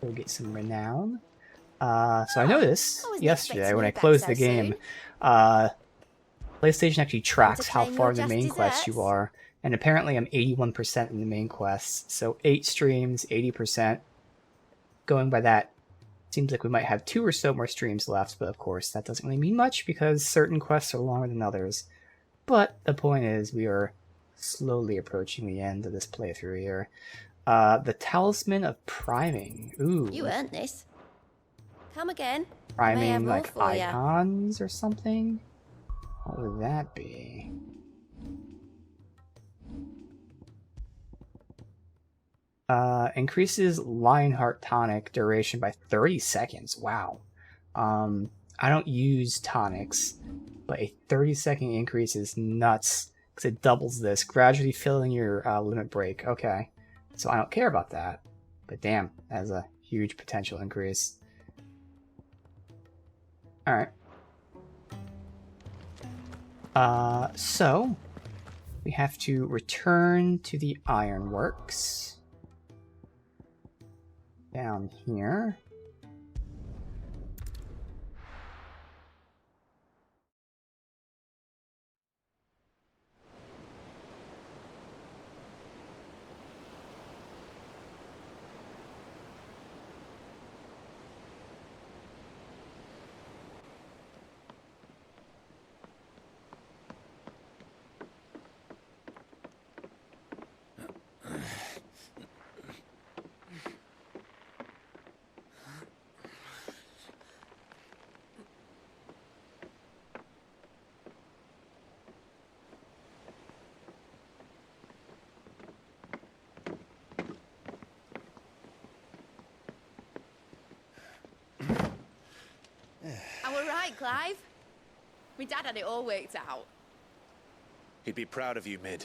We'll get some renown. So I noticed wasn't yesterday expecting when you I back closed so the game, soon. PlayStation actually tracks how claim far your in the just main quest you desserts? are, and apparently I'm 81% in the main quest. So 8 streams, 80%. Going by that, seems like we might have 2 or so more streams left, but of course that doesn't really mean much because certain quests are longer than others. But the point is, we are slowly approaching the end of this playthrough here. The Talisman of Priming. Ooh. You earned this. Come again. I may Priming have more like for ya. icons or something? What would that be? Increases Lionheart tonic duration by 30 seconds. Wow. I don't use tonics, but a 30-second increase is nuts because it doubles this, gradually filling your limit break. Okay, so I don't care about that, but damn, that has a huge potential increase. All right. So we have to return to the ironworks down here. I were right, Clive. My dad had it all worked out. He'd be proud of you, Mid.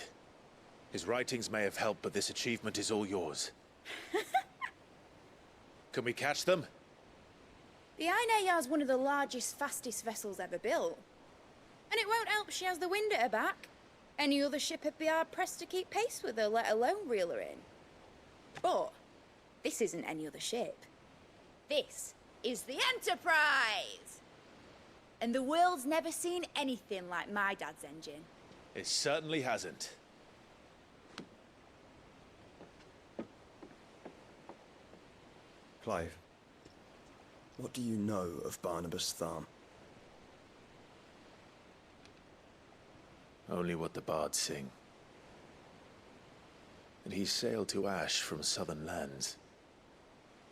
His writings may have helped, but this achievement is all yours. Can we catch them? The Ainayar's one of the largest, fastest vessels ever built. And it won't help she has the wind at her back. Any other ship would be hard-pressed to keep pace with her, let alone reel her in. But this isn't any other ship. This is the Enterprise! And the world's never seen anything like my dad's engine. It certainly hasn't. Clive, what do you know of Barnabas Tharm? Only what the bards sing. That he sailed to Ash from southern lands.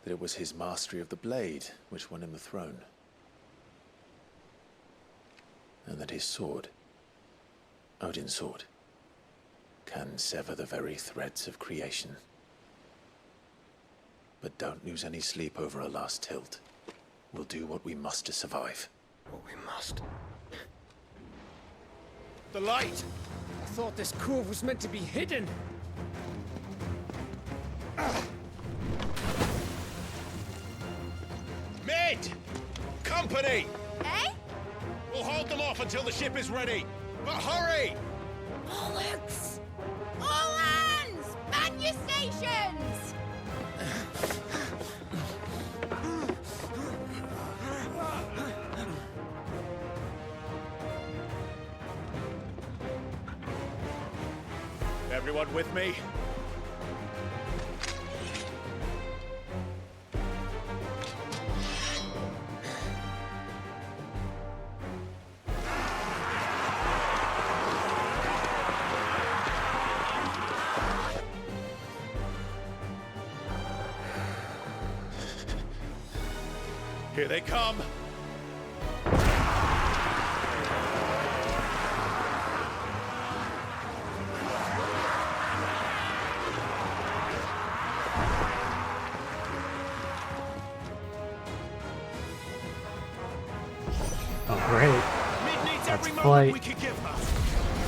That it was his mastery of the blade which won him the throne. And that his sword, Odin's sword, can sever the very threads of creation. But don't lose any sleep over a last tilt. We'll do what we must to survive. What we must. The light! I thought this cove was meant to be hidden. Mid! Company! Eh? We'll hold them off until the ship is ready. But hurry! Bollocks! All hands! Man your stations! Everyone with me? Here they come! Oh, great. Mid needs Let's every fight. moment we can give her.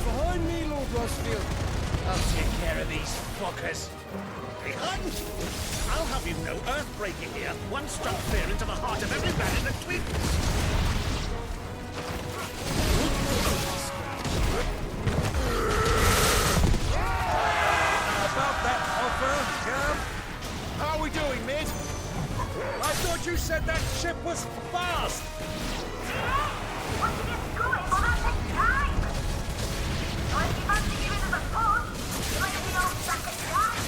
Behind me, Lord Rosfield. I'll take care of these fuckers. Behind! I'll have you know, Earthbreaker here. One strong fear into the heart of every man in the tweet. About that offer, Cav? How are we doing, Mid? you said that ship was fast! Once it gets going, well, that takes time. So if you fancy giving us a push, you might have old sack of gas.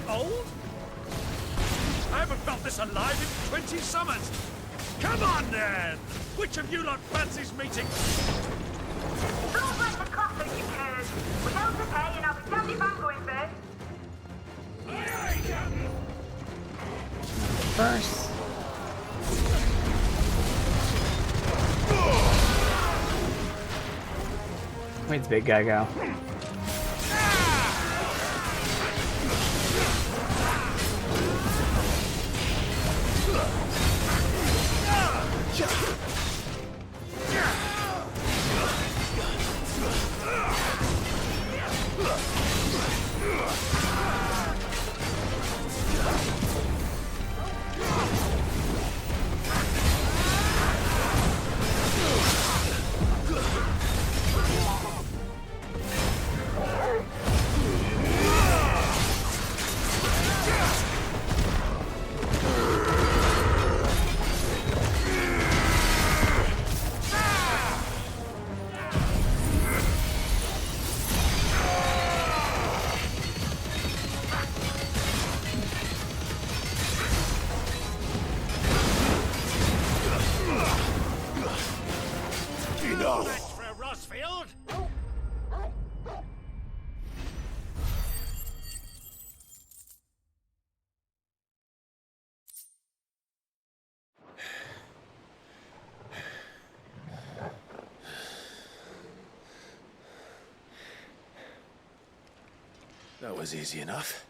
Old? I haven't felt this alive in 20 summers! Come on, then! Which of you lot fancies meeting? Don't let the clappers, you cares. We don't prepare, and I'll be standing back going first. Aye, aye, Captain! First. Where'd the big guy go? Thanks for Rossfield! That was easy enough.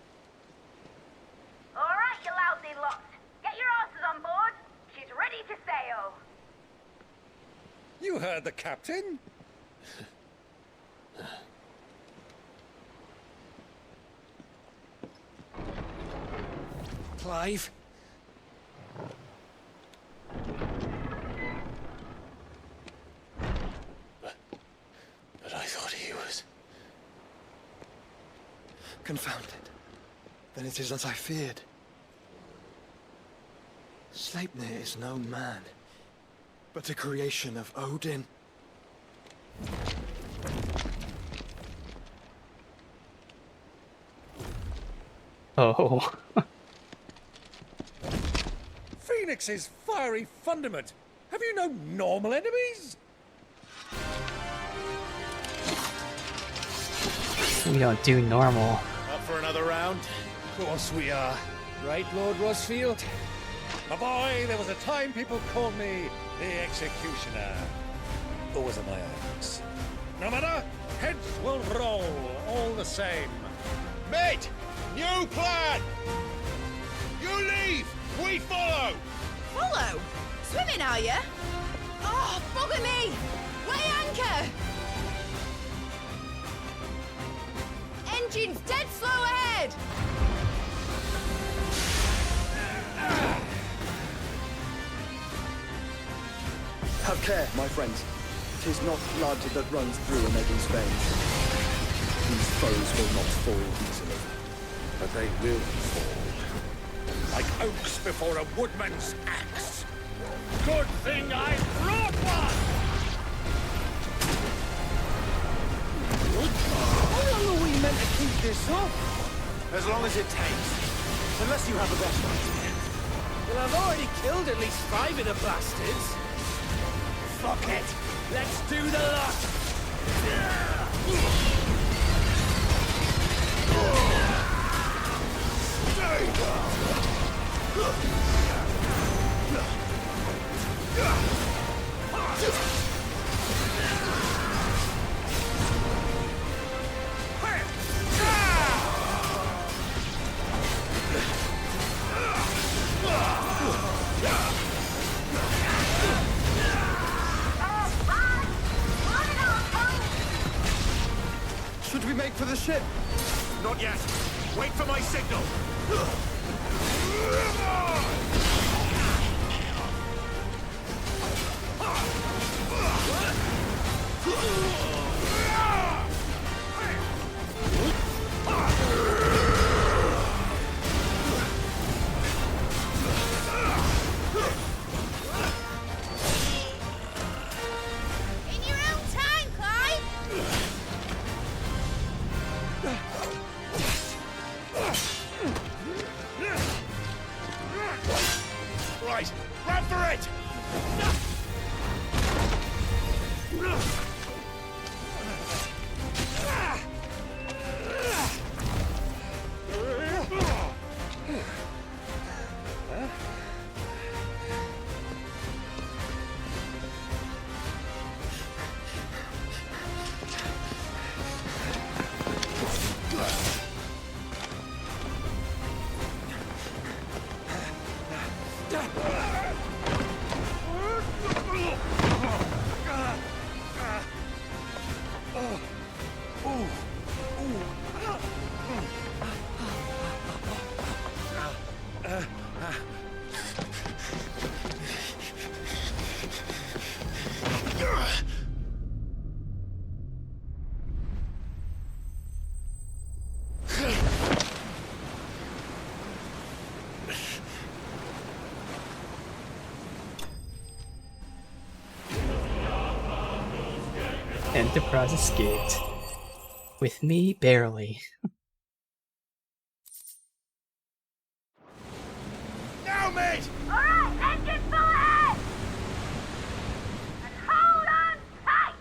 All right, you lousy lot. Get your asses on board. She's ready to sail. You heard the captain? Clive? But I thought he was... Confounded. Then it is as I feared. Sleipnir is no man, but a creation of Odin. Oh. Phoenix's fiery fundament. Have you no normal enemies? We don't do normal. Up for another round? Of course we are. Right, Lord Rossfield? My boy, there was a time people called me the Executioner. Or was it my eyes? No matter, heads will roll all the same. Mate! New plan! You leave! We follow! Follow? Swimming, are you? Oh, bugger me! Weigh anchor! Engine's dead slow ahead! Have care, my friends. 'Tis not blood that runs through an Eddie's veins. These foes will not fall easily. But they will fall. Like oaks before a woodman's axe. Good thing I brought one! How long are we meant to keep this up? As long as it takes. Unless you have a better idea. Well, I've already killed at least 5 of the bastards. Fuck it! Let's do the lot! Should we make for the ship? Not yet. Wait for my signal. right! Run for it! Enterprise escaped. With me, barely. Now, mate! Alright, engine full ahead! And hold on tight!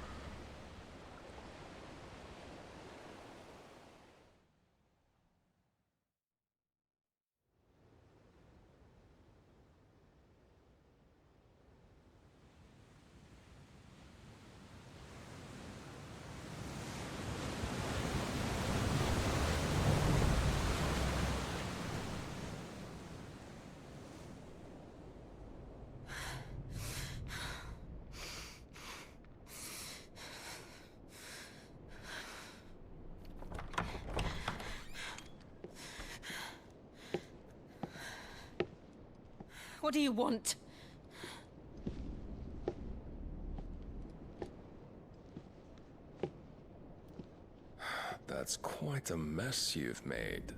What do you want? That's quite a mess you've made.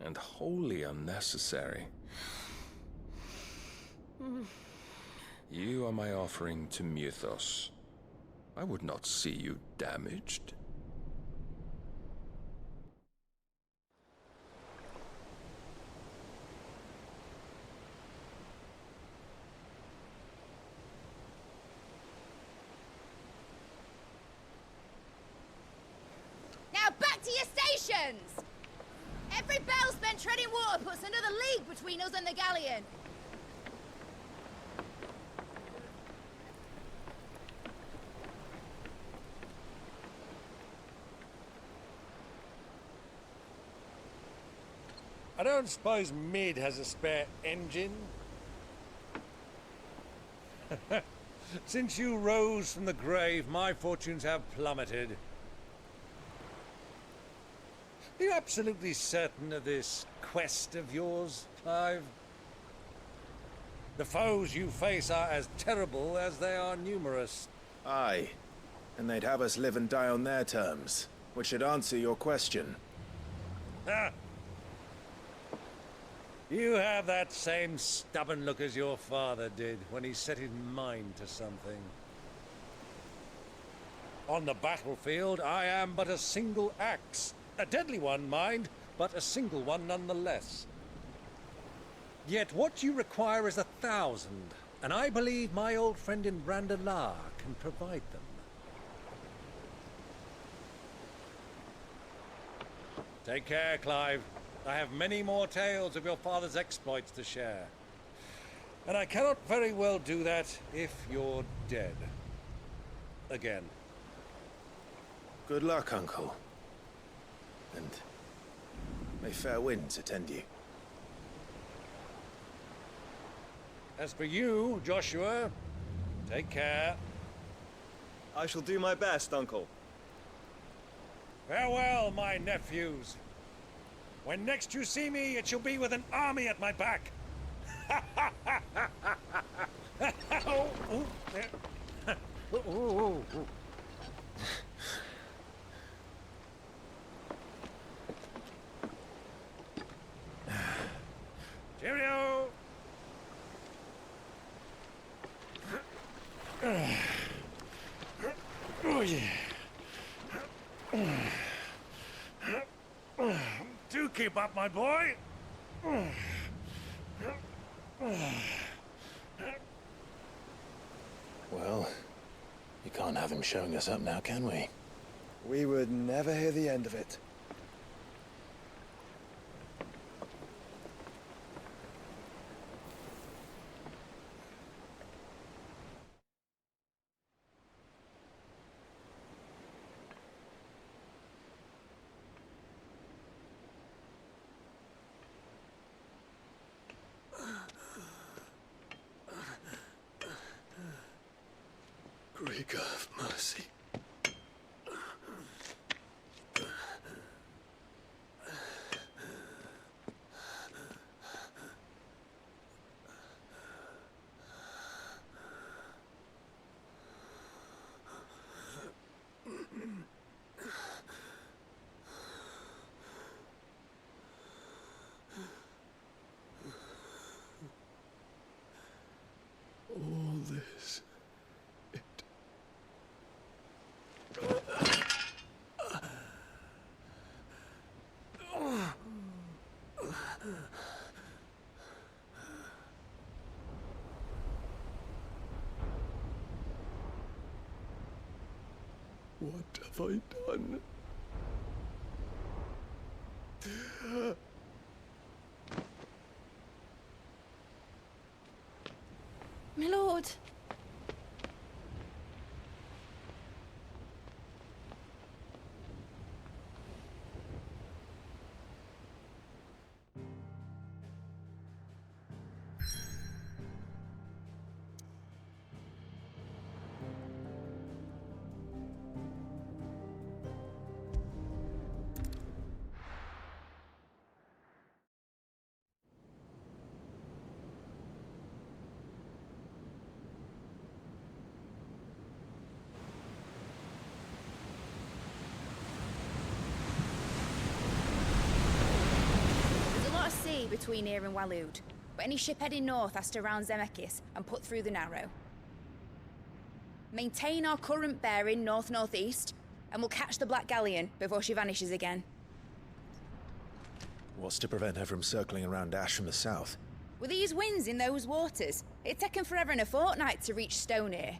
And wholly unnecessary. You are my offering to Mythos. I would not see you damaged. Now back to your stations! Every bell spent treading water puts another league between us and the galleon. I don't suppose Mid has a spare engine? Since you rose from the grave, my fortunes have plummeted. Are you absolutely certain of this quest of yours, Clive? The foes you face are as terrible as they are numerous. Aye. And they'd have us live and die on their terms, which should answer your question. Ha! You have that same stubborn look as your father did when he set his mind to something. On the battlefield, I am but a single axe. A deadly one, mind, but a single one nonetheless. Yet what you require is 1,000, and I believe my old friend in Brandalar can provide them. Take care, Clive. I have many more tales of your father's exploits to share. And I cannot very well do that if you're dead. Again. Good luck, Uncle. And may fair winds attend you. As for you, Joshua, take care. I shall do my best, Uncle. Farewell, my nephews. When next you see me, it shall be with an army at my back. Oh, oh, there. Oh, oh, oh. Cheerio! Oh, yeah. Do keep up, my boy. Well, you can't have him showing us up now, can we? We would never hear the end of it. Greek of mercy. All this. What have I done? My lord. There's a lot of sea between here and Waloed, but any ship heading north has to round Zemeckis and put through the Narrow. Maintain our current bearing north-northeast, and we'll catch the Black Galleon before she vanishes again. What's to prevent her from circling around Ash from the south? With these winds in those waters, it'd taken forever and a fortnight to reach Stonehere.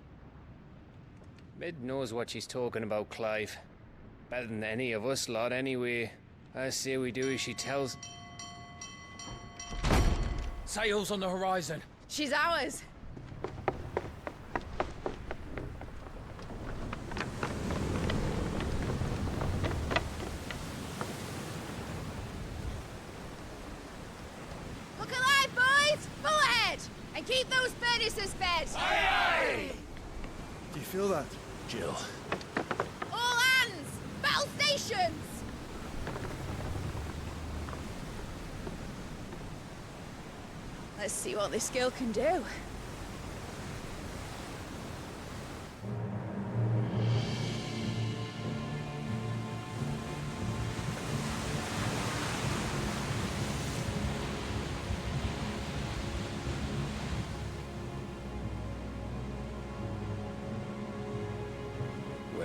Mid knows what she's talking about, Clive. Better than any of us lot, anyway. I say we do as she tells. Sails on the horizon. She's ours. Look alive, boys! Full ahead! And keep those furnaces fed! Do you feel that? Jill. All hands! Battle stations! Let's see what this girl can do. Where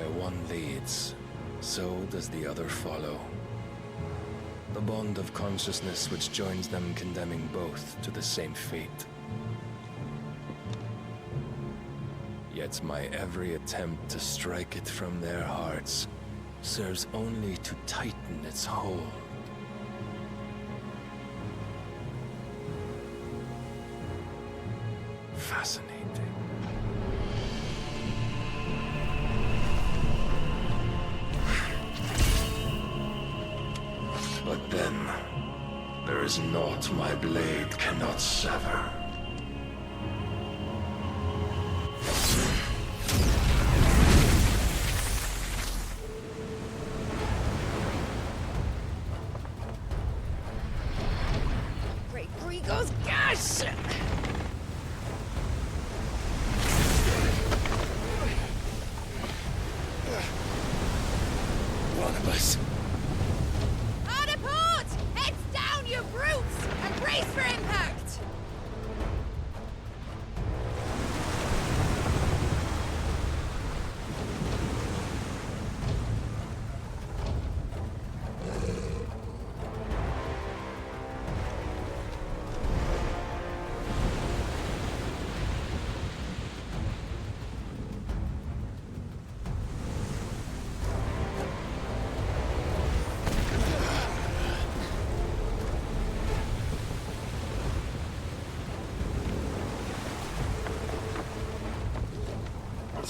one leads, so does the other follow. The bond of consciousness which joins them condemning both to the same fate. Yet my every attempt to strike it from their hearts serves only to tighten its hold. Fascinating. But then, there is naught my blade cannot sever. Great Grigor's gas! Barnabas. Hard a port! Heads down, you brutes! And brace for impact!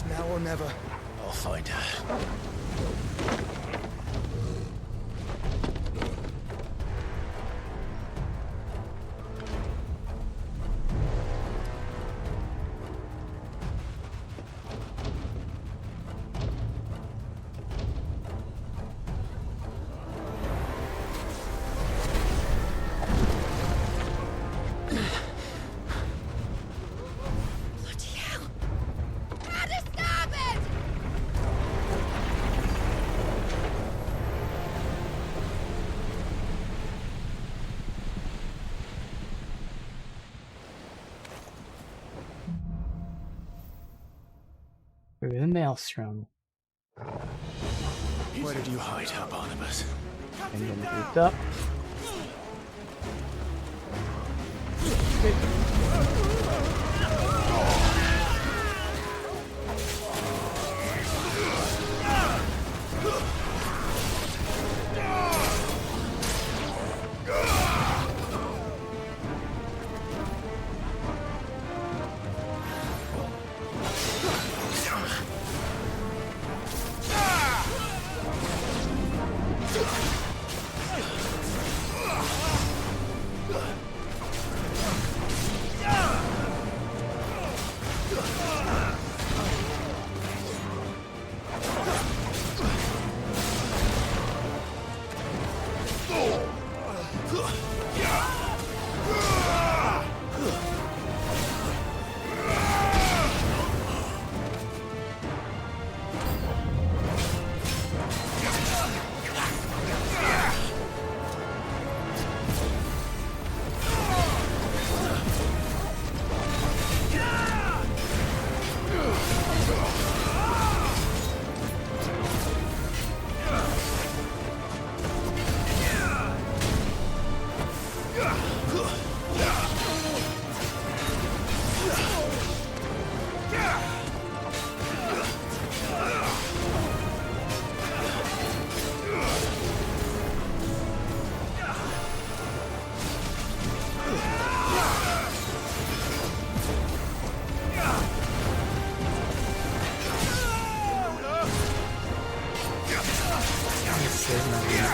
Now or never. I'll find her. Bloody hell! How to stop it! Through the maelstrom. Where did you hide her, Barnabas? And then moved up.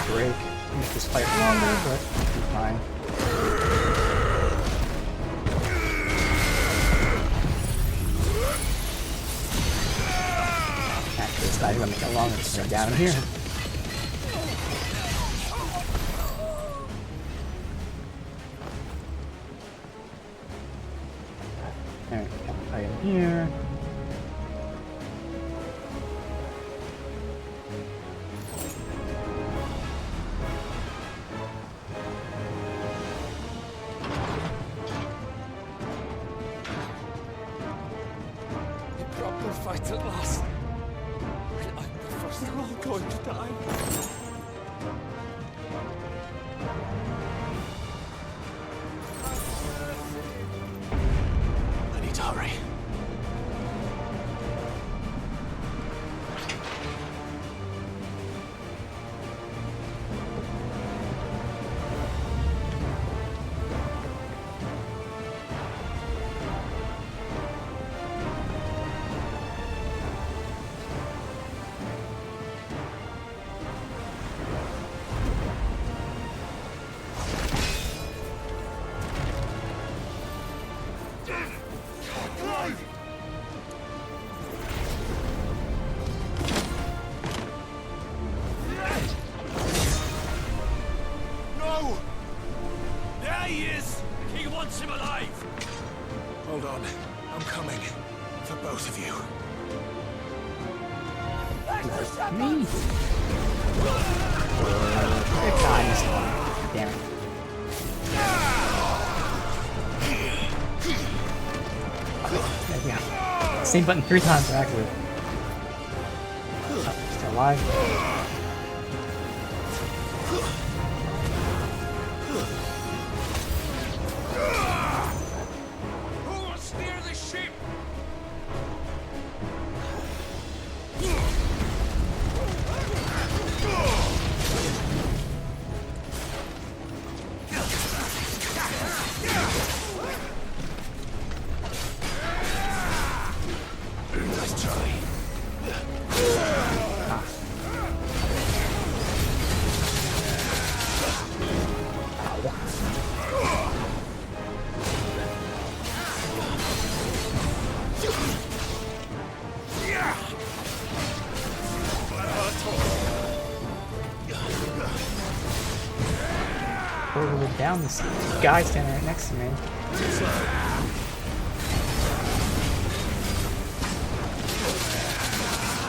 Break. Make this fight longer, but it'll be fine. Actually, this guy's gonna make it longer because they're down here. Alright, got the item here. Proper fight at last. I'm the first. They're all going to die. I need to hurry. No! There he is! The king wants him alive! Hold on. I'm coming. For both of you. Me! Good time this one. Damn it. Yeah. Same button 3 times actually. Oh, still alive. Who will steer the ship? Nice try. down this guy standing right next to me.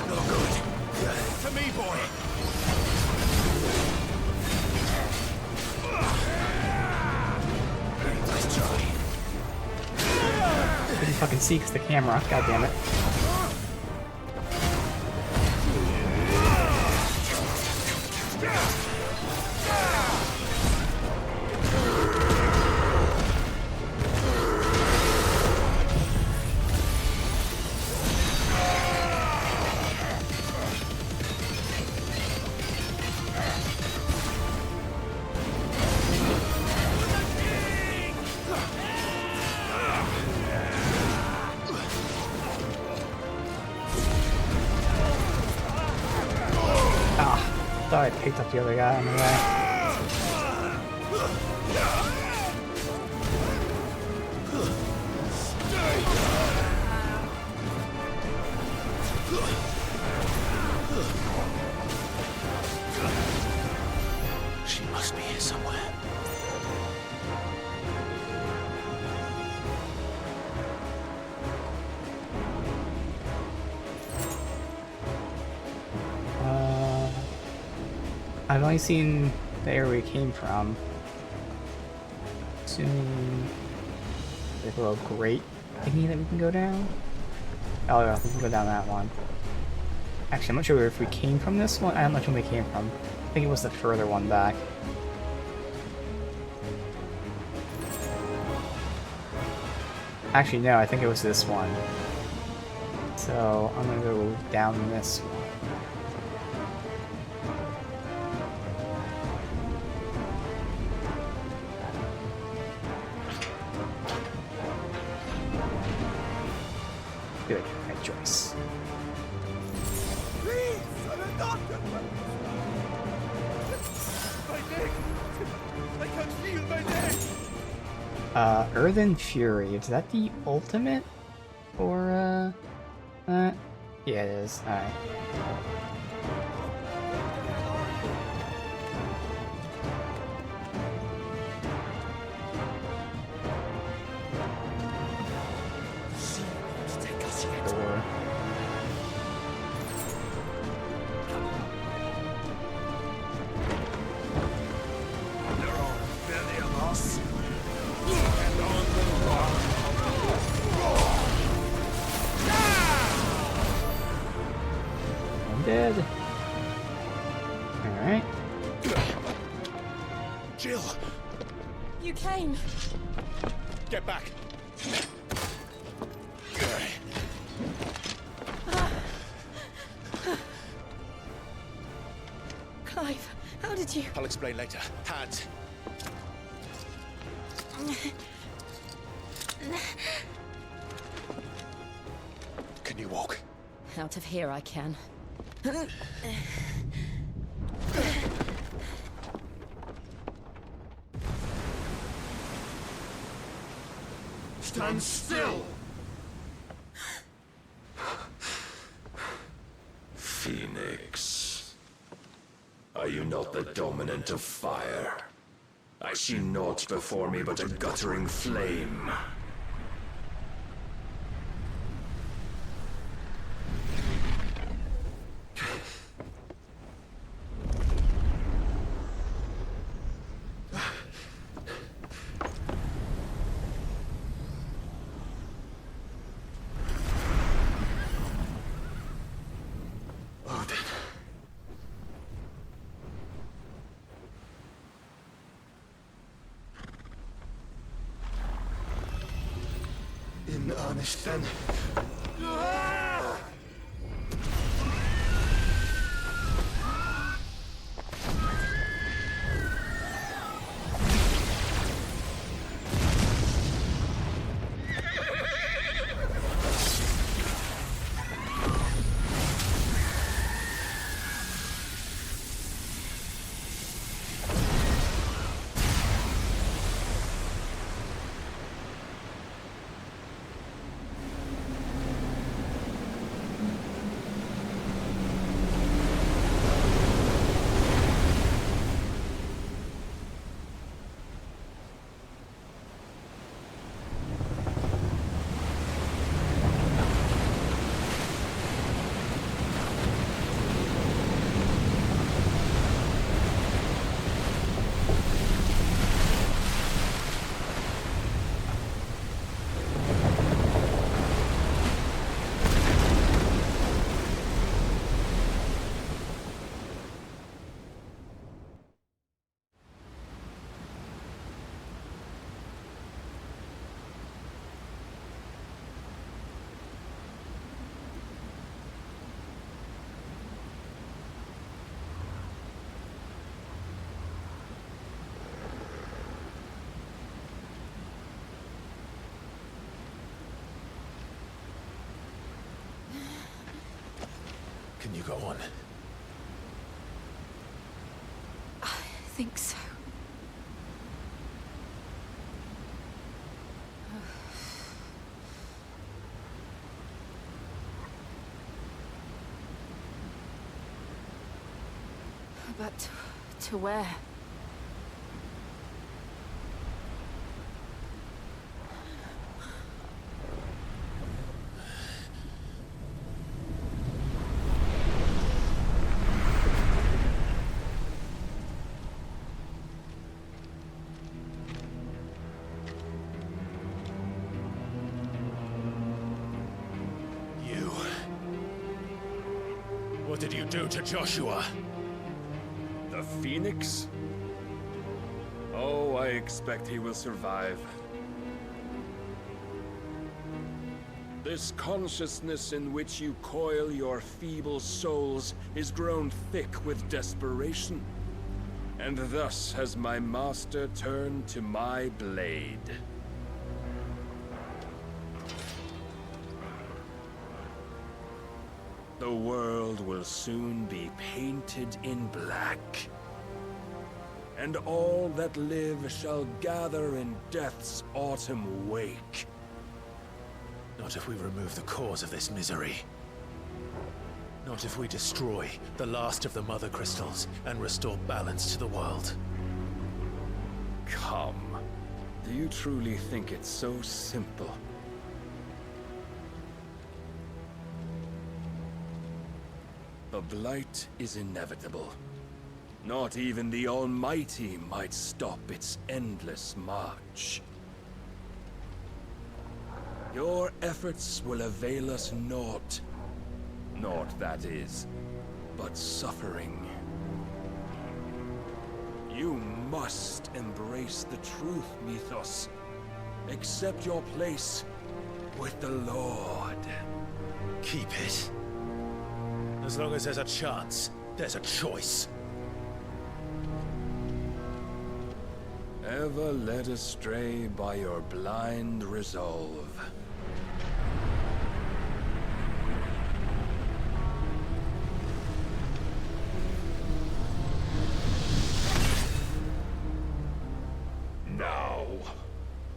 No good. To me, boy. Nice try. Couldn't fucking see because the camera. God damn it. I picked up the other guy on the way. She must be here somewhere. I've only seen the area we came from. Assuming there's a little grate thingy that we can go down. Oh yeah, we can go down that one. Actually, I'm not sure if we came from this one. I'm not sure where we came from. I think it was the further one back. Actually, no, I think it was this one. So I'm gonna go down this one. Good, right choice. Please, I'm a doctor. My neck. I can't feel my neck. Earthen Fury. Is that the ultimate? Or, yeah, it is. Alright. Dead. Alright. Jill! You came. Get back! Clive, how did you... I'll explain later. Hands. Can you walk? Out of here I can. Stand still! Phoenix. Are you not the dominant of fire? I see naught before me but a guttering flame. In earnest then. Can you go on? I think so. But to where? You. What did you do to Joshua? The Phoenix? Oh, I expect he will survive. This consciousness in which you coil your feeble souls is grown thick with desperation. And thus has my master turned to my blade. The world will soon be painted in black. And all that live shall gather in death's autumn wake. Not if we remove the cause of this misery. Not if we destroy the last of the Mother Crystals and restore balance to the world. Come. Do you truly think it's so simple? The blight is inevitable. Not even the Almighty might stop its endless march. Your efforts will avail us naught. Naught, that is, but suffering. You must embrace the truth, Mythos. Accept your place with the Lord. Keep it. As long as there's a chance, there's a choice. Ever led astray by your blind resolve. Now,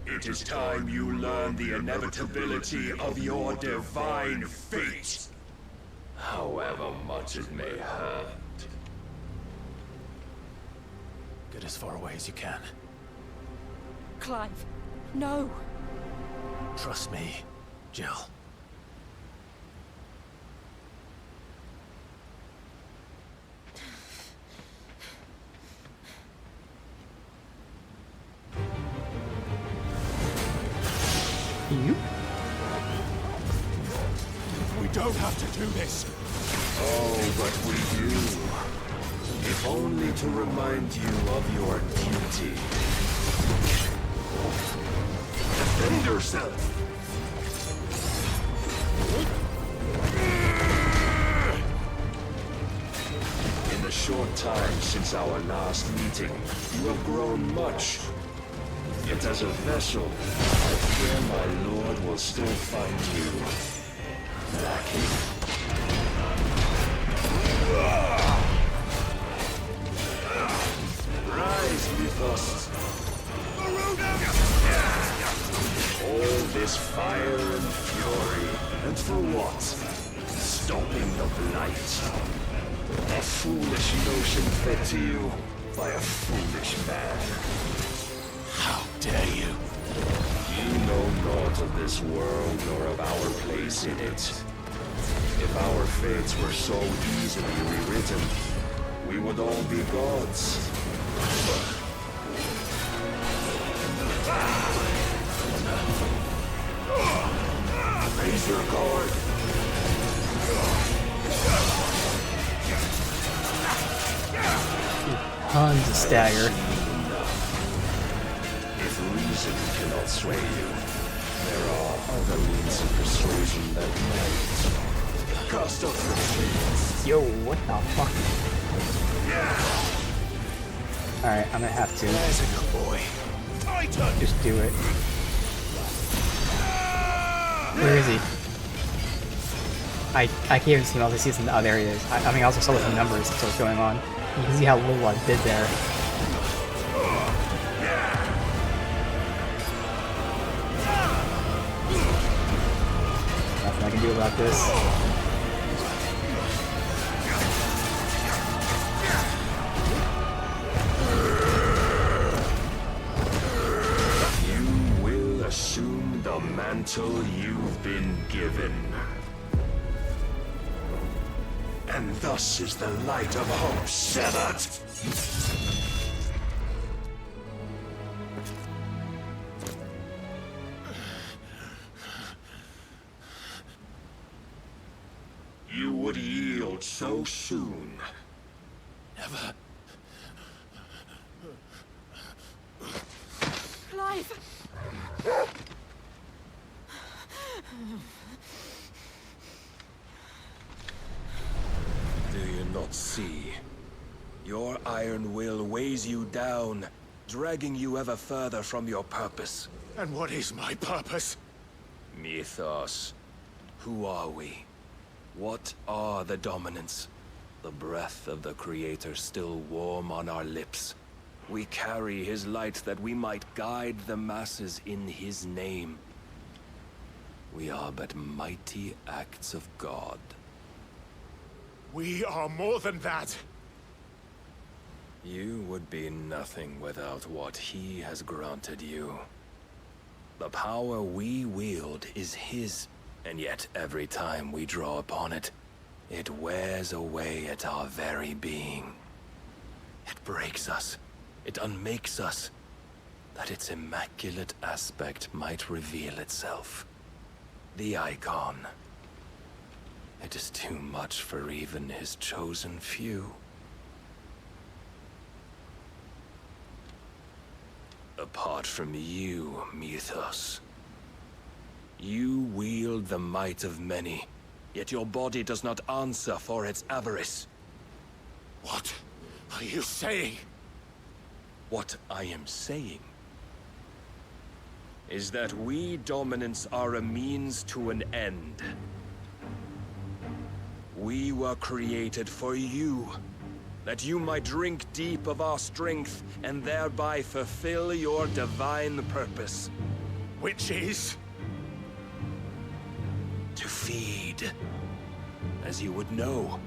it is time you learn the inevitability of your divine fate. However much it may hurt. Get as far away as you can. Clive, no. Trust me, Jill. You? We don't have to do this. Oh, but we do. If only to remind you of your duty. Defend yourself! In the short time since our last meeting, you have grown much. Yet as a vessel, I fear my lord will still find you lacking. Rise, Mythos. All this fire and fury, and for what? Stopping the blight. A foolish notion fed to you by a foolish man. How dare you? You know naught of this world nor of our place in it. If our fates were so easily rewritten, we would all be gods. Raise your guard. Tons of stagger. If reason cannot sway you, there are other means of persuasion that might. Cast off your shields. Yo, what the fuck? Alright, I'm gonna have to There's a good boy. just do it. Where is he? I can't even see all the seasons in the other areas. I mean, I also saw the numbers that's what's going on. You can see how little I did there. Nothing I can do about this. Assume the mantle you've been given. And thus is the light of hope severed. You would yield so soon. Never. Clive! Do you not see? Your iron will weighs you down, dragging you ever further from your purpose. And what is my purpose? Mythos. Who are we? What are the dominants? The breath of the Creator still warm on our lips. We carry his light that we might guide the masses in his name. We are but mighty acts of God. We are more than that. You would be nothing without what he has granted you. The power we wield is his, and yet every time we draw upon it, it wears away at our very being. It breaks us. It unmakes us, that its immaculate aspect might reveal itself. The icon. It is too much for even his chosen few. Apart from you, Mythos, you wield the might of many, yet your body does not answer for its avarice. What are you saying? What I am saying is that we dominants are a means to an end. We were created for you, that you might drink deep of our strength and thereby fulfill your divine purpose. Which is? To feed. As you would know,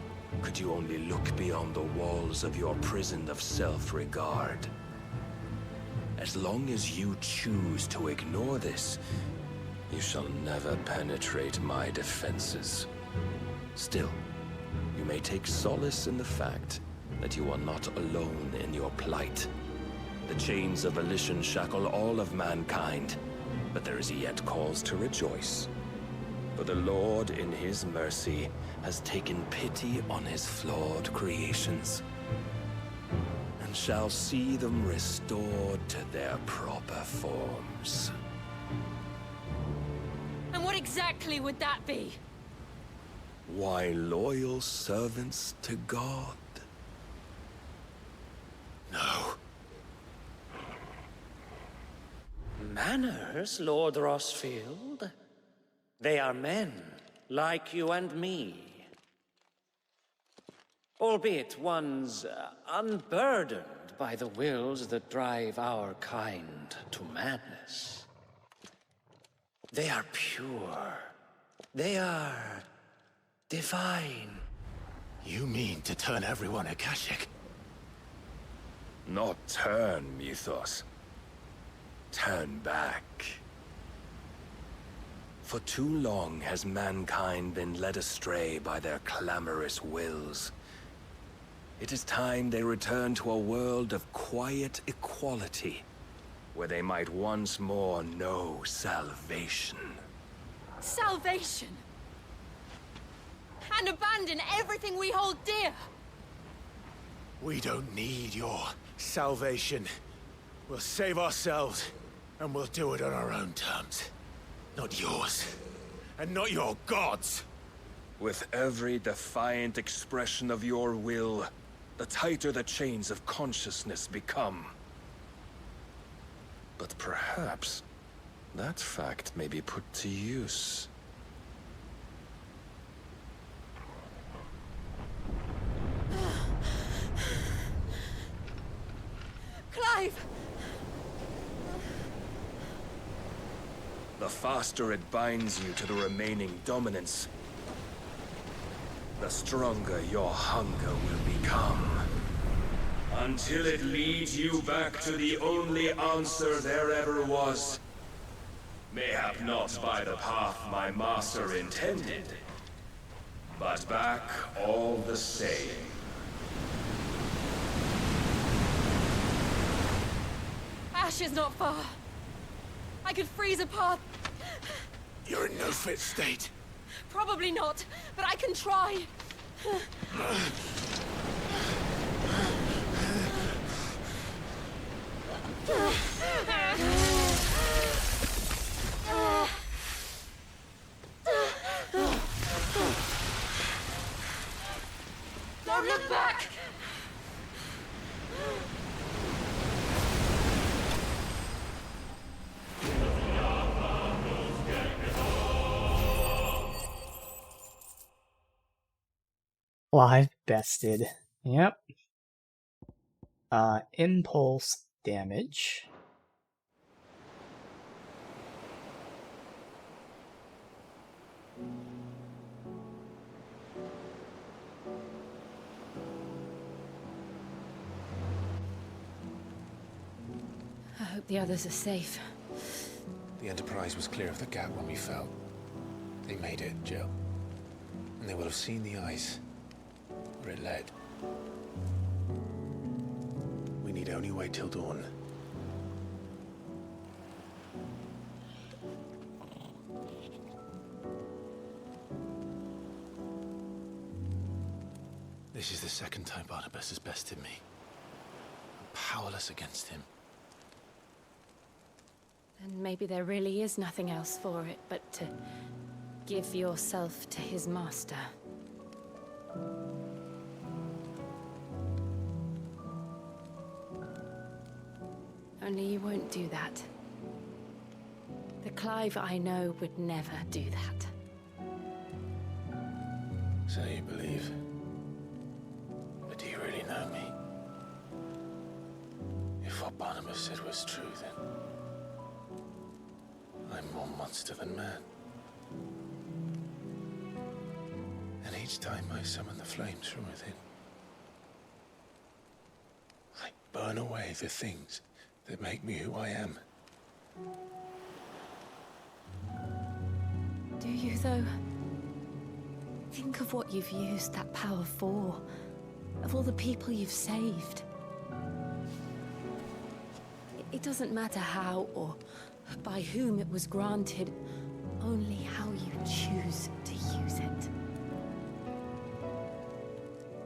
could you only look beyond the walls of your prison of self-regard. As long as you choose to ignore this, you shall never penetrate my defenses. Still, you may take solace in the fact that you are not alone in your plight. The chains of volition shackle all of mankind, but there is yet cause to rejoice. For the Lord, in his mercy, has taken pity on his flawed creations, and shall see them restored to their proper forms. And what exactly would that be? Why, loyal servants to God. No. Manners, Lord Rossfield? They are men, like you and me. Albeit ones unburdened by the wills that drive our kind to madness. They are pure. They are divine. You mean to turn everyone Akashic? Not turn, Mythos. Turn back. For too long has mankind been led astray by their clamorous wills. It is time they return to a world of quiet equality, where they might once more know salvation. Salvation! And abandon everything we hold dear! We don't need your salvation. We'll save ourselves, and we'll do it on our own terms. Not yours. And not your gods. With every defiant expression of your will, the tighter the chains of consciousness become. But perhaps that fact may be put to use. the faster it binds you to the remaining dominance, the stronger your hunger will become. Until it leads you back to the only answer there ever was. Mayhap not by the path my master intended, but back all the same. Ash is not far. I could freeze a path. You're in no fit state. Probably not, but I can try. Don't look back! Live bested. Yep. Impulse damage. I hope the others are safe. The Enterprise was clear of the gap when we fell. They made it, Jill. And they will have seen the ice where it led. We need only wait till dawn. This is the second time Barnabas has bested me. I'm powerless against him. Then maybe there really is nothing else for it but to give yourself to his master. Only you won't do that. The Clive I know would never do that. So you believe? But do you really know me? If what Barnabas said was true, then I'm more monster than man. And each time I summon the flames from within, I burn away the things that make me who I am. Do you, though? Think of what you've used that power for. Of all the people you've saved. It doesn't matter how or by whom it was granted, only how you choose to use it.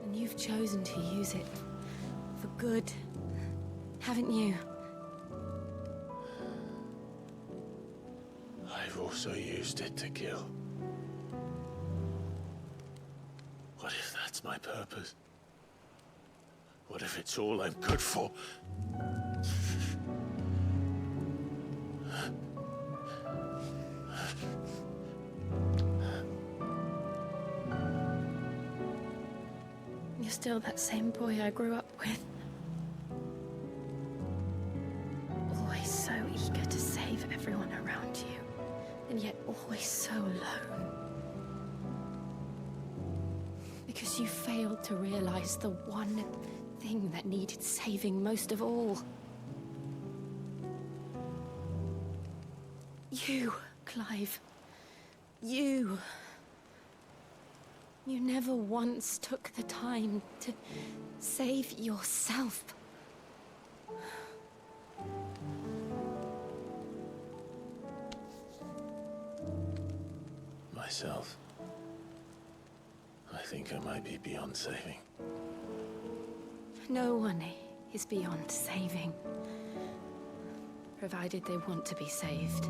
And you've chosen to use it for good, haven't you? I've also used it to kill. What if that's my purpose? What if it's all I'm good for? You're still that same boy I grew up with. Always so eager to save everyone around you, and yet always so alone. Because you failed to realize the one thing that needed saving most of all. You, Clive. You. You never once took the time to save yourself. Myself? I think I might be beyond saving. No one is beyond saving. Provided they want to be saved.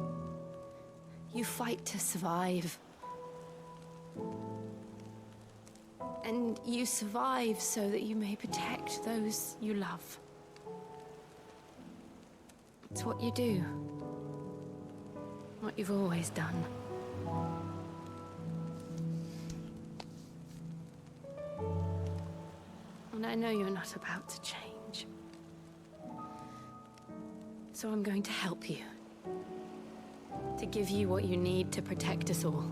You fight to survive. And you survive so that you may protect those you love. It's what you do. What you've always done. And I know you're not about to change. So I'm going to help you. To give you what you need to protect us all.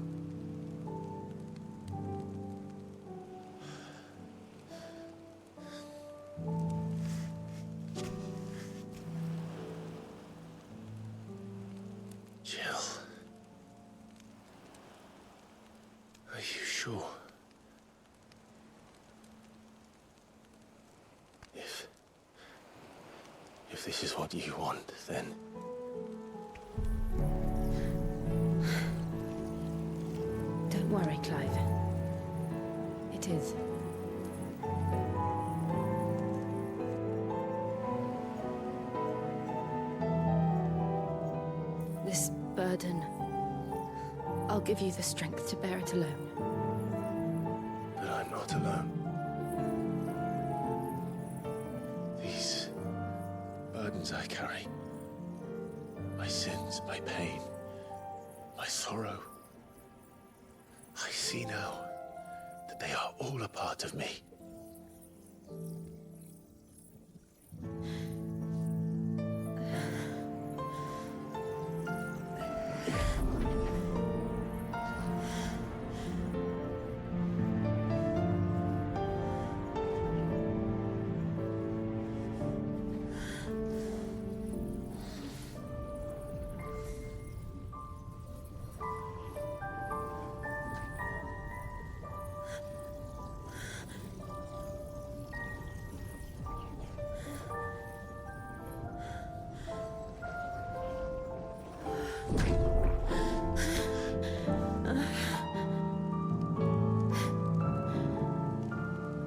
Jill. Are you sure? If this is what you want, then... Don't worry, Clive. It is. This burden, I'll give you the strength to bear it alone. But I'm not alone. These burdens I carry, my sins, my pain, my sorrow, I see now that they are all a part of me.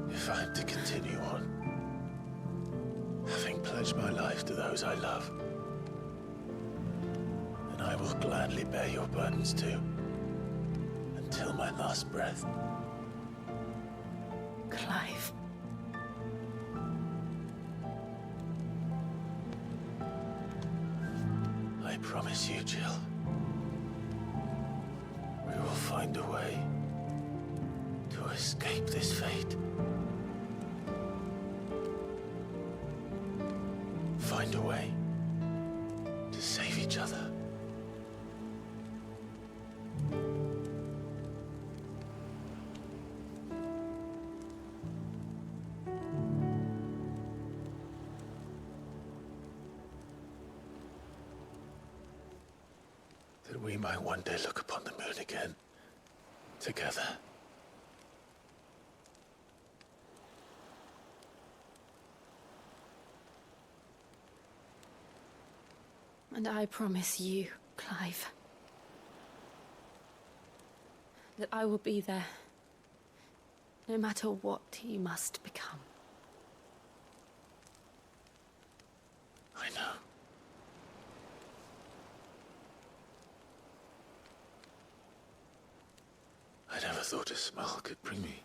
If I'm to continue on, having pledged my life to those I love, then I will gladly bear your burdens too, until my last breath. Clive. I promise you, Jill, we will find a way to escape this fate. Find a way to save each other. That we might one day look upon the moon again, together. And I promise you, Clive, that I will be there, no matter what you must become. I know. I never thought a smile could bring me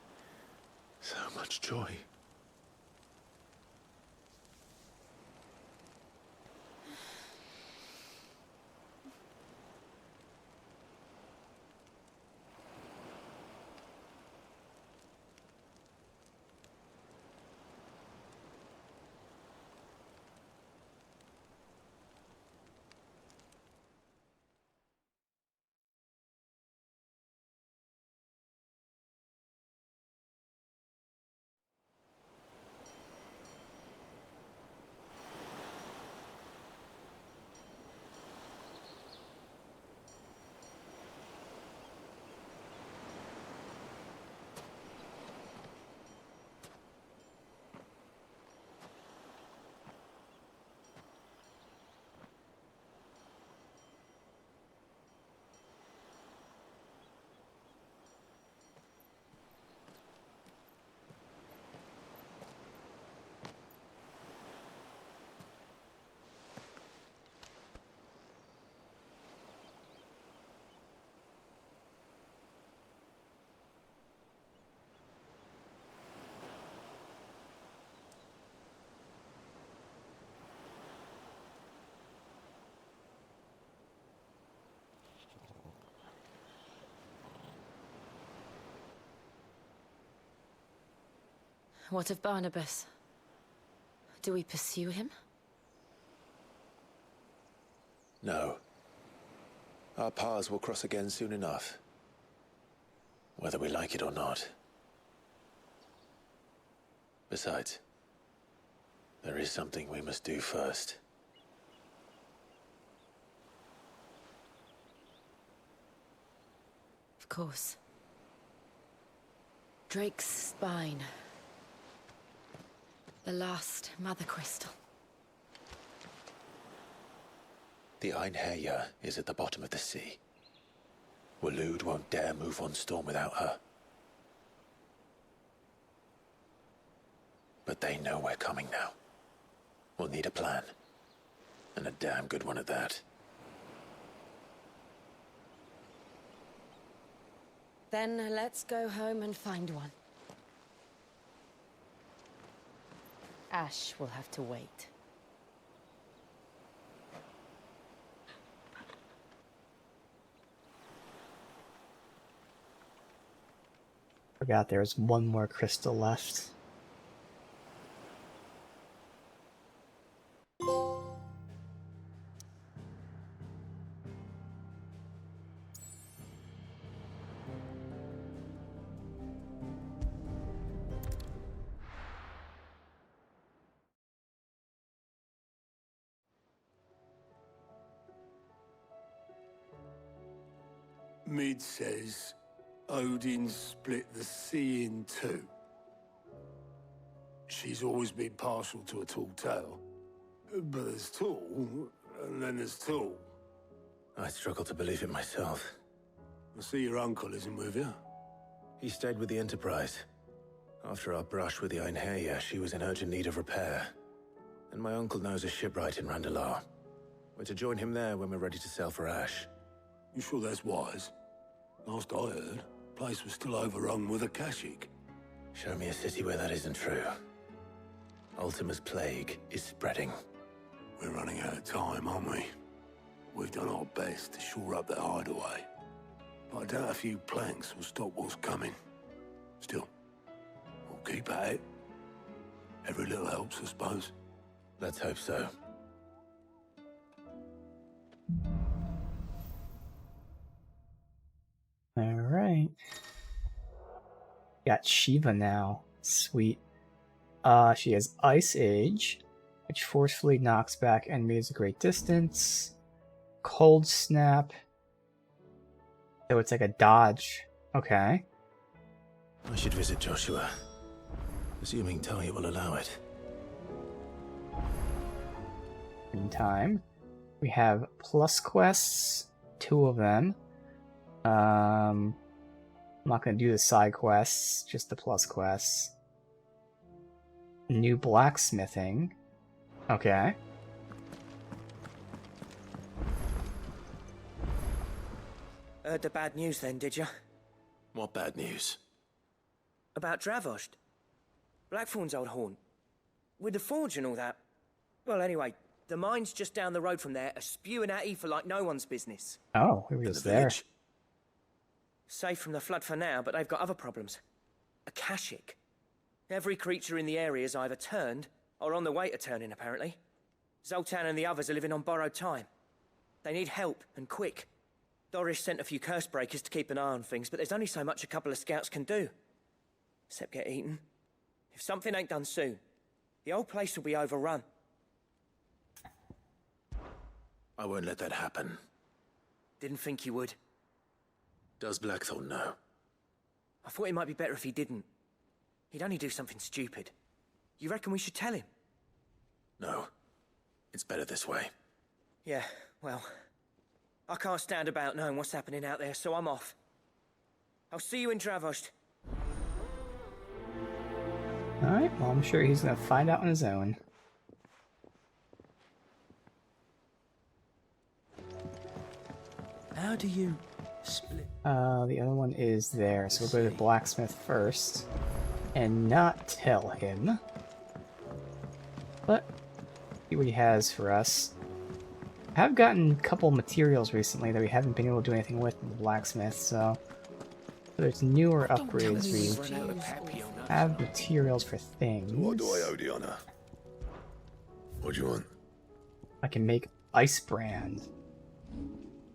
so much joy. What of Barnabas? Do we pursue him? No. Our paths will cross again soon enough. Whether we like it or not. Besides, there is something we must do first. Of course. Drake's spine. The last mother crystal. The Einherja is at the bottom of the sea. Waloed won't dare move on Storm without her. But they know we're coming now. We'll need a plan. And a damn good one at that. Then let's go home and find one. Ash will have to wait. Forgot there's one more crystal left. Mid says Odin split the sea in two. She's always been partial to a tall tale. But there's tall, and then there's tall. I struggle to believe it myself. I see your uncle isn't with you. He stayed with the Enterprise. After our brush with the Einherja, she was in urgent need of repair. And my uncle knows a shipwright in Randalar. We're to join him there when we're ready to sail for Ash. You sure that's wise? Last I heard, the place was still overrun with Akashic. Show me a city where that isn't true. Ultima's plague is spreading. We're running out of time, aren't we? We've done our best to shore up that hideaway. But I doubt a few planks will stop what's coming. Still, we'll keep at it. Every little helps, I suppose. Let's hope so. Alright. Got Shiva now. Sweet. She has Ice Age, which forcefully knocks back enemies a great distance. Cold Snap. So it's like a dodge. Okay. I should visit Joshua. Assuming Talia will allow it. Meantime, we have plus quests, 2 of them. I'm not going to do the side quests, just the plus quests. New blacksmithing. Okay. Heard the bad news then, did you? What bad news? About Dravost. Blackthorn's old haunt. With the forge and all that. Well, anyway, the mines just down the road from there are spewing at ether like no one's business. Oh, he was there. Safe from the flood for now, but they've got other problems. Akashic. Every creature in the area is either turned or on the way to turning, apparently. Zoltan and the others are living on borrowed time. They need help, and quick. Doris sent a few curse breakers to keep an eye on things, but there's only so much a couple of scouts can do. Except get eaten. If something ain't done soon, the old place will be overrun. I won't let that happen. Didn't think you would. Does Blackthorn know? I thought it might be better if he didn't. He'd only do something stupid. You reckon we should tell him? No. It's better this way. Yeah, well... I can't stand about knowing what's happening out there, so I'm off. I'll see you in Dravost. Alright, well, I'm sure he's going to find out on his own. How do you split? The other one is there, so we'll go to the blacksmith first. And not tell him. But, see what he has for us. I have gotten a couple materials recently that we haven't been able to do anything with in the blacksmith, so... There's newer upgrades, we have materials for things. What do I owe the honor? What do you want? I can make Ice Brand.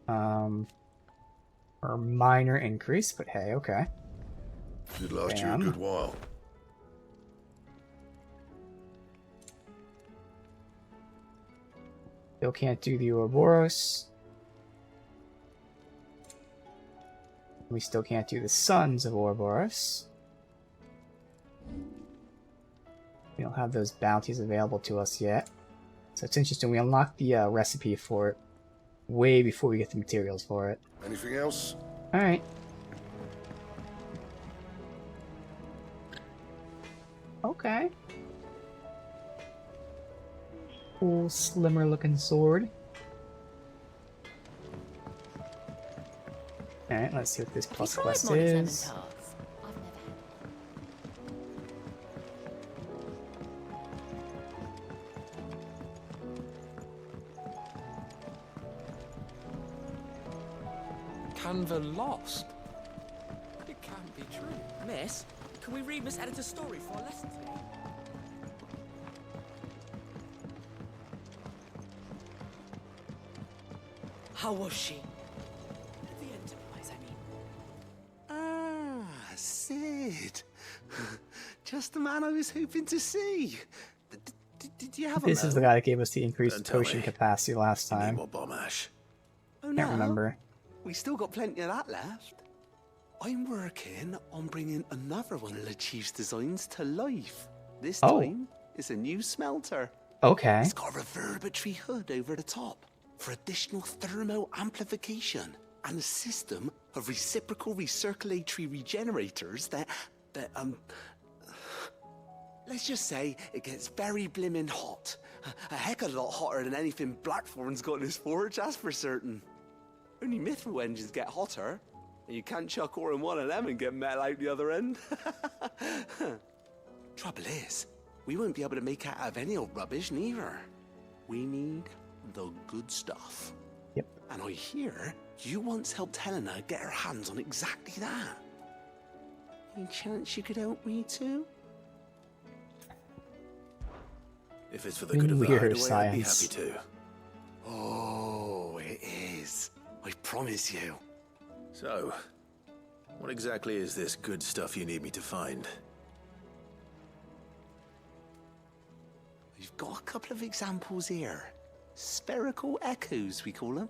Or minor increase, but hey, okay. Should last you a Bam. good while. Still can't do the Ouroboros. We still can't do the Sons of Ouroboros. We don't have those bounties available to us yet. So it's interesting, we unlocked the recipe for it way before we get the materials for it. Anything else? Alright. Okay. Cool, slimmer looking sword. Alright, let's see what this plus quest is. Canva lost? It can't be true. Miss, can we read Miss Editor's story for our lesson today? How was she? The Enterprise, I mean. Ah, Sid. Just the man I was hoping to see. Did you have This is the guy that gave us the increased potion me. capacity last time. More bomb ash. Oh, Can't remember. We still got plenty of that left. I'm working on bringing another one of the Chief's designs to life. This Oh. time, it's a new smelter. Okay. It's got a reverberatory hood over the top for additional thermal amplification and a system of reciprocal recirculatory regenerators that let's just say it gets very blimmin' hot. A heck of a lot hotter than anything Blackthorn's got in his forge, that's for certain. Only mithril engines get hotter, and you can't chuck ore in one of them and get metal out the other end. Trouble is, we won't be able to make out of any old rubbish neither. We need the good stuff. Yep. And I hear you once helped Helena get her hands on exactly that. Any chance you could help me too? If it's for the good of the Weird hideaway, I'd be science. happy to. Oh, it is. I promise you. So, what exactly is this good stuff you need me to find? We've got a couple of examples here. Spherical echoes, we call them.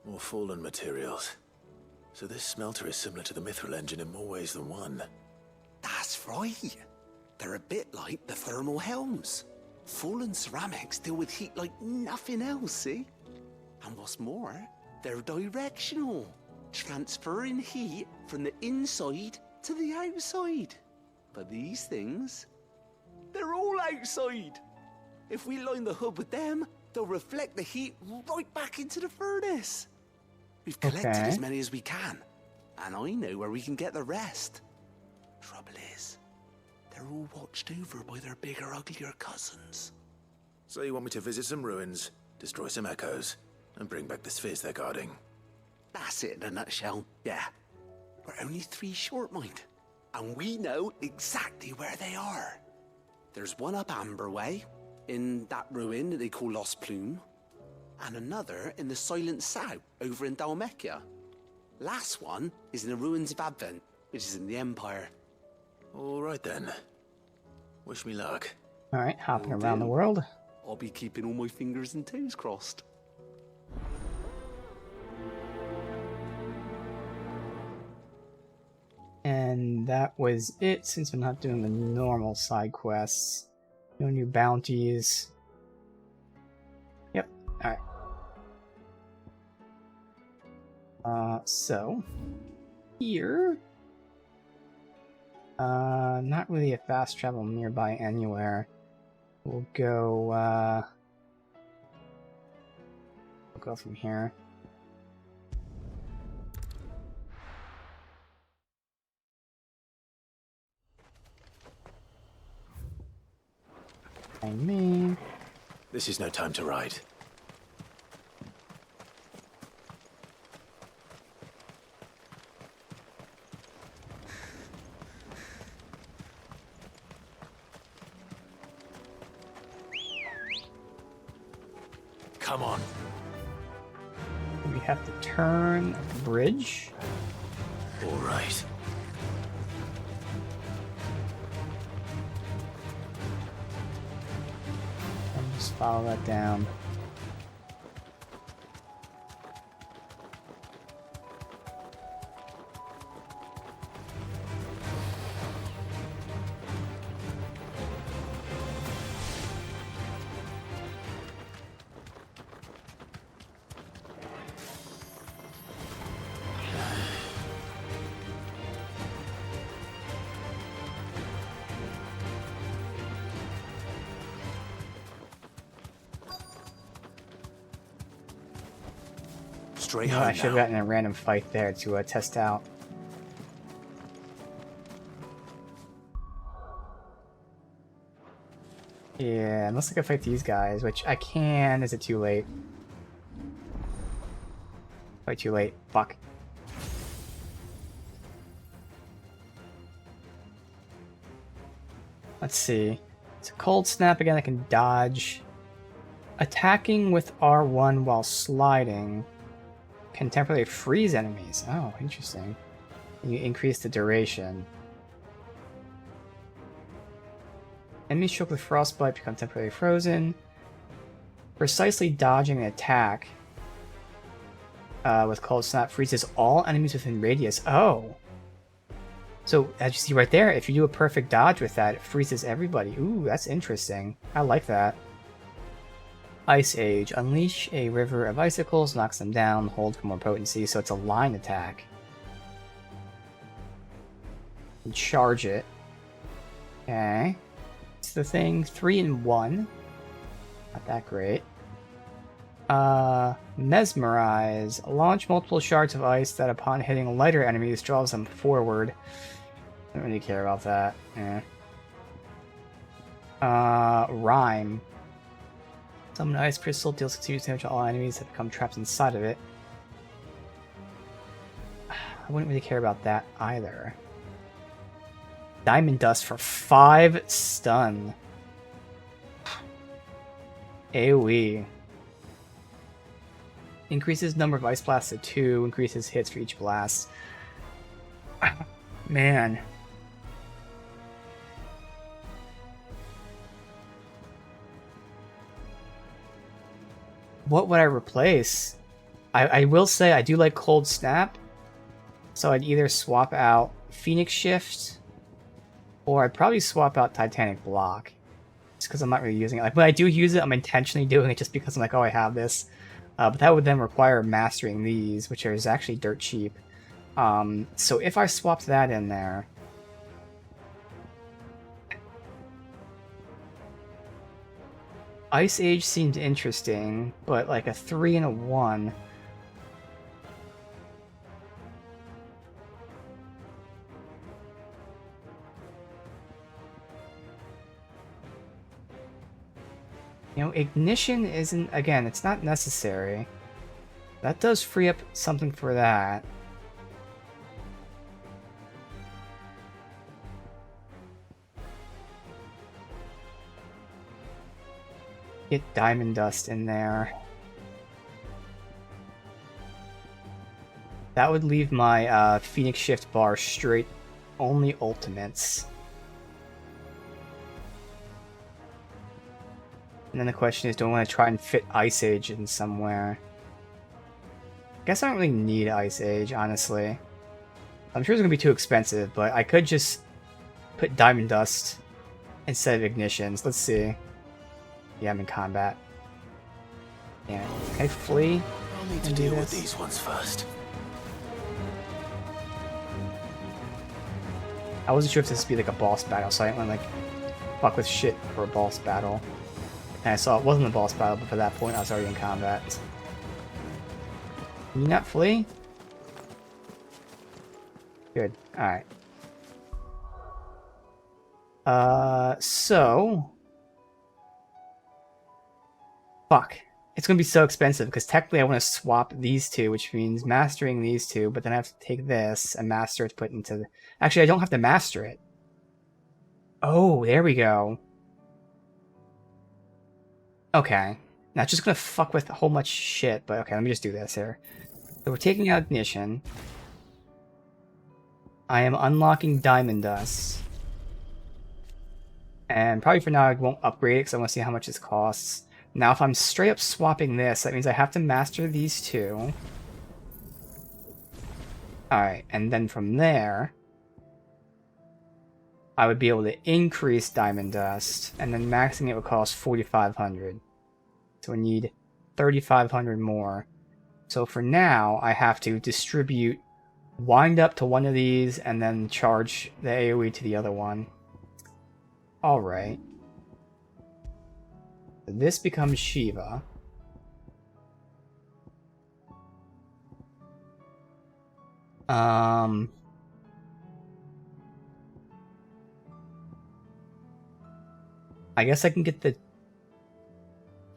More fallen materials. So this smelter is similar to the mithril engine in more ways than one. That's right. They're a bit like the thermal helms. Fallen ceramics deal with heat like nothing else, see? And what's more, they're directional, transferring heat from the inside to the outside. But these things, they're all outside. If we line the hood with them, they'll reflect the heat right back into the furnace. We've collected Okay. as many as we can, and I know where we can get the rest. Trouble is, they're all watched over by their bigger, uglier cousins. So you want me to visit some ruins, destroy some echoes, and bring back the spheres they're guarding? That's it in a nutshell, yeah. We're only 3 short, mind. And we know exactly where they are. There's one up Amber Way, in that ruin that they call Lost Plume, and another in the Silent South, over in Dalmekia. Last one is in the ruins of Advent, which is in the Empire. All right then. Wish me luck. Alright, hopping Will around do. the world. I'll be keeping all my fingers and toes crossed. And that was it, since we're not doing the normal side quests. No new bounties. Yep, alright. So, here... not really a fast travel nearby anywhere. We'll go from here. I mean, This is no time to ride. Come on. we have to turn bridge. All right. And just follow that down. Straight I home should have now. gotten a random fight there to test out. Yeah, unless I can fight these guys, which I can. Is it too late? Way too late. Fuck. Let's see. It's a cold snap again. I can dodge. Attacking with R1 while sliding can temporarily freeze enemies. Oh, interesting. And you increase the duration. Enemies struck with frostbite become temporarily frozen. Precisely dodging an attack with cold snap freezes all enemies within radius. Oh. So, as you see right there, if you do a perfect dodge with that, it freezes everybody. Ooh, that's interesting. I like that. Ice Age. Unleash a river of icicles, knocks them down, hold for more potency, so it's a line attack. And charge it. Okay. It's the thing. 3 and 1. Not that great. Mesmerize. Launch multiple shards of ice that upon hitting lighter enemies draws them forward. Don't really care about that. Rhyme. Summon an ice crystal, deals continuous damage to all enemies that become trapped inside of it. I wouldn't really care about that either. Diamond Dust for 5 stun. AoE. Increases number of ice blasts to 2, increases hits for each blast. Man. What would I replace? I will say I do like Cold Snap, so I'd either swap out Phoenix Shift, or I'd probably swap out Titanic Block. Just because I'm not really using it. Like, when I do use it, I'm intentionally doing it just because I'm like, oh, I have this. But that would then require mastering these, which is actually dirt cheap. So if I swapped that in there... Ice Age seemed interesting, but like a 3 and a 1... You know, Ignition isn't... Again, it's not necessary. That does free up something for that. Get Diamond Dust in there. That would leave my Phoenix Shift bar straight only ultimates. And then the question is, do I want to try and fit Ice Age in somewhere? I guess I don't really need Ice Age, honestly. I'm sure it's going to be too expensive, but I could just put Diamond Dust instead of Ignitions. Let's see. Yeah, I'm in combat. Damn it. Can I flee? I'll need to deal with these ones first. I wasn't sure if this would be like a boss battle, so I didn't want to like fuck with shit for a boss battle. And I saw it wasn't a boss battle, but for that point I was already in combat. Can you not flee? Good. Alright. So... Fuck. It's gonna be so expensive, because technically I want to swap these two, which means mastering these two, but then I have to take this and master it to put into the... Actually, I don't have to master it. Oh, there we go. Okay. Not just gonna fuck with a whole much shit, but okay, let me just do this here. So we're taking out ignition. I am unlocking diamond dust. And probably for now I won't upgrade it because I want to see how much this costs. Now if I'm straight up swapping this, that means I have to master these two. Alright, and then from there, I would be able to increase diamond dust, and then maxing it would cost 4,500. So we need 3,500 more. So for now, I have to distribute wind up to one of these, and then charge the AoE to the other one. Alright. This becomes Shiva. I guess I can get the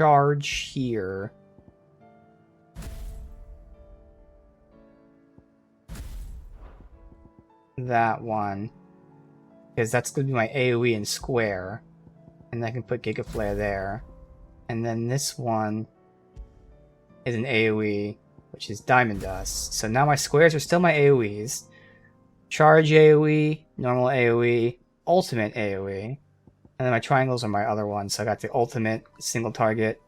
charge here. That one. Because that's going to be my AoE in square. And I can put Giga Flare there. And then this one is an AoE, which is Diamond Dust. So now my squares are still my AoEs. Charge AoE, normal AoE, ultimate AoE. And then my triangles are my other ones. So I got the ultimate single target,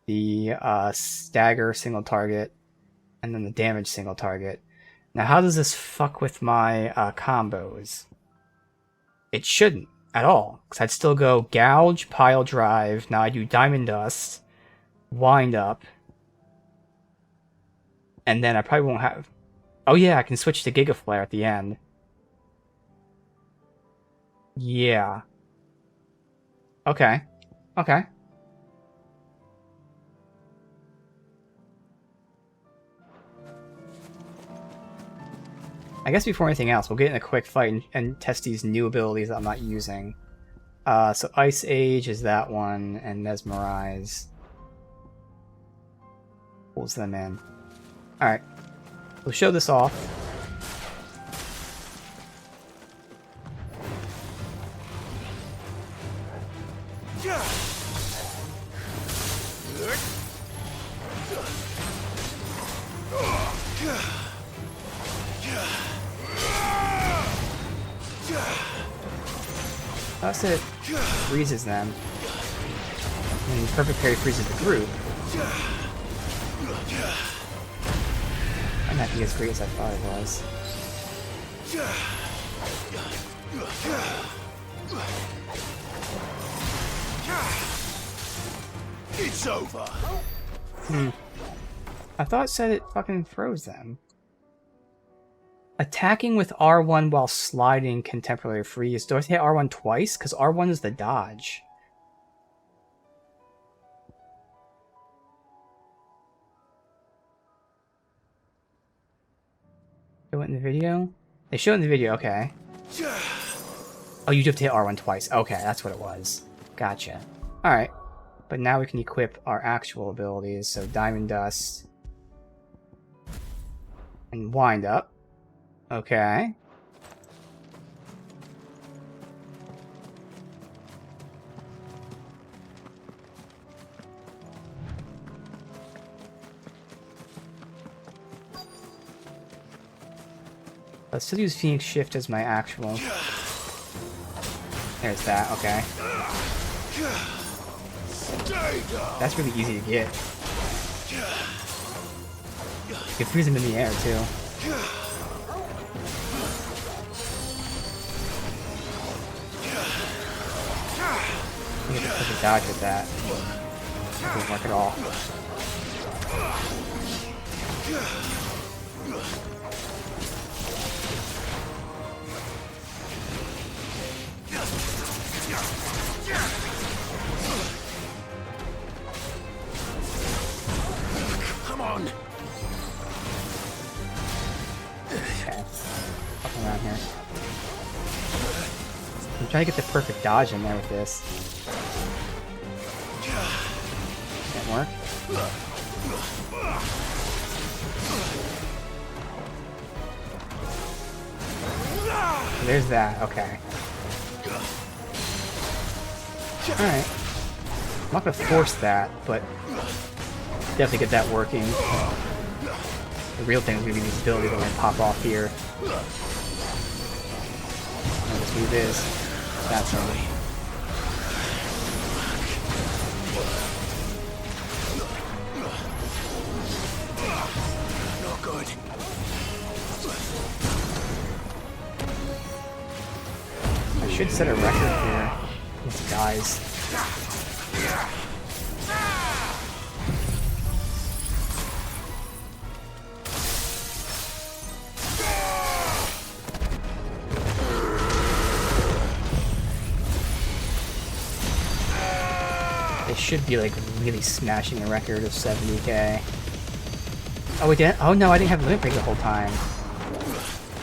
the stagger single target, and then the damage single target. Now how does this fuck with my combos? It shouldn't at all, because I'd still go gouge, pile drive. Now I do diamond dust, wind up, and then I probably won't have... Oh yeah, I can switch to Giga Flare at the end. Yeah. Okay. Okay. I guess before anything else, we'll get in a quick fight and test these new abilities that I'm not using. So Ice Age is that one, and Mesmerize pulls them in. Alright. We'll show this off. Plus it freezes them. And Perfect Parry freezes the group. Might not be as great as I thought it was. It's over. I thought it said it fucking froze them. Attacking with R1 while sliding can temporarily freeze. Do I hit R1 twice? Because R1 is the dodge. Show it in the video? They show it in the video, okay. Oh, you do have to hit R1 twice. Okay, that's what it was. Gotcha. Alright. But now we can equip our actual abilities. So Diamond Dust. And Wind Up. Okay. Let's still use Phoenix Shift as my actual. There's that, okay. That's really easy to get. You can freeze him in the air too. You get the perfect dodge with that. It won't work at all. Come on. Okay. Fucking around here. I'm trying to get the perfect dodge in there with this. Can't work. There's that, okay. Alright. I'm not gonna force that, but definitely get that working. The real thing is going to be these abilities that are going to pop off here. And this move is. That's something. Not good. I should set a record here. These guys. They should be like really smashing a record of 70k. Oh, we didn't? Oh no, I didn't have limit break the whole time.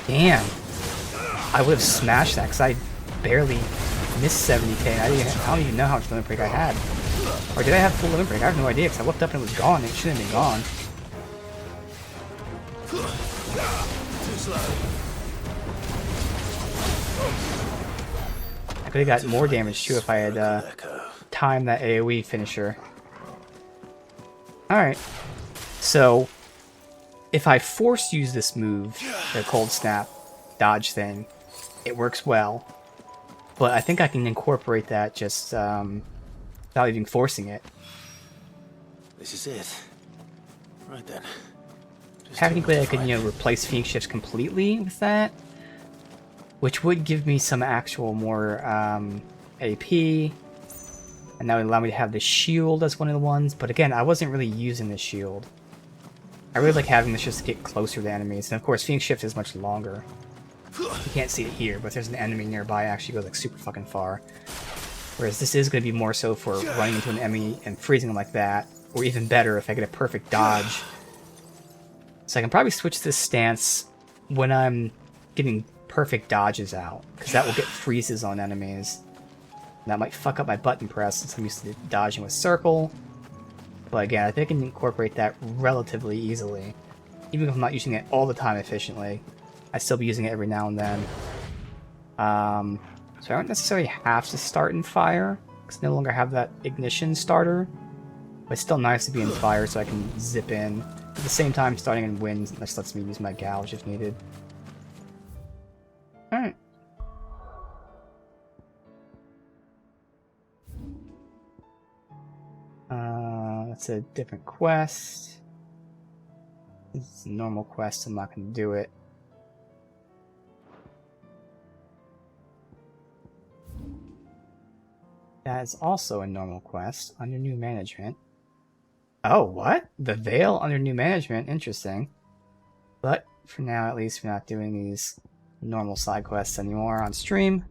Damn. I would have smashed that because I barely missed 70k. I don't even know how much limit break I had. Or did I have full limit break? I have no idea because I looked up and it was gone. It shouldn't have been gone. Too slow. I could have got more damage too if I had timed that AoE finisher. Alright. So, if I force use this move, the cold snap dodge thing, it works well. But I think I can incorporate that just without even forcing it. This is it. Right then. Technically, I could, replace Phoenix Shifts completely with that, which would give me some actual more AP, and that would allow me to have the shield as one of the ones. But again, I wasn't really using the shield. I really like having this just to get closer to enemies, and of course, Phoenix Shift is much longer. You can't see it here, but if there's an enemy nearby, it actually goes like super fucking far. Whereas this is going to be more so for running into an enemy and freezing them like that, or even better if I get a perfect dodge. So I can probably switch this stance when I'm getting perfect dodges out, because that will get freezes on enemies. And that might fuck up my button press since I'm used to dodging with circle. But again, I think I can incorporate that relatively easily. Even if I'm not using it all the time efficiently, I'd still be using it every now and then. So I don't necessarily have to start in fire, because I no longer have that ignition starter. But it's still nice to be in fire so I can zip in. At the same time, starting in wind, this lets me use my gouge if needed. Alright. That's a different quest. It's a normal quest, I'm not going to do it. That is also a normal quest under new management. Oh, what? The Veil under new management? Interesting. But for now, at least, we're not doing these normal side quests anymore on stream.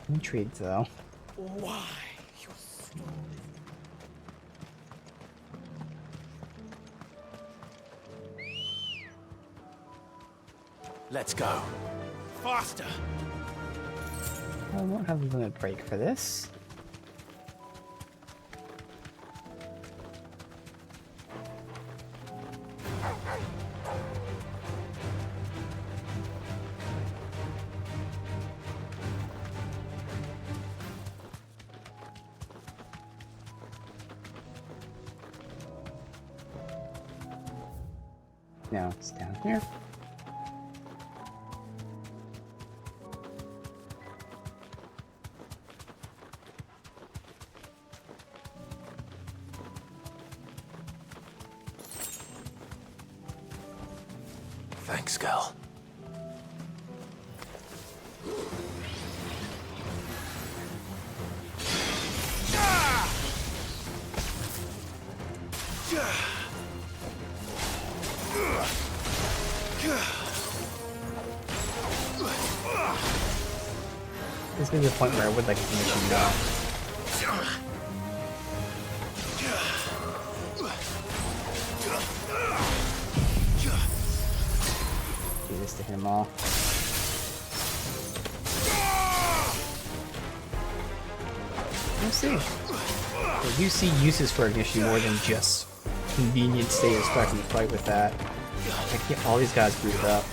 I'm intrigued, though. Why, you stupid? Let's go. Faster! I won't have a limit break for this. Now it's down here. Thanks, girl. This is the point where I would like to finish him now. Do this to hit him all. We'll see. I do see uses for ignition more than just convenient status so I can fight with that. I can get all these guys booted up.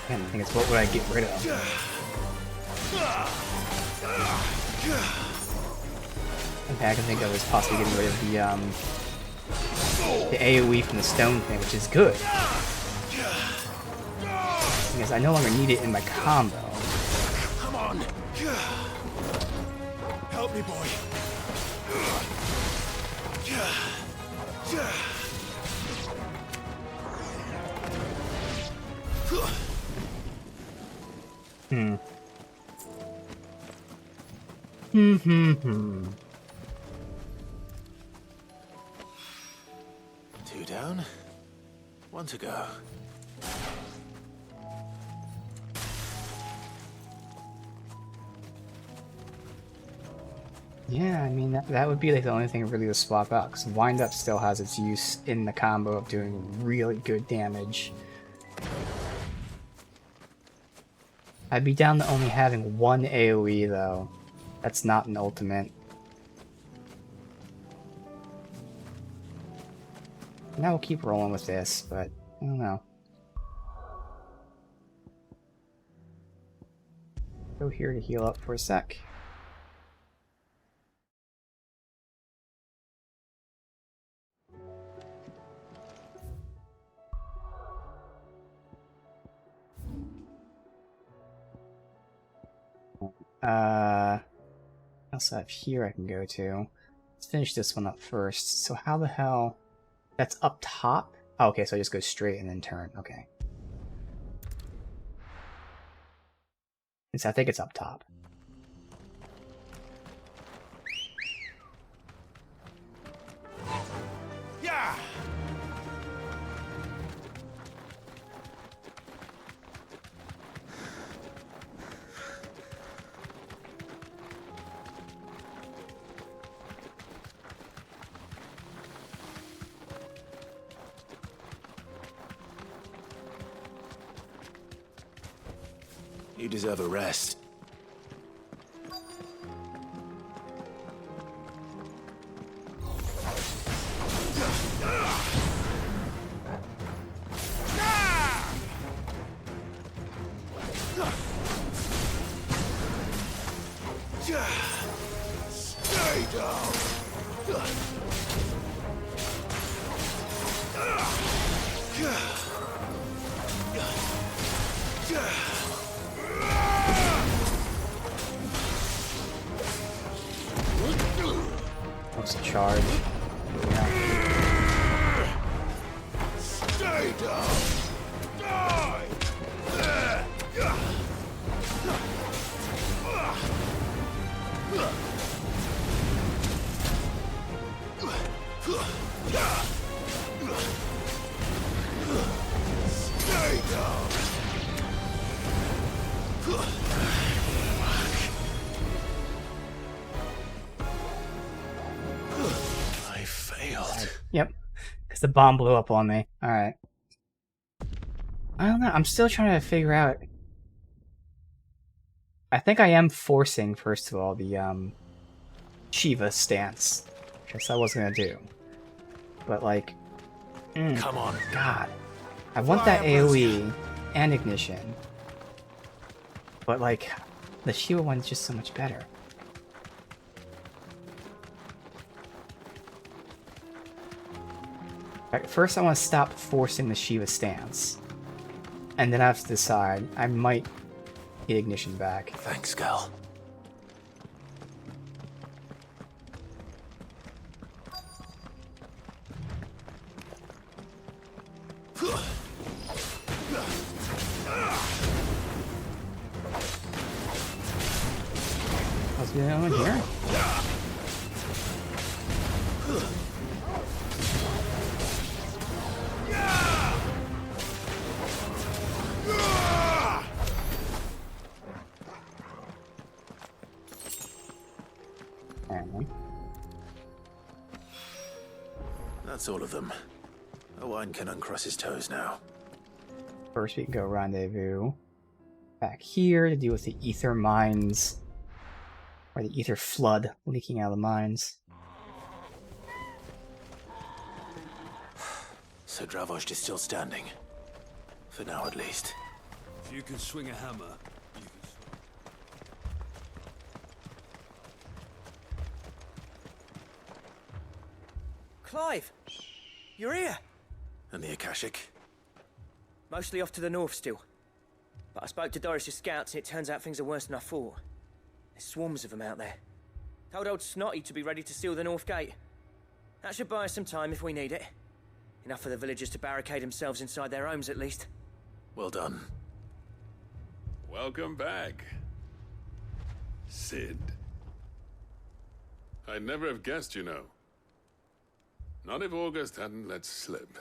Man, I think it's what would I get rid of? Okay, I can think of is possibly getting rid of the AoE from the stone thing, which is good. Because I no longer need it in my combo. Come on. Help me, boy. Two down, one to go. Yeah, I mean, that would be like the only thing really to swap out, because Wind Up still has its use in the combo of doing really good damage. I'd be down to only having one AoE though. That's not an ultimate. Now we'll keep rolling with this, but I don't know. Go here to heal up for a sec. I also have here I can go to. Let's finish this one up first. So how the hell... That's up top? Oh, okay, so I just go straight and then turn. Okay. And so I think it's up top. Yeah. You deserve a rest. Stay down. What's the charge? Stay down. Die. Stay down. I failed. Yep. Because the bomb blew up on me. Alright. I don't know. I'm still trying to figure out... I think I am forcing, first of all, the Shiva stance. Which I said I wasn't going to do. But, like... Come on. God. I want that AoE and ignition. But, like, the Shiva one's just so much better. Right, first I want to stop forcing the Shiva stance. And then I have to decide. I might get ignition back. Thanks, Gal. What's going on here? That's all of them. Owen can uncross his toes now. First we can go rendezvous back here to deal with the ether mines. Or the ether flood leaking out of the mines. So Dravost is still standing. For now, at least. If you can swing a hammer, you can Clive! You're here! And the Akashic? Mostly off to the north still. But I spoke to Doris's scouts and it turns out things are worse than I thought. There's swarms of them out there. Told old Snotty to be ready to seal the north gate. That should buy us some time if we need it. Enough for the villagers to barricade themselves inside their homes at least. Well done. Welcome back, Sid. I'd never have guessed, you know. Not if August hadn't let slip.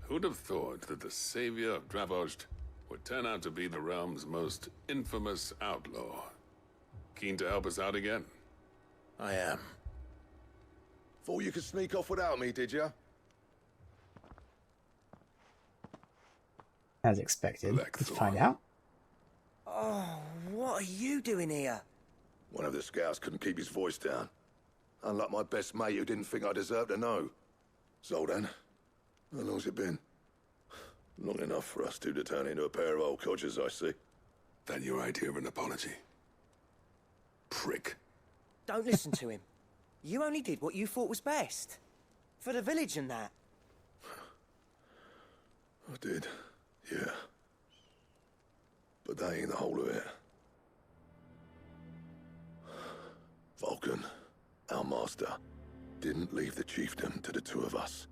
Who'd have thought that the savior of Dravost would turn out to be the realm's most infamous outlaw? Keen to help us out again? I am. Thought you could sneak off without me, did you? As expected. Let's find out. Oh, what are you doing here? One of the scouts couldn't keep his voice down. Unlike my best mate who didn't think I deserved to know. Zoltan, how long's it been? Long enough for us two to turn into a pair of old codgers, I see. That your idea of an apology? Prick. Don't listen to him. You only did what you thought was best. For the village and that. I did, yeah. But that ain't the whole of it. Vulcan, our master, didn't leave the chiefdom to the two of us.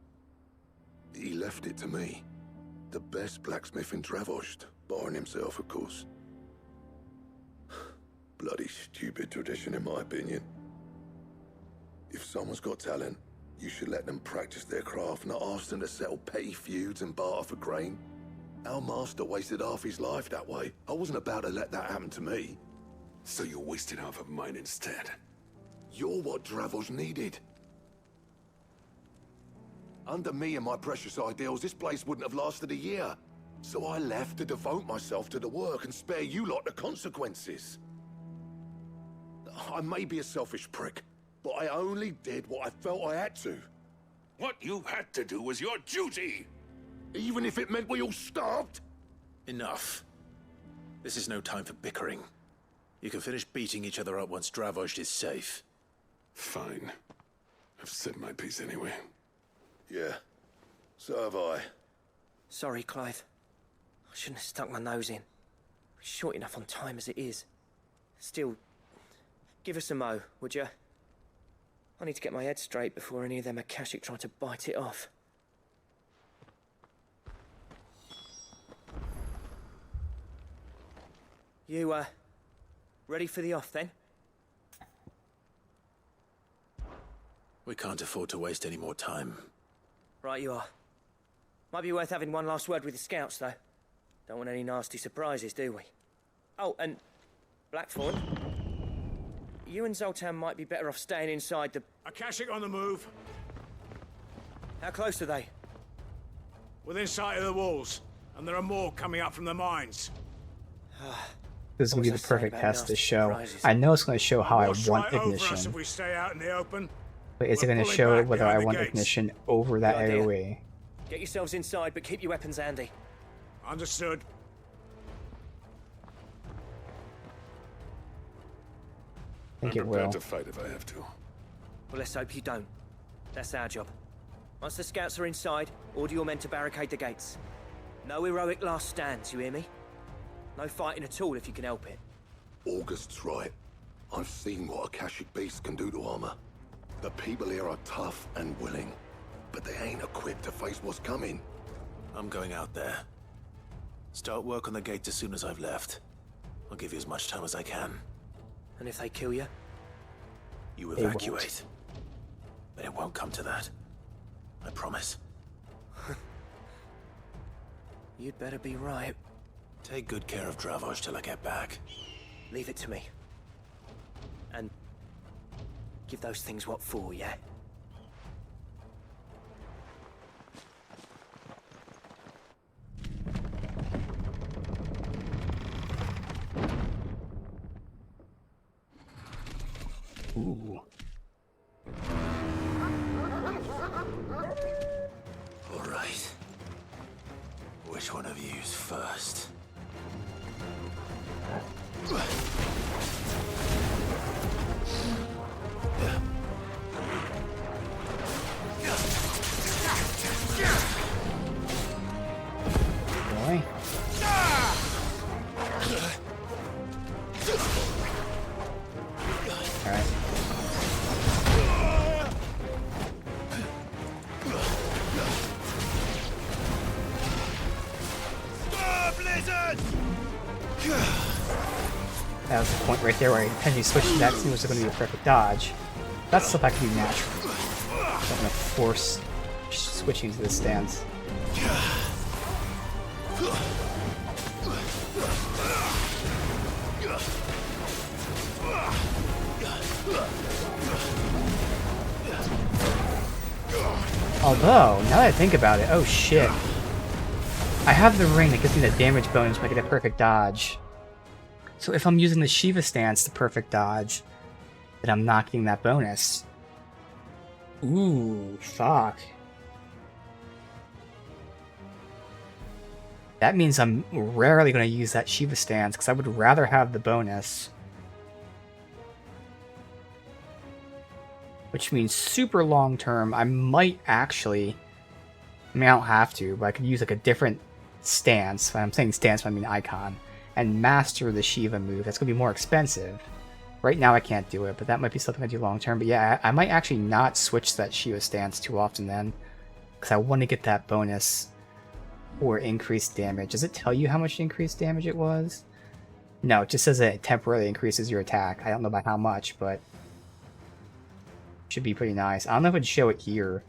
He left it to me. The best blacksmith in Dravost, barring himself, of course. Bloody stupid tradition, in my opinion. If someone's got talent, you should let them practice their craft, not ask them to settle petty feuds and barter for grain. Our master wasted half his life that way. I wasn't about to let that happen to me. So you wasted half of mine instead. You're what Dravost needed. Under me and my precious ideals, this place wouldn't have lasted a year. So I left to devote myself to the work and spare you lot the consequences. I may be a selfish prick, but I only did what I felt I had to. What you had to do was your duty! Even if it meant we all starved? Enough. This is no time for bickering. You can finish beating each other up once Dravost is safe. Fine. I've said my piece anyway. Yeah, so have I. Sorry, Clive. I shouldn't have stuck my nose in. We're short enough on time as it is. Still, give us a mo, would you? I need to get my head straight before any of them Akashic try to bite it off. You, ready for the off, then? We can't afford to waste any more time. Right you are. Might be worth having one last word with the scouts, though. Don't want any nasty surprises, do we? Oh, and Blackthorn, you and Zoltan might be better off staying inside the... Akashic on the move. How close are they? Within sight of the walls. And there are more coming up from the mines. This is going to be the perfect test to show. I know it's going to show how I want ignition. If we stay out in the open. But is it going to show whether I want ignition over that AoE? Get yourselves inside, but keep your weapons handy. Understood. I think I'm it prepared will. to fight if I have to. Well, let's hope you don't. That's our job. Once the scouts are inside, order your men to barricade the gates. No heroic last stands, you hear me? No fighting at all if you can help it. August's right. I've seen what Akashic beasts can do to armor. The people here are tough and willing, but they ain't equipped to face what's coming. I'm going out there. Start work on the gate as soon as I've left. I'll give you as much time as I can. And if they kill you? You evacuate. But it won't come to that. I promise. You'd better be right. Take good care of Dravost till I get back. Leave it to me. And give those things what for, yeah? Ooh. All right. Which one of you's first? Alright. That was the point right there where I intentionally switched to that because it was going to be a perfect dodge. That's stuff I can do naturally. I'm not going to force switching to this stance. Although, now that I think about it, oh shit. I have the ring that gives me the damage bonus when I get a perfect dodge. So if I'm using the Shiva stance to perfect dodge, then I'm not getting that bonus. Ooh, fuck. That means I'm rarely going to use that Shiva stance, because I would rather have the bonus. Which means super long term, I might actually... I mean, I don't have to, but I could use like a different stance. When I'm saying stance, I mean icon. And master the Shiva move. That's going to be more expensive. Right now I can't do it, but that might be something I do long term. But yeah, I might actually not switch that Shiva stance too often then. Because I want to get that bonus or increased damage. Does it tell you how much increased damage it was? No, it just says that it temporarily increases your attack. I don't know by how much, but... should be pretty nice. I don't know if it'd show it here.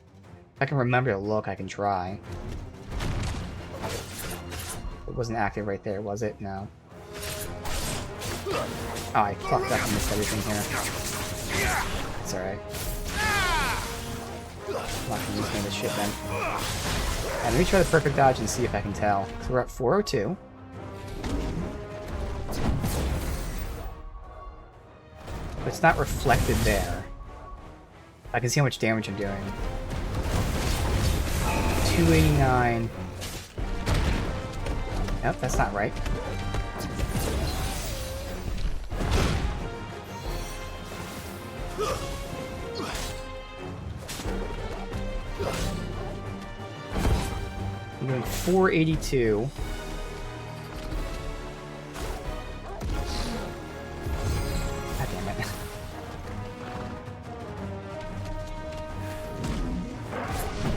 If I can remember to look, I can try. It wasn't active right there, was it? No. Oh, I fucked up and missed everything here. It's alright. I'm not gonna use any of this shit then. And let me try the perfect dodge and see if I can tell. So we're at 402. But it's not reflected there. I can see how much damage I'm doing. 289. Nope, that's not right. I'm doing 482. God damn it.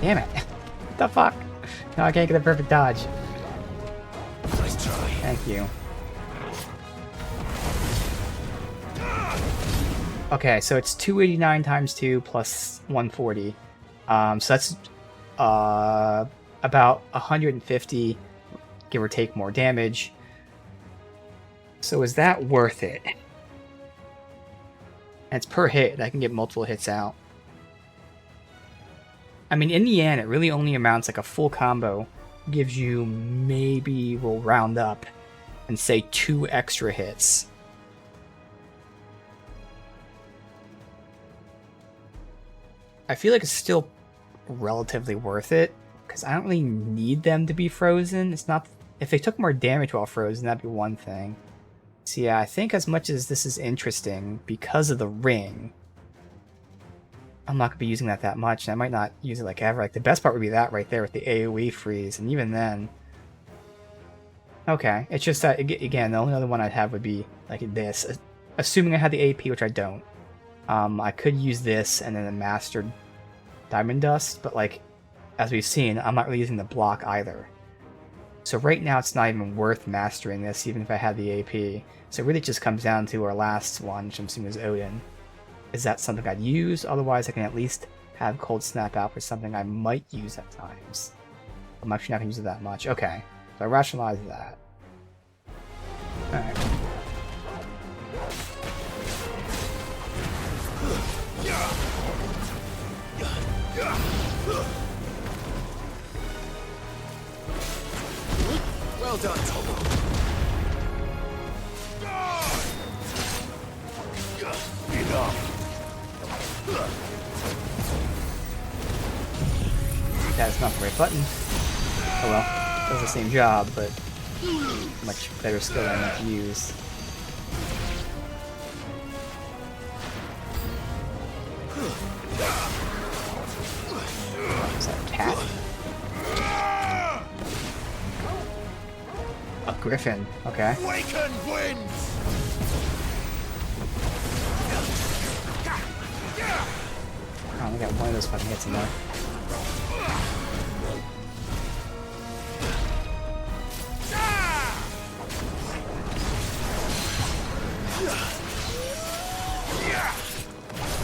Damn it. What the fuck? No, I can't get a perfect dodge. Nice try. Thank you. Okay, so it's 289 times 2 plus 140. So that's about 150, give or take, more damage. So is that worth it? And it's per hit, and I can get multiple hits out. I mean, in the end, it really only amounts like a full combo gives you maybe, we'll round up and say 2 extra hits. I feel like it's still relatively worth it because I don't really need them to be frozen. It's not, if they took more damage while frozen, that'd be one thing. So yeah, I think as much as this is interesting because of the ring, I'm not gonna be using that much, and I might not use it like ever. Like the best part would be that right there with the AoE freeze, and even then, okay. It's just that again, the only other one I'd have would be like this, assuming I had the AP, which I don't. I could use this and then the mastered diamond dust, but like as we've seen, I'm not really using the block either. So right now, it's not even worth mastering this, even if I had the AP. So it really just comes down to our last one, which I'm assuming is Odin. Is that something I'd use? Otherwise, I can at least have Cold Snap out for something I might use at times. I'm actually not going to use it that much. Okay, so I rationalize that. Alright. Well done, Tomo. Enough. That's not the right button. Oh well, does the same job, but much better skill than I can use. Is that a cat? A griffin, okay. Waken wins! one of those fucking hits in there.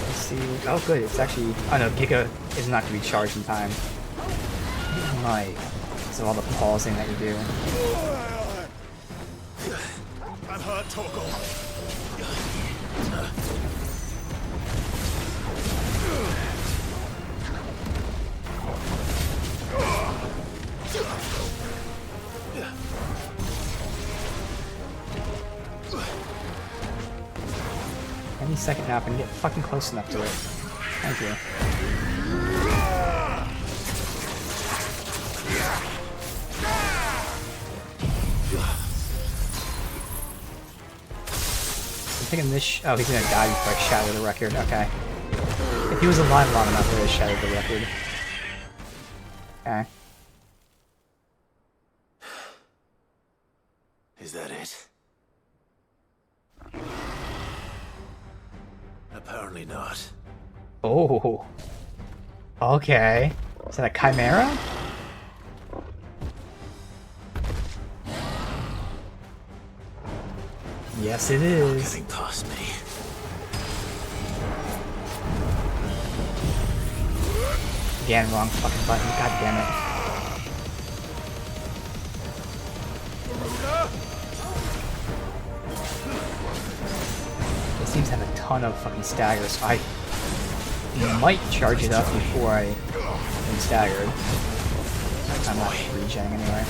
Let's see. Oh, good. It's actually. Oh no, Giga is not going to be charged in time. Right. So all the pausing that you do. I'm hurt, Torgal. Any second now, if I can get fucking close enough to it. Thank you. I'm thinking this. Oh, he's gonna die before I shatter the record. Okay. If he was alive long enough, I would have shattered the record. Okay. Is that it? Apparently not. Oh. Okay. Is that a chimera? Yes, it is. Getting past me. Again, wrong fucking button. God damn it. It seems to have a ton of fucking staggers, so I might charge it up before I am staggered. I'm not regen anyway.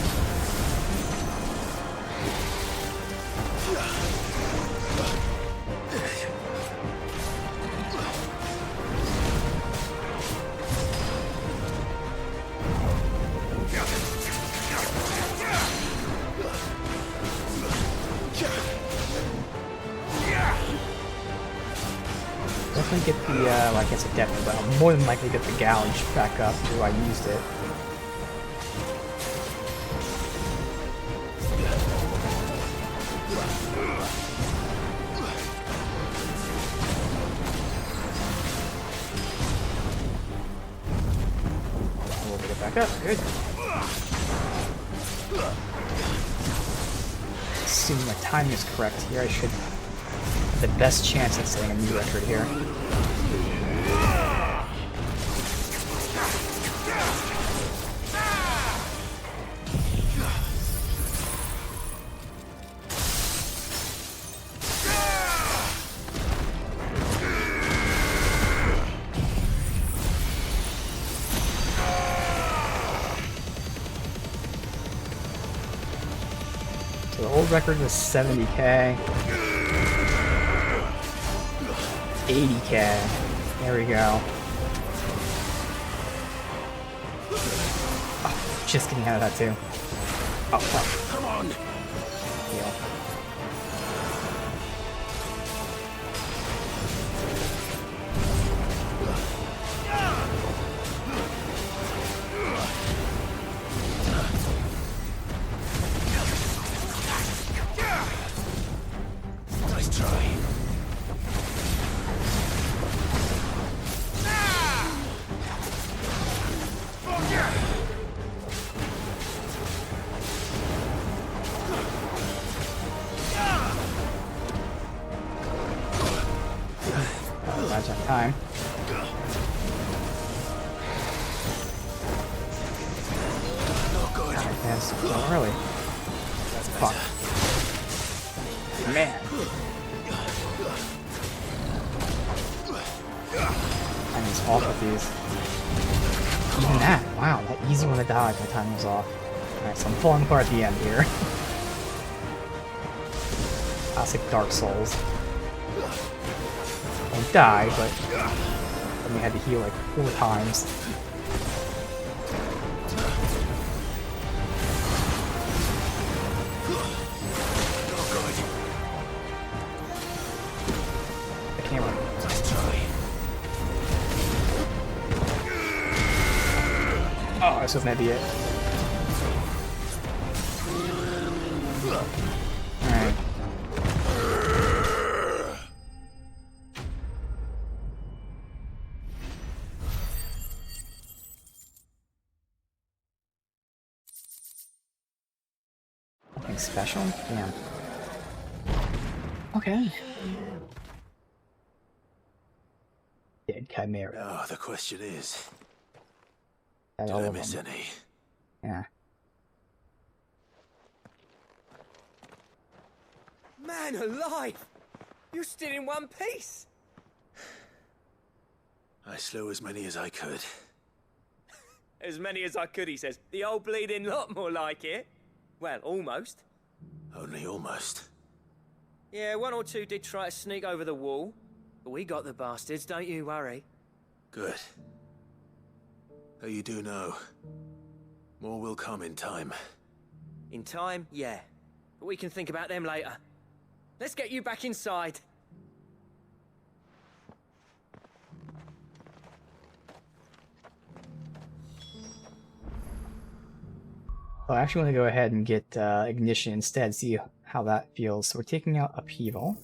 Definitely get the, well, I guess it definitely, but I'll more than likely get the gouge back up to where I used it. We'll get it back up, good. Assuming my timing is correct here, I should have the best chance at setting a new record here. So the old record was 70k. 80k. There we go. Oh, just getting out of that too. Oh, fuck. Come on. Heal. Nice try. Dodge that time. Not good. That's so early. Fuck. Man. Timing is off with these. Even that. Wow, that easy one to dodge, my timing was off. Alright, so I'm falling apart at the end here. Classic Dark Souls. Won't die, but I only had to heal like 4 times. I can't run. Nice try. Oh, this was maybe it. Alright. special? Damn. Okay. Dead Chimera. Now the question is, Got did all I of miss them. any? Yeah. Man alive! You're still in one piece! I slew as many as I could. As many as I could, he says. The old bleeding lot, more like it. Well, almost. Only almost. Yeah, one or two did try to sneak over the wall. But we got the bastards, don't you worry. Good. Though you do know, more will come in time. In time, yeah. But we can think about them later. Let's get you back inside. I actually want to go ahead and get Ignition instead, see how that feels. So we're taking out Upheaval.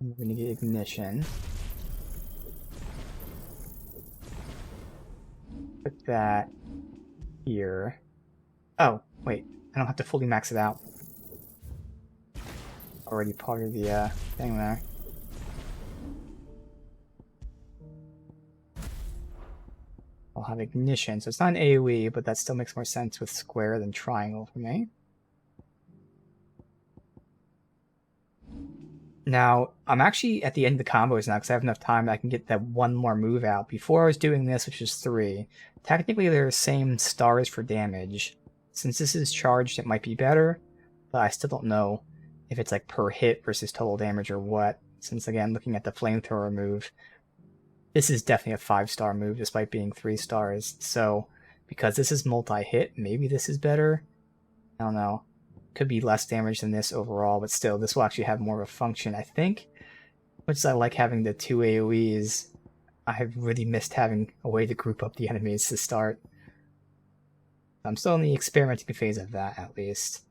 We're going to get Ignition. Put that here. Oh, wait. I don't have to fully max it out. Already part of the thing there. I'll have Ignition, so it's not an AoE, but that still makes more sense with square than triangle for me. Now, I'm actually at the end of the combos now because I have enough time that I can get that one more move out. Before I was doing this, which is 3, technically they're the same stars for damage. Since this is charged, it might be better, but I still don't know if it's like per hit versus total damage or what. Since again, looking at the flamethrower move, this is definitely a 5-star move despite being 3 stars. So because this is multi-hit, maybe this is better. I don't know. Could be less damage than this overall, but still, this will actually have more of a function, I think. Much as I like having the 2 AoEs, I have really missed having a way to group up the enemies to start. I'm still in the experimenting phase of that, at least.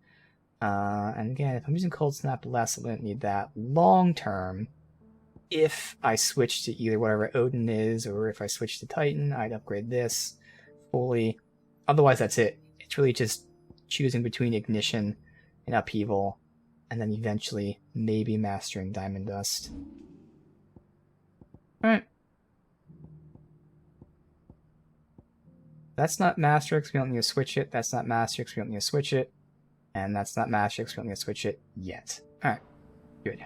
And again, if I'm using Cold Snap less, I wouldn't need that. Long term, if I switch to either whatever Odin is, or if I switch to Titan, I'd upgrade this fully. Otherwise, that's it. It's really just choosing between Ignition and Upheaval, and then eventually maybe mastering Diamond Dust. Alright. That's not Masterix, we don't need to switch it. That's not Masterix, we don't need to switch it. And that's not Masterix, we don't need to switch it yet. Alright, good.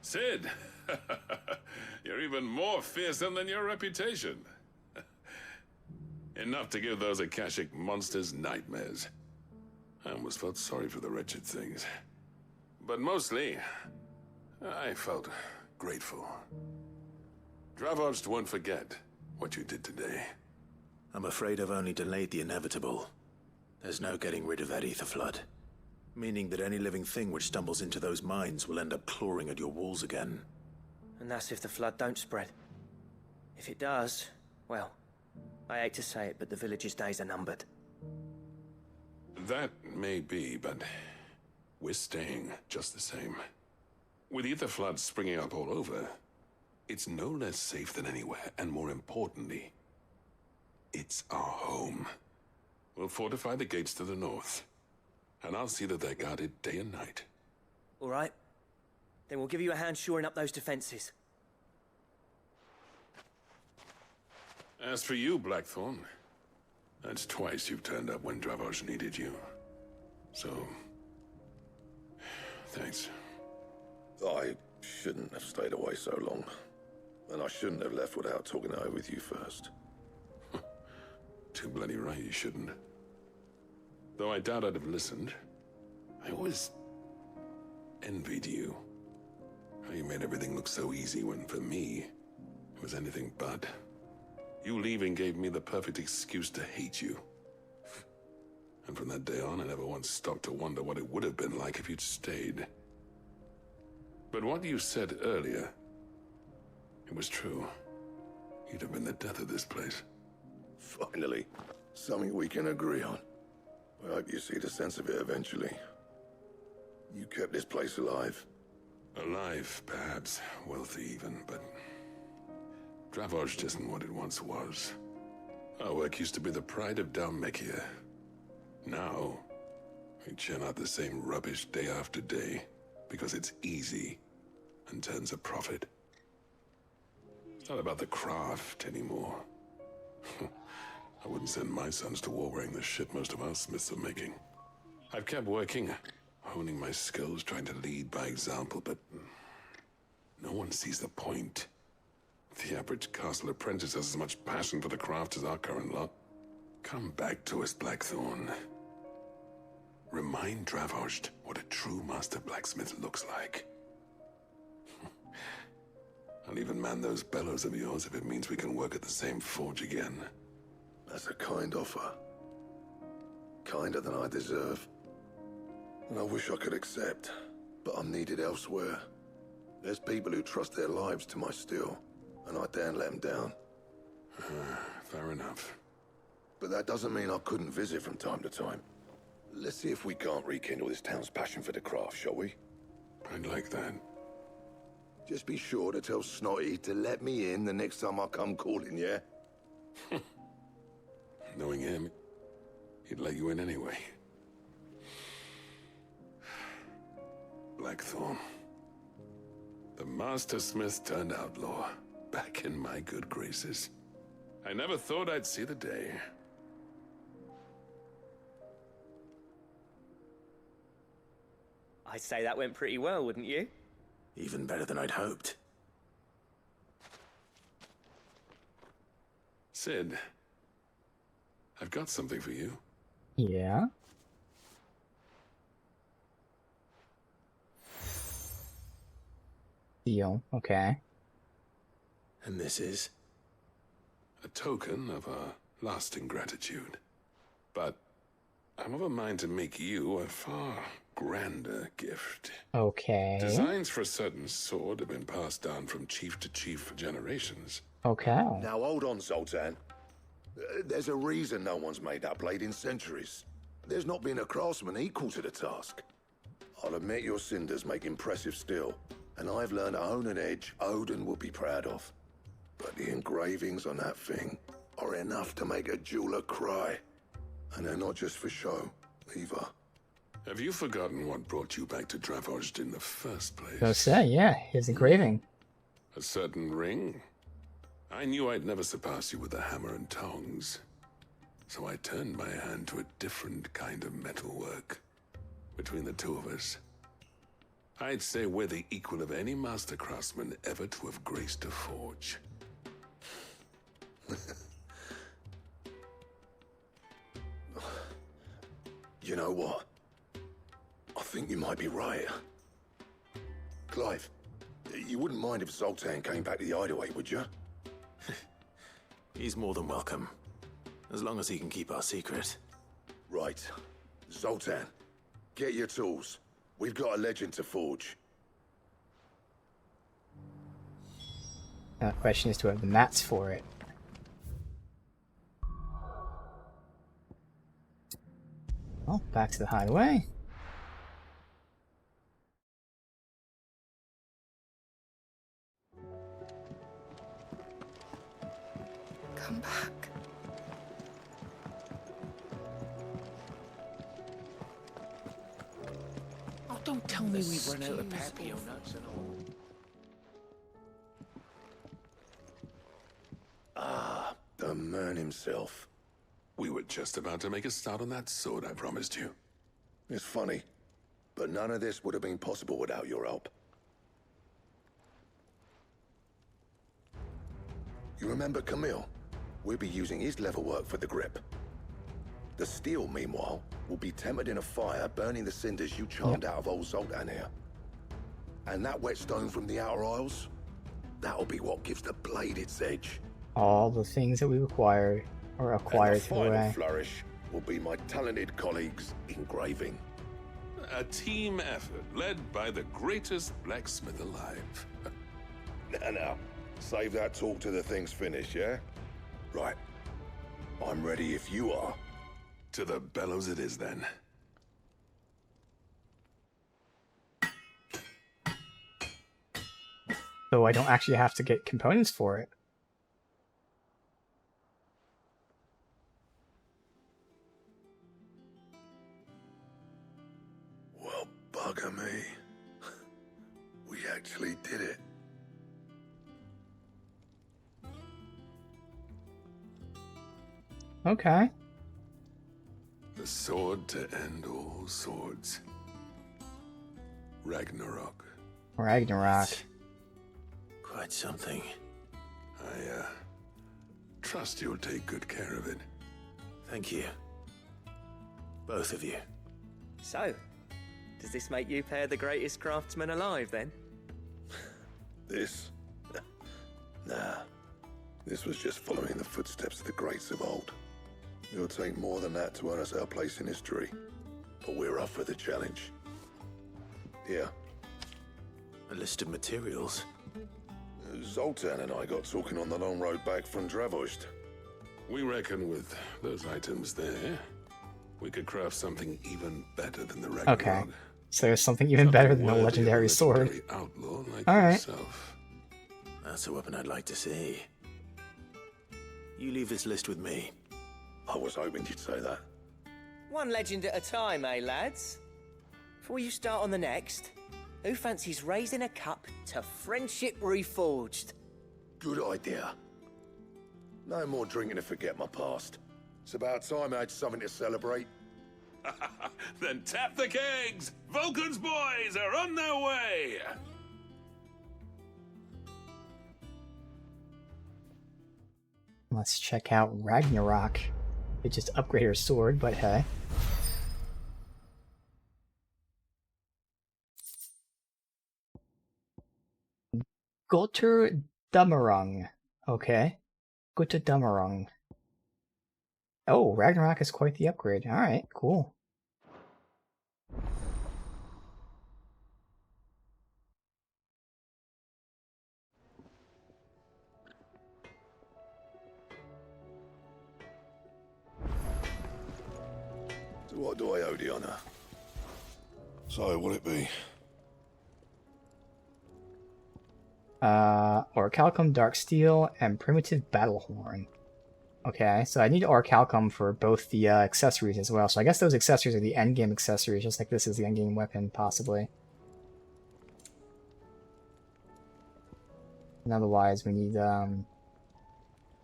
Sid, you're even more fearsome than your reputation. Enough to give those Akashic monsters nightmares. I almost felt sorry for the wretched things. But mostly, I felt grateful. Dravoged won't forget what you did today. I'm afraid I've only delayed the inevitable. There's no getting rid of that ether flood. Meaning that any living thing which stumbles into those mines will end up clawing at your walls again. And that's if the flood don't spread. If it does, well, I hate to say it, but the village's days are numbered. That may be, but we're staying just the same. With ether floods springing up all over, it's no less safe than anywhere, and more importantly, it's our home. We'll fortify the gates to the north, and I'll see that they're guarded day and night. All right. Then we'll give you a hand shoring up those defenses. As for you, Blackthorn, that's twice you've turned up when Dravos needed you. So, thanks. I shouldn't have stayed away so long. And I shouldn't have left without talking it over with you first. Too bloody right you shouldn't. Though I doubt I'd have listened. I always envied you. How you made everything look so easy when, for me, it was anything but. You leaving gave me the perfect excuse to hate you. And from that day on, I never once stopped to wonder what it would have been like if you'd stayed. But what you said earlier, it was true. You'd have been the death of this place. Finally, something we can agree on. I hope you see the sense of it eventually. You kept this place alive. Alive, perhaps. Wealthy even, but Dravos isn't what it once was. Our work used to be the pride of Dalmekia. Now, we churn out the same rubbish day after day because it's easy and turns a profit. It's not about the craft anymore. I wouldn't send my sons to war wearing the shit most of our smiths are making. I've kept working, honing my skills, trying to lead by example, but no one sees the point. The average castle apprentice has as much passion for the craft as our current lot. Come back to us, Blackthorn. Remind Dravost what a true master blacksmith looks like. I'll even man those bellows of yours if it means we can work at the same forge again. That's a kind offer. Kinder than I deserve. And I wish I could accept, but I'm needed elsewhere. There's people who trust their lives to my steel, and I daren't let them down. Fair enough. But that doesn't mean I couldn't visit from time to time. Let's see if we can't rekindle this town's passion for the craft, shall we? I'd like that. Just be sure to tell Snotty to let me in the next time I come calling, yeah? Knowing him, he'd let you in anyway. Blackthorn. The Master Smith turned outlaw, back in my good graces. I never thought I'd see the day. I'd say that went pretty well, wouldn't you? Even better than I'd hoped. Sid, I've got something for you. Yeah? Deal. Okay. And this is? A token of our lasting gratitude. But I'm of a mind to make you a far grander gift. Okay. Designs for a certain sword have been passed down from chief to chief for generations. Okay. Now hold on, Zoltan. There's a reason no one's made that blade in centuries. There's not been a craftsman equal to the task. I'll admit your cinders make impressive steel, and I've learned to own an edge Odin will be proud of. But the engravings on that thing are enough to make a jeweler cry. And they're not just for show, either. Have you forgotten what brought you back to Dravost in the first place? Go say, yeah, his engraving. A certain ring? I knew I'd never surpass you with a hammer and tongs. So I turned my hand to a different kind of metalwork. Between the two of us, I'd say we're the equal of any master craftsman ever to have graced a forge. You know what? I think you might be right. Clive, you wouldn't mind if Zoltan came back to the hideaway, would you? He's more than welcome. As long as he can keep our secret. Right. Zoltan, get your tools. We've got a legend to forge. Now the question is, do I have the mats for it? Well, back to the hideaway. Come back. Oh, don't tell me we've run out of Papio nuts and all. Ah, the man himself. We were just about to make a start on that sword I promised you. It's funny, but none of this would have been possible without your help. You remember Camille? We'll be using his leather work for the grip. The steel, meanwhile, will be tempered in a fire, burning the cinders you charmed out of old Zoltan here. And that whetstone from the Outer Isles, that'll be what gives the blade its edge. All the things that we required or acquired through the And the final way. flourish will be my talented colleagues engraving. A team effort led by the greatest blacksmith alive. Now, save that talk till the thing's finished, yeah? Right. I'm ready if you are. To the bellows it is then. So I don't actually have to get components for it. Bugger me. We actually did it. Okay. The sword to end all swords. Ragnarok. Ragnarok. Quite something. I trust you'll take good care of it. Thank you. Both of you. So, does this make you pair the greatest craftsman alive, then? This? Nah. This was just following the footsteps of the greats of old. It'll take more than that to earn us our place in history. But we're up for the challenge. Here. A list of materials. Zoltan and I got talking on the long road back from Dravost. We reckon with those items there, we could craft something even better than the Ragnarok. Okay. So there's something even better than the legendary sword. Outlaw like Alright. yourself. That's a weapon I'd like to see. You leave this list with me. I was hoping you'd say that. One legend at a time, eh, lads? Before you start on the next, who fancies raising a cup to friendship reforged? Good idea. No more drinking to forget my past. It's about time I had something to celebrate. Then tap the kegs! Vulcan's boys are on their way! Let's check out Ragnarok. It just upgraded her sword, but hey. Gottur Dummerung. Okay. Gottur Dummerung. Oh, Ragnarok is quite the upgrade. Alright, cool. So what do I owe the honor? So, what'll it be? Orichalcum, Dark Steel, and Primitive Battlehorn. Okay, so I need Orichalcum for both the accessories as well. So I guess those accessories are the endgame accessories, just like this is the endgame weapon, possibly. And otherwise, we need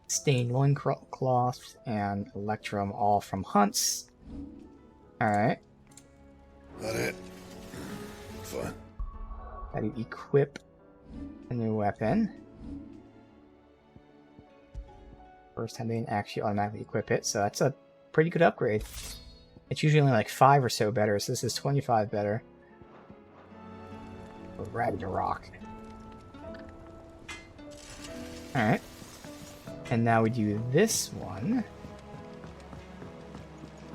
Stained Loincloth and Electrum, all from Hunts. Alright. That it? Fine. Gotta equip a new weapon. First time they didn't actually automatically equip it, so that's a pretty good upgrade. It's usually only like 5 or so better, so this is 25 better. Ragnarok. Alright. And now we do this one.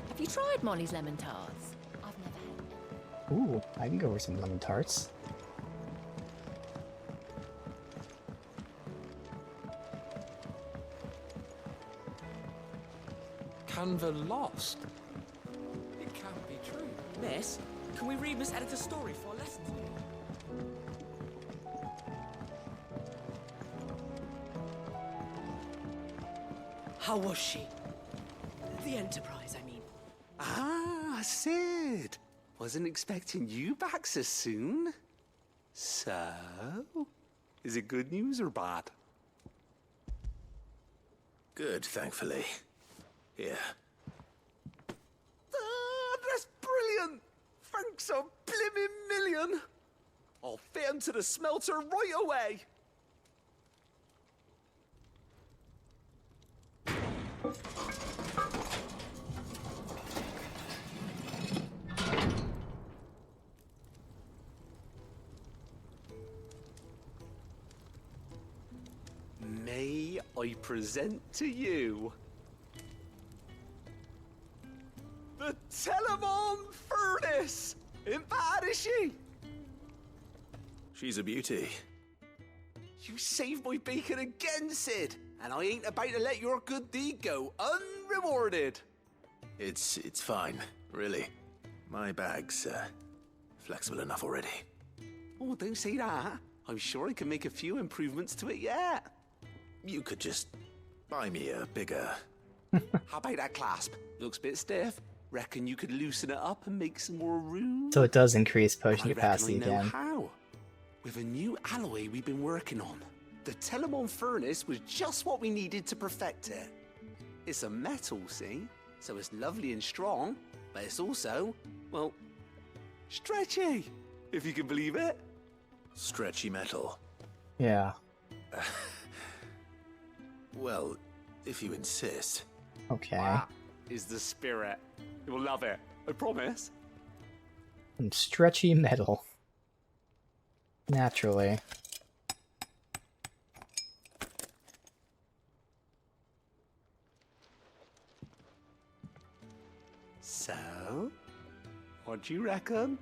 Have you tried Molly's lemon tarts? I've never had. Ooh, I can go for some lemon tarts. Canva lost? It can't be true. Miss, can we read Miss Editor's story for our lessons? How was she? The Enterprise, I mean. Ah, Sid. Wasn't expecting you back so soon. So, is it good news or bad? Good, thankfully. Here. Ah, that's brilliant! Thanks a blimmin' million! I'll fit 'em to the smelter right away! May I present to you the Telemon Furnace! Ain't bad, is she? She's a beauty. You saved my bacon again, Sid, and I ain't about to let your good deed go unrewarded. It's fine, really. My bag's flexible enough already. Oh, don't say that. I'm sure I can make a few improvements to it yet. You could just buy me a bigger... How about that clasp? Looks a bit stiff. Reckon you could loosen it up and make some more room? So it does increase potion I reckon capacity I know again. how. With a new alloy we've been working on. The Telemon furnace was just what we needed to perfect it. It's a metal, see? So it's lovely and strong, but it's also, well, stretchy, if you can believe it. Stretchy metal. Yeah. Well, if you insist. Okay. That is the spirit. You'll love it, I promise. Some stretchy metal. Naturally. So, what do you reckon?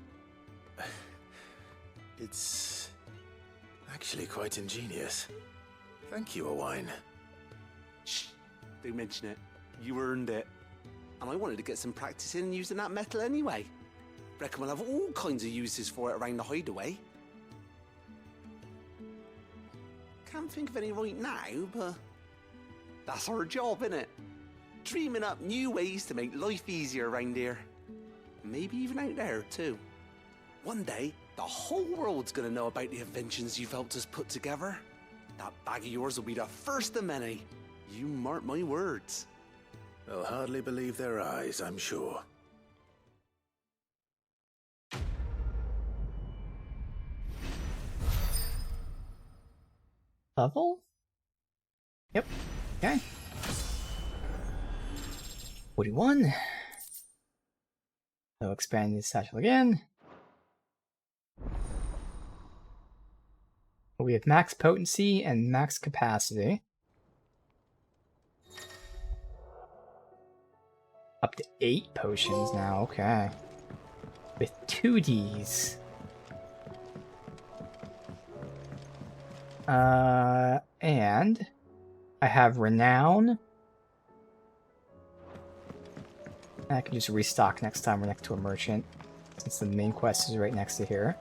It's actually quite ingenious. Thank you, Owain. Shh, don't mention it. You earned it. And I wanted to get some practice in using that metal anyway. Reckon we'll have all kinds of uses for it around the hideaway. Can't think of any right now, but that's our job, innit? Dreaming up new ways to make life easier around here. Maybe even out there, too. One day, the whole world's gonna know about the inventions you've helped us put together. That bag of yours will be the first of many. You mark my words. They'll hardly believe their eyes, I'm sure. Level? Yep. Okay. 41. So expand this satchel again. We have max potency and max capacity. Up to 8 potions now, okay. With 2Ds. And I have Renown. And I can just restock next time we're next to a merchant, since the main quest is right next to here.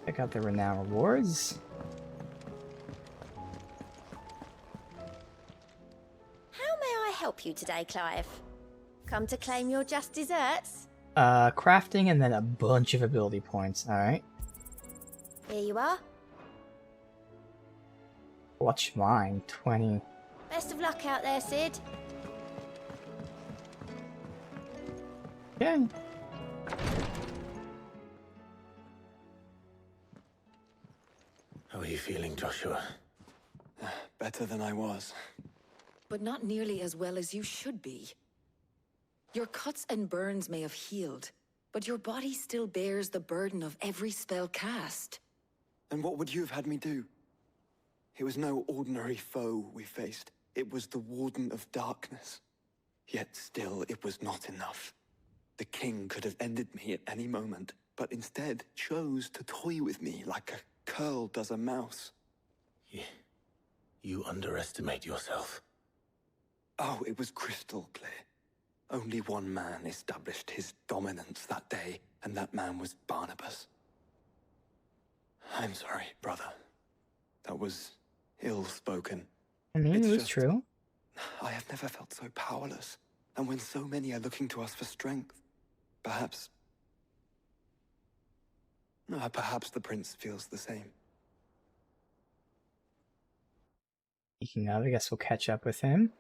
Check out the Renown rewards. How may I help you today, Clive? Come to claim your just desserts? Crafting and then a bunch of ability points, alright. Here you are. Watch mine, 20. Best of luck out there, Sid. Okay. How are you feeling, Joshua? Better than I was. But not nearly as well as you should be. Your cuts and burns may have healed, but your body still bears the burden of every spell cast. Then what would you have had me do? It was no ordinary foe we faced. It was the Warden of Darkness. Yet still, it was not enough. The king could have ended me at any moment, but instead chose to toy with me like a curl does a mouse. You underestimate yourself. Oh, it was crystal clear. Only one man established his dominance that day, and that man was Barnabas. I'm sorry, brother. That was ill-spoken. I mean, It's it was just- true. I have never felt so powerless. And when so many are looking to us for strength, perhaps the prince feels the same. Speaking of, I guess we'll catch up with him.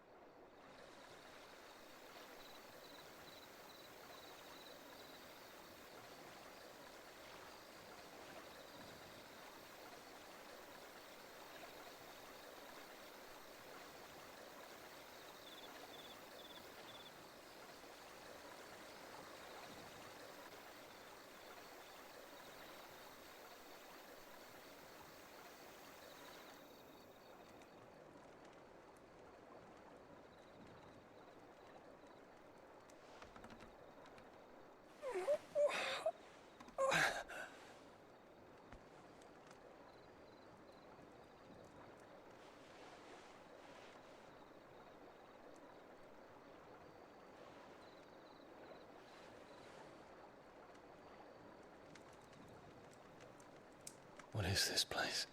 What is this place?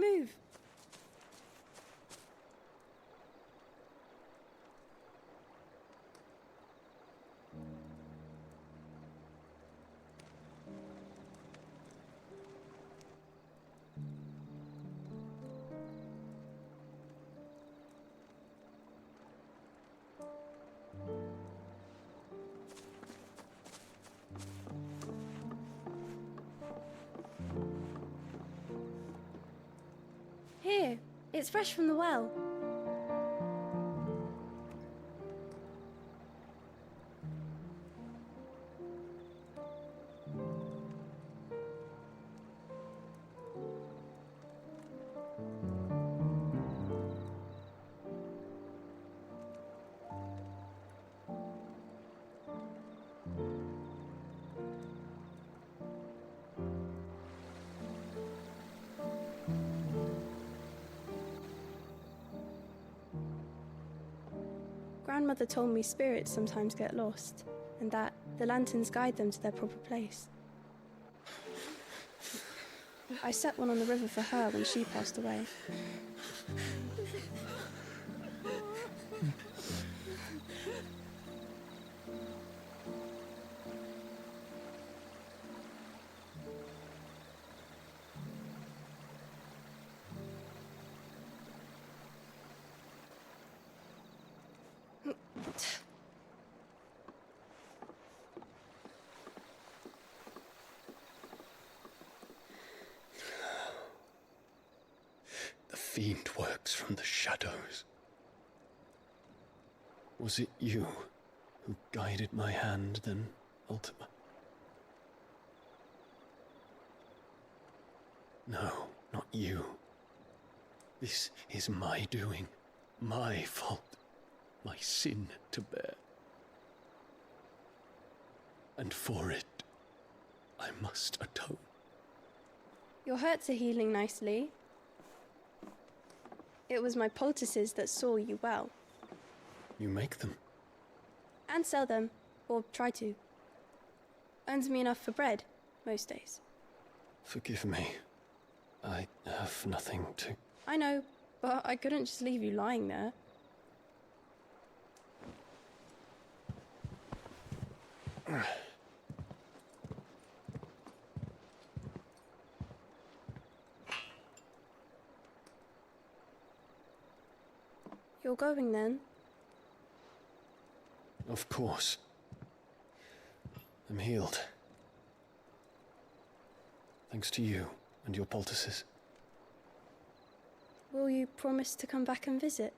Don't move. Here, it's fresh from the well. Grandmother told me spirits sometimes get lost, and that the lanterns guide them to their proper place. I set one on the river for her when she passed away. The fiend works from the shadows. Was it you who guided my hand then, Ultima? No, not you. This is my doing, my fault, my sin to bear. And for it, I must atone. Your hurts are healing nicely. It was my poultices that saw you well. You make them? And sell them, or try to. Earns me enough for bread, most days. Forgive me. I have nothing to... I know, but I couldn't just leave you lying there. You're going then? Of course. I'm healed. Thanks to you and your poultices. Will you promise to come back and visit?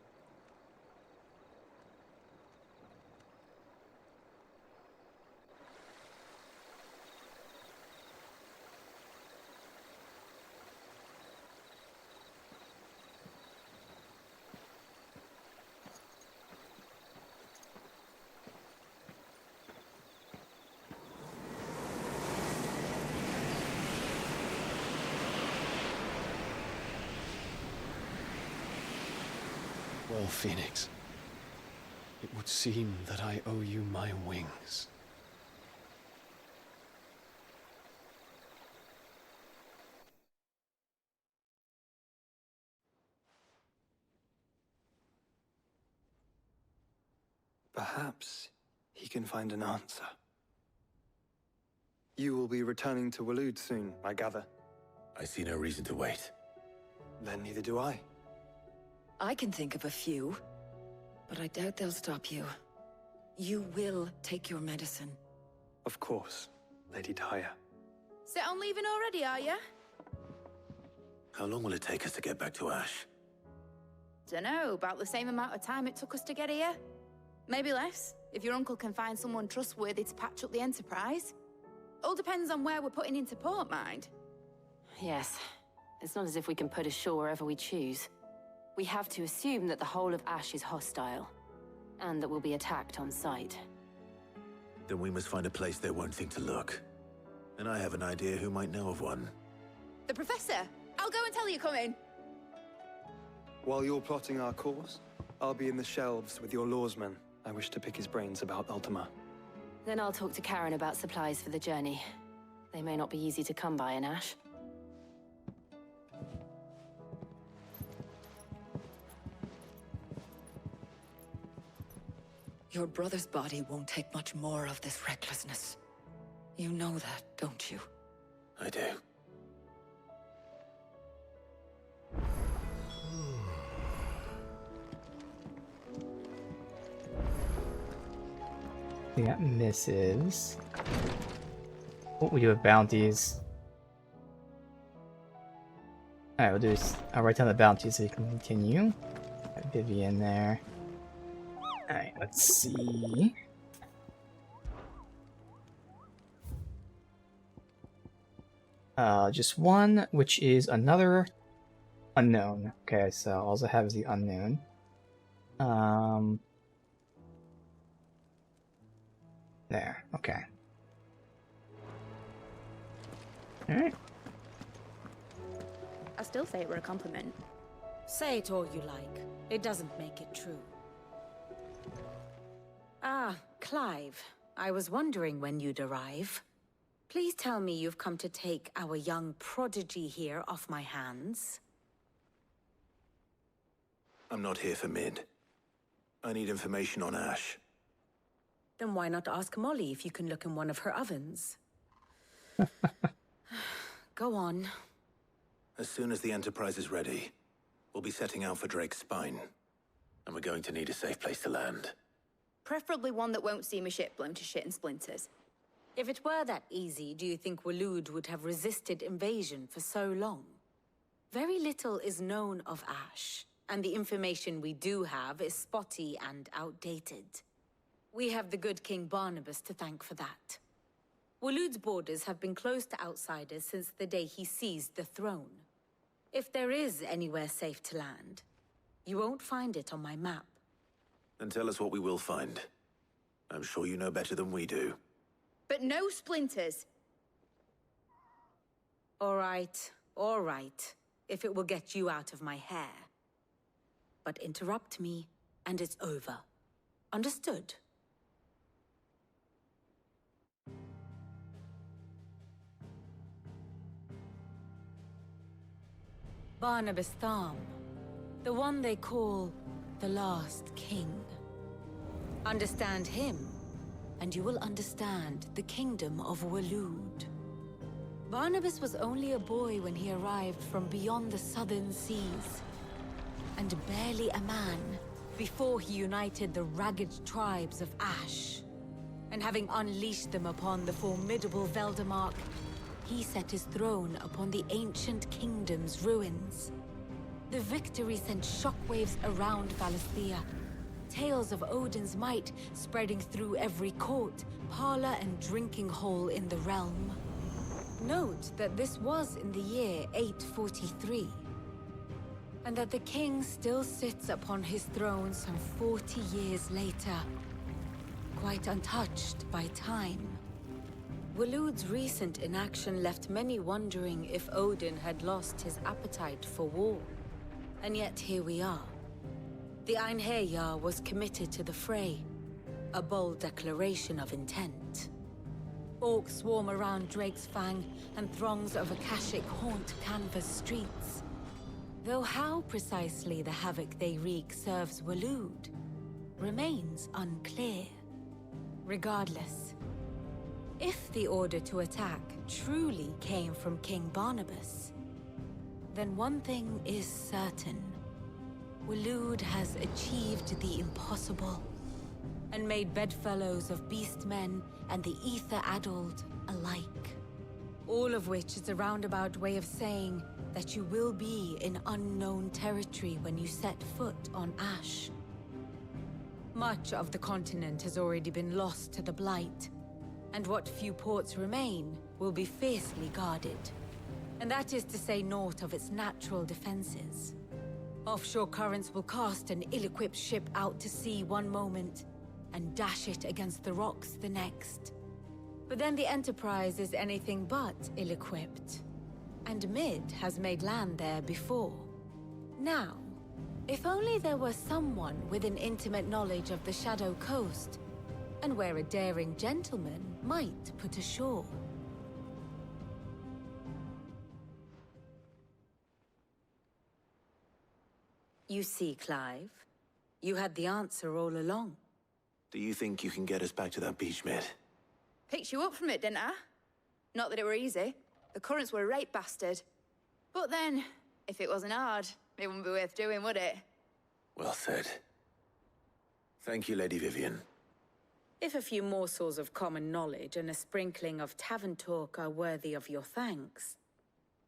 Well, Phoenix, it would seem that I owe you my wings. Perhaps he can find an answer. You will be returning to Waloed soon, I gather. I see no reason to wait. Then neither do I. I can think of a few, but I doubt they'll stop you. You will take your medicine. Of course, Lady Daya. Set on leaving already, are ya? How long will it take us to get back to Ash? Dunno, about the same amount of time it took us to get here. Maybe less, if your uncle can find someone trustworthy to patch up the Enterprise. All depends on where we're putting into port, mind. Yes. It's not as if we can put ashore wherever we choose. We have to assume that the whole of Ash is hostile, and that we'll be attacked on sight. Then we must find a place they won't think to look. And I have an idea who might know of one. The Professor! I'll go and tell you come in. While you're plotting our course, I'll be in the shelves with your lawsman. I wish to pick his brains about Ultima. Then I'll talk to Karen about supplies for the journey. They may not be easy to come by in Ash. Your brother's body won't take much more of this recklessness. You know that, don't you? I do. Yeah, misses. What we do with bounties? Alright, we'll do is I'll write down the bounties so you can continue. Got Vivian there. Alright, let's see. Just one, which is another unknown. Okay, so all I have is the unknown. There, okay. Alright. I still say it were a compliment. Say it all you like. It doesn't make it true. Ah, Clive. I was wondering when you'd arrive. Please tell me you've come to take our young prodigy here off my hands. I'm not here for Mid. I need information on Ash. Then why not ask Molly if you can look in one of her ovens? Go on. As soon as the Enterprise is ready, we'll be setting out for Drake's Spine. And we're going to need a safe place to land. Preferably one that won't see my ship blown to shit and splinters. If it were that easy, do you think Waloed would have resisted invasion for so long? Very little is known of Ash, and the information we do have is spotty and outdated. We have the good King Barnabas to thank for that. Waloed's borders have been closed to outsiders since the day he seized the throne. If there is anywhere safe to land, you won't find it on my map. Then tell us what we will find. I'm sure you know better than we do. But no splinters. All right. If it will get you out of my hair. But interrupt me, and it's over. Understood? Barnabas Tham, the one they call the Last King. Understand him, and you will understand the kingdom of Waloed. Barnabas was only a boy when he arrived from beyond the southern seas, and barely a man before he united the ragged tribes of Ash. And having unleashed them upon the formidable Veldamark, he set his throne upon the ancient kingdom's ruins. The victory sent shockwaves around Valisthea, tales of Odin's might spreading through every court, parlor, and drinking hole in the realm. Note that this was in the year 843, and that the king still sits upon his throne some 40 years later, quite untouched by time. Waloed's recent inaction left many wondering if Odin had lost his appetite for war. And yet here we are. The Einherjar was committed to the fray, a bold declaration of intent. Orcs swarm around Drake's Fang, and throngs of Akashic haunt Canvas streets. Though how precisely the havoc they wreak serves Waloed remains unclear. Regardless, if the order to attack truly came from King Barnabas, then one thing is certain. Waloed has achieved the impossible, and made bedfellows of beastmen and the ether-addled alike. All of which is a roundabout way of saying that you will be in unknown territory when you set foot on Ash. Much of the continent has already been lost to the Blight, and what few ports remain will be fiercely guarded. And that is to say naught of its natural defenses. Offshore currents will cast an ill-equipped ship out to sea one moment, and dash it against the rocks the next. But then the Enterprise is anything but ill-equipped. And Mid has made land there before. Now, if only there were someone with an intimate knowledge of the Shadow Coast, and where a daring gentleman might put ashore. You see, Clive, you had the answer all along. Do you think you can get us back to that beach, mate? Picked you up from it, didn't I? Not that it were easy. The currents were a right bastard. But then, if it wasn't hard, it wouldn't be worth doing, would it? Well said. Thank you, Lady Vivian. If a few morsels of common knowledge and a sprinkling of tavern talk are worthy of your thanks,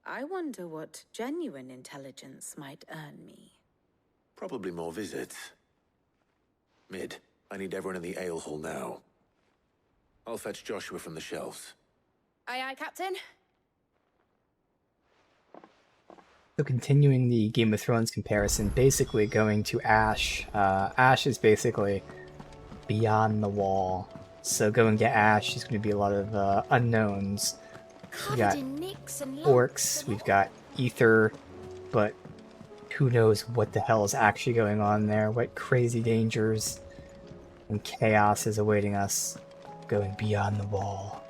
I wonder what genuine intelligence might earn me. Probably more visits. Mid, I need everyone in the ale hall now. I'll fetch Joshua from the shelves. Aye, aye, Captain. So continuing the Game of Thrones comparison, basically going to Ash. Ash is basically beyond the wall. So go and get Ash is going to be a lot of unknowns. We got orcs, we've got ether, but who knows what the hell is actually going on there, what crazy dangers and chaos is awaiting us going beyond the wall.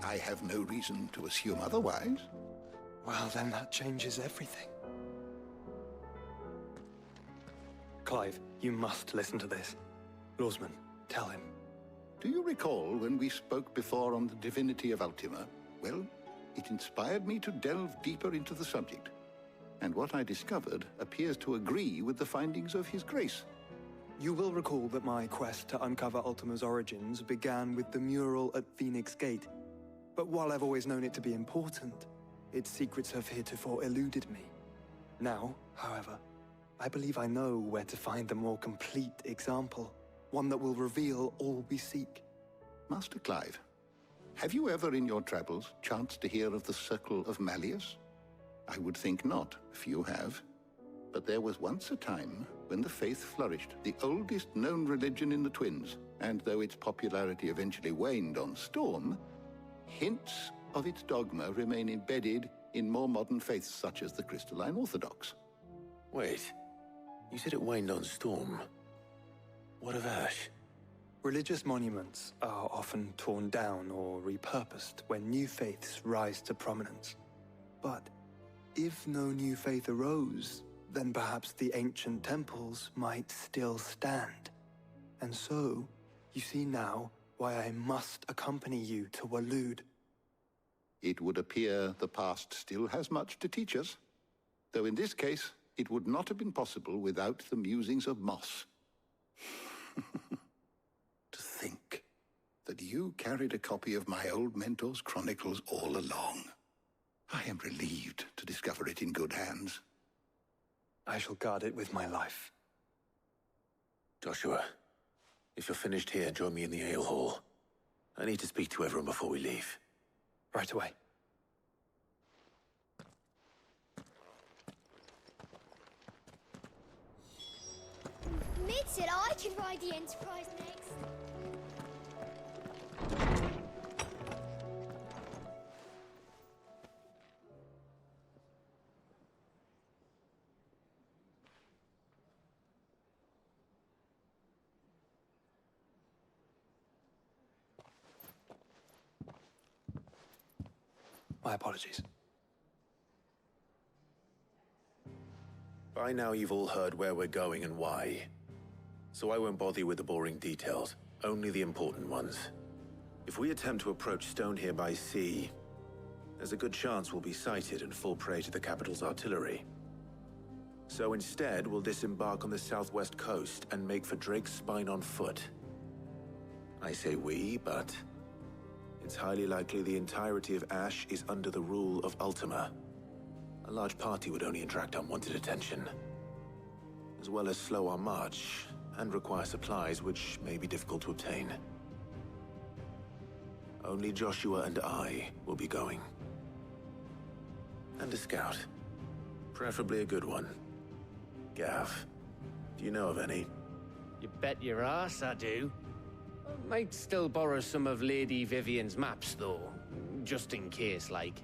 I have no reason to assume otherwise. Well, then that changes everything. Clive, you must listen to this. Lawsman, tell him. Do you recall when we spoke before on the divinity of Ultima? Well, it inspired me to delve deeper into the subject. And what I discovered appears to agree with the findings of His Grace. You will recall that my quest to uncover Ultima's origins began with the mural at Phoenix Gate. But while I've always known it to be important, its secrets have heretofore eluded me. Now, however, I believe I know where to find the more complete example, one that will reveal all we seek. Master Clive, have you ever in your travels chanced to hear of the Circle of Malleus? I would think not, few have. But there was once a time when the faith flourished, the oldest known religion in the Twins, and though its popularity eventually waned on Storm, hints of its dogma remain embedded in more modern faiths such as the Crystalline Orthodox. Wait, you said it waned on Storm. What of Ash? Religious monuments are often torn down or repurposed when new faiths rise to prominence. But if no new faith arose, then perhaps the ancient temples might still stand. And so, you see now why I must accompany you to Waloed. It would appear the past still has much to teach us, though in this case, it would not have been possible without the musings of Moss. To think that you carried a copy of my old mentor's chronicles all along. I am relieved to discover it in good hands. I shall guard it with my life. Joshua, if you're finished here, join me in the ale hall. I need to speak to everyone before we leave. Right away. Mid said I could ride the Enterprise next. My apologies. By now you've all heard where we're going and why. So I won't bother you with the boring details, only the important ones. If we attempt to approach Stone here by sea, there's a good chance we'll be sighted and fall prey to the capital's artillery. So instead, we'll disembark on the southwest coast and make for Drake's Spine on foot. I say we, but it's highly likely the entirety of Ash is under the rule of Ultima. A large party would only attract unwanted attention, as well as slow our march and require supplies which may be difficult to obtain. Only Joshua and I will be going. And a scout. Preferably a good one. Gav, do you know of any? You bet your ass I do. I might still borrow some of Lady Vivian's maps, though. Just in case, like.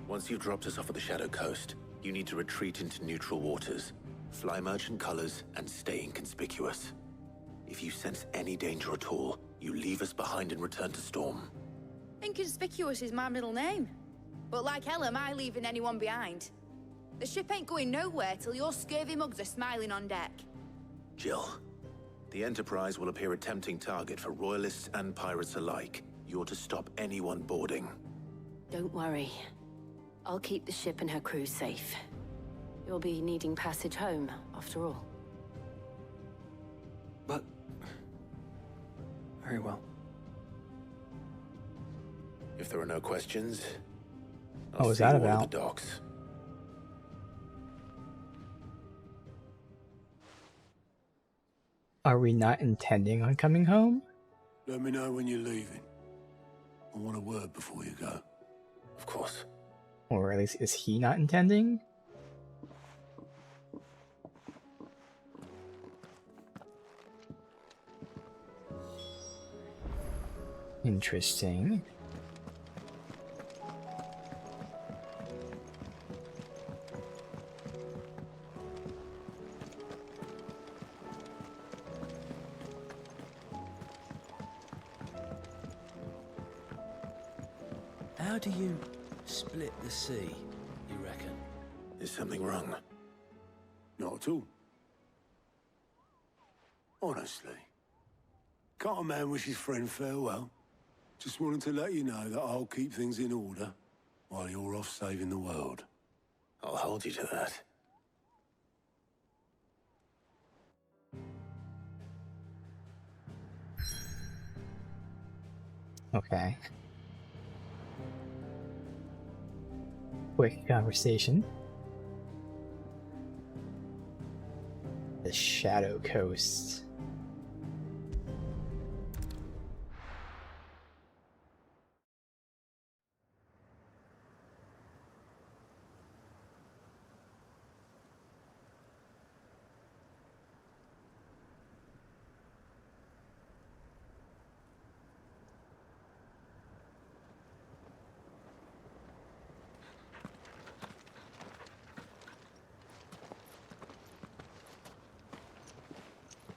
Once you've dropped us off at the Shadow Coast, you need to retreat into neutral waters, fly merchant colors, and stay inconspicuous. If you sense any danger at all, you leave us behind and return to Storm. Inconspicuous is my middle name. But like hell am I leaving anyone behind. The ship ain't going nowhere till your scurvy mugs are smiling on deck. Jill, the Enterprise will appear a tempting target for royalists and pirates alike. You're to stop anyone boarding. Don't worry. I'll keep the ship and her crew safe. You'll be needing passage home, after all. But... very well. If there are no questions, What was see that you all at about? the docks. Are we not intending on coming home? Let me know when you're leaving. I want a word before you go. Of course. Or at least is he not intending? Interesting. How do you split the sea, you reckon? Is something wrong? Not at all. Honestly. Can't a man wish his friend farewell? Just wanted to let you know that I'll keep things in order while you're off saving the world. I'll hold you to that. Okay. Quick conversation. The Shadow Coast.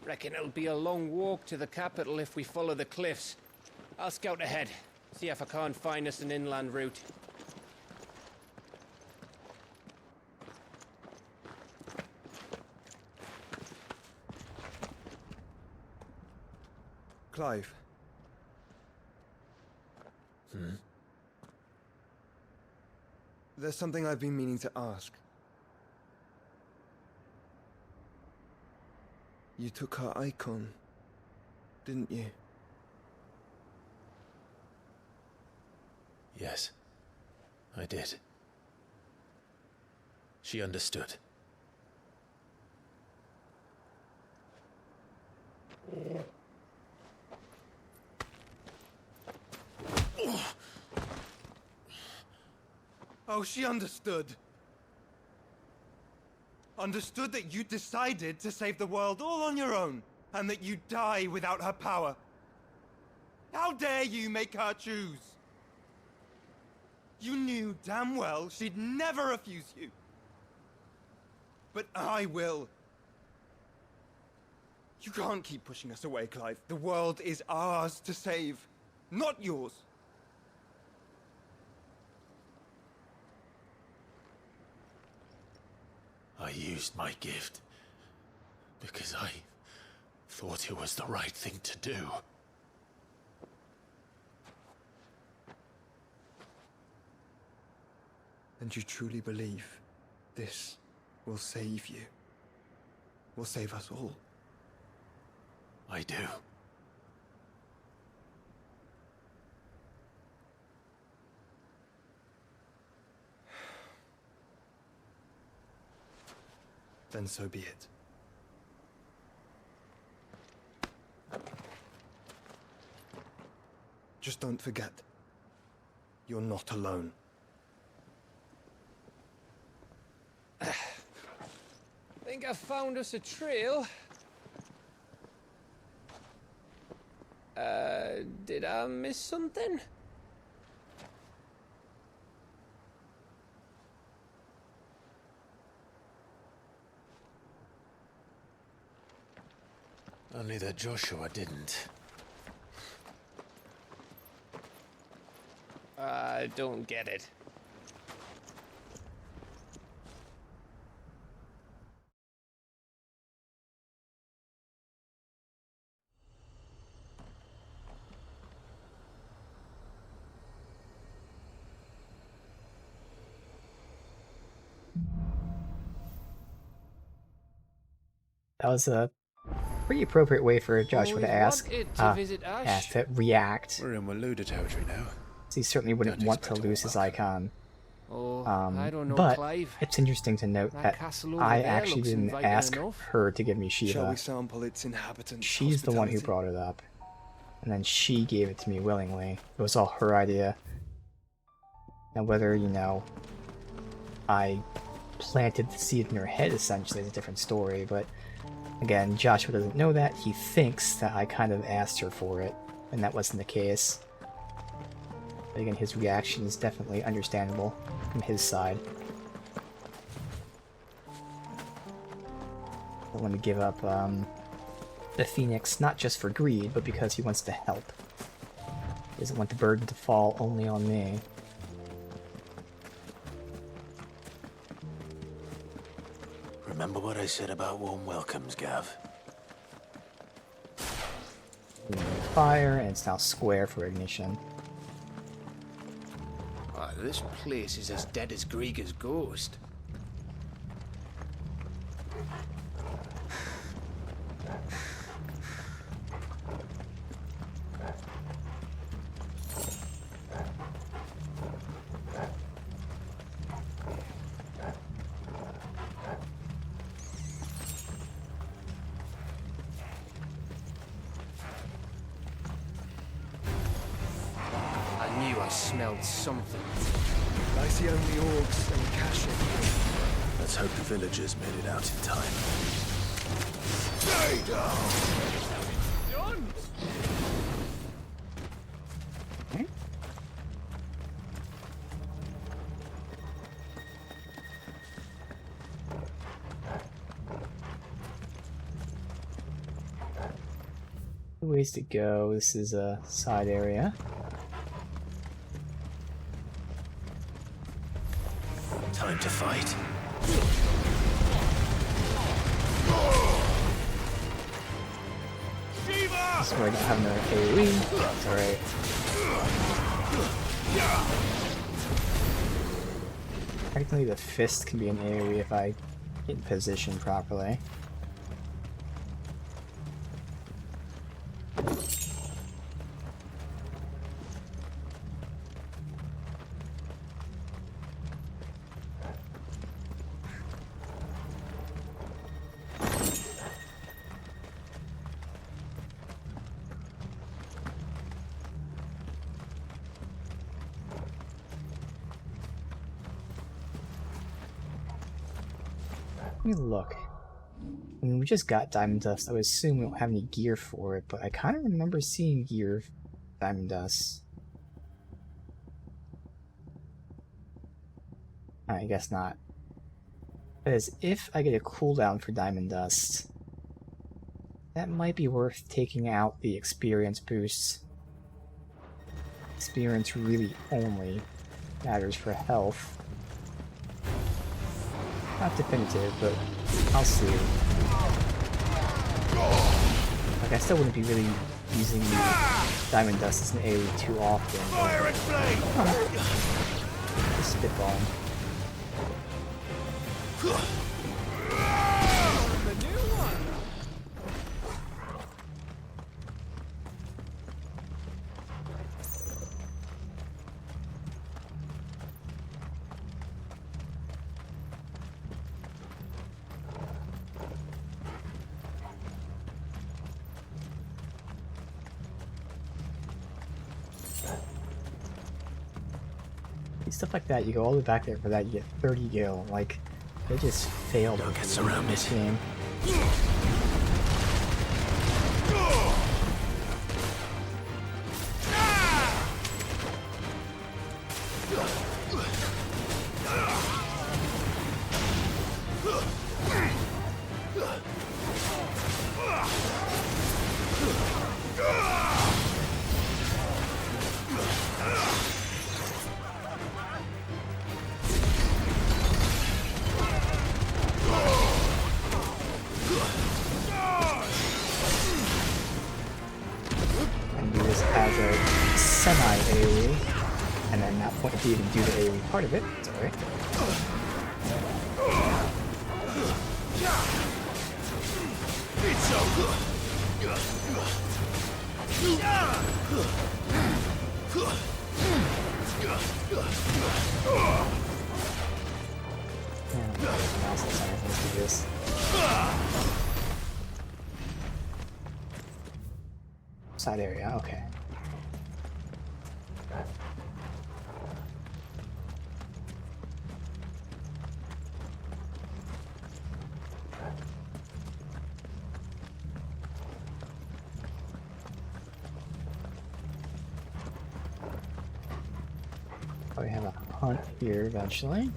Reckon it'll be a long walk to the capital if we follow the cliffs. I'll scout ahead, see if I can't find us an inland route. Clive. There's something I've been meaning to ask. You took her icon, didn't you? Yes, I did. She understood. Oh, she understood. Understood that you decided to save the world all on your own, and that you'd die without her power. How dare you make her choose? You knew damn well she'd never refuse you. But I will. You can't keep pushing us away, Clive. The world is ours to save, not yours. I used my gift because I thought it was the right thing to do. And you truly believe this will save you? Will save us all? I do. Then so be it. Just don't forget, you're not alone. Think I found us a trail. Did I miss something? Only that Joshua didn't. I don't get it. That was a pretty appropriate way for Joshua to ask. Ask to react. We're in Waluda territory now. So he certainly wouldn't want to lose his icon. I don't know, But Clive. it's interesting to note that castle over I there actually looks didn't inviting ask enough. her to give me Shall Shiva. we sample its inhabitants? She's the one who brought it up. And then she gave it to me willingly. It was all her idea. Now whether, you know, I planted the seed in her head essentially is a different story, but again, Joshua doesn't know that. He thinks that I kind of asked her for it, and that wasn't the case. But again, his reaction is definitely understandable from his side. I want to give up the Phoenix, not just for greed, but because he wants to help. He doesn't want the burden to fall only on me. Remember what I said about warm welcomes, Gav? Fire, and it's now square for ignition. Ah, this place is as dead as Grieger's ghost. I knew I smelled something. I see only orcs and Kashyyyk. Let's hope the villagers made it out in time. Stay down! Ways to go. This is a side area. Time to fight. This is where I don't have another AoE. That's alright. Technically the fist can be an AoE if I get in position properly. Let me look. I mean, we just got Diamond Dust. I would assume we don't have any gear for it, but I kind of remember seeing gear of Diamond Dust. I guess not. Because if I get a cooldown for Diamond Dust, that might be worth taking out the experience boosts. Experience really only matters for health. Not definitive, but I'll see. Like, I still wouldn't be really using the Diamond Dust as an AoE too often. Fire and flame! Just spitballing. Stuff like that, you go all the way back there for that, you get 30 gil. Like, they just failed in this game. Semi-AoE, and then that point if you even do the AoE part of it, it's alright. Mouse has anything to do this. Side area, okay. Probably have a hunt here eventually.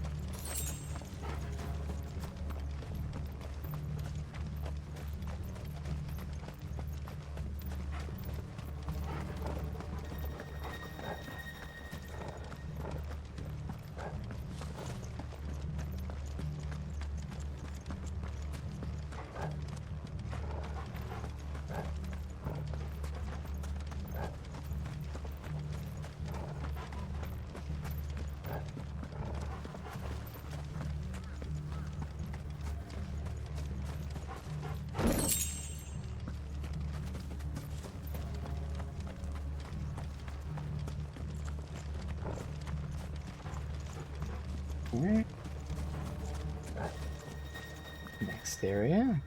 Alright. Next area.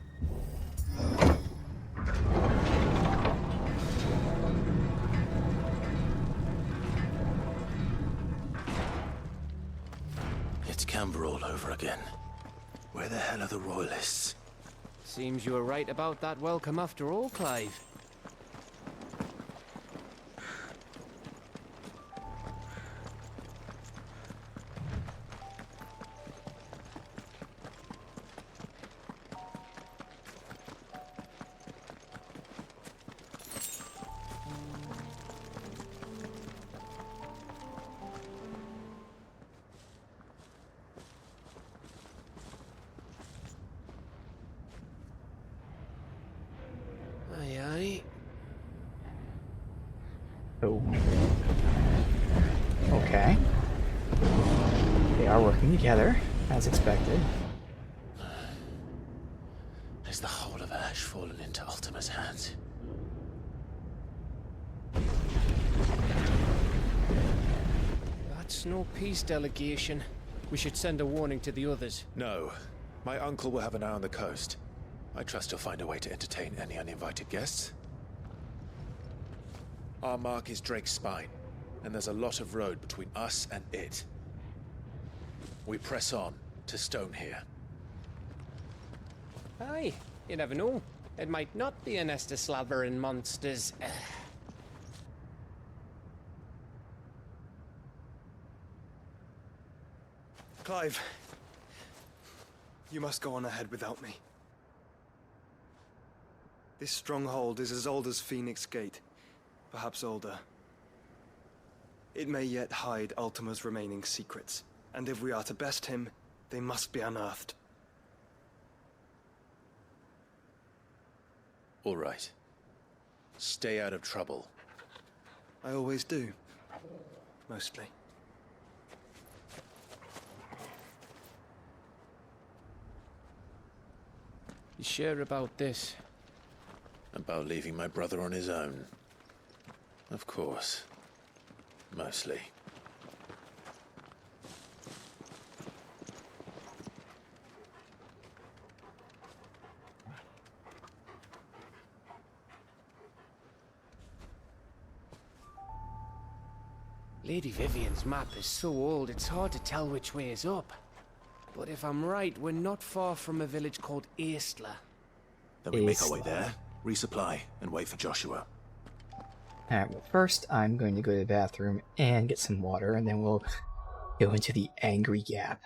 It's Camber all over again. Where the hell are the royalists? Seems you were right about that welcome after all, Clive. Aye, aye. Oh. Okay. They are working together, as expected. Has the whole of Ash fallen into Ultima's hands? That's no peace delegation. We should send a warning to the others. No. My uncle will have an eye on the coast. I trust he'll find a way to entertain any uninvited guests. Our mark is Drake's Spine, and there's a lot of road between us and it. We press on to Stone here. Aye, you never know. It might not be a nest of slavering monsters. Clive, you must go on ahead without me. This stronghold is as old as Phoenix Gate, perhaps older. It may yet hide Ultima's remaining secrets, and if we are to best him, they must be unearthed. All right. Stay out of trouble. I always do. Mostly. You sure about this? About leaving my brother on his own. Of course. Mostly. Lady Vivian's map is so old it's hard to tell which way is up. But if I'm right, we're not far from a village called Aistla. Then we make our way there, resupply, and wait for Joshua. Alright, well first I'm going to go to the bathroom and get some water, and then we'll go into the Angry Gap.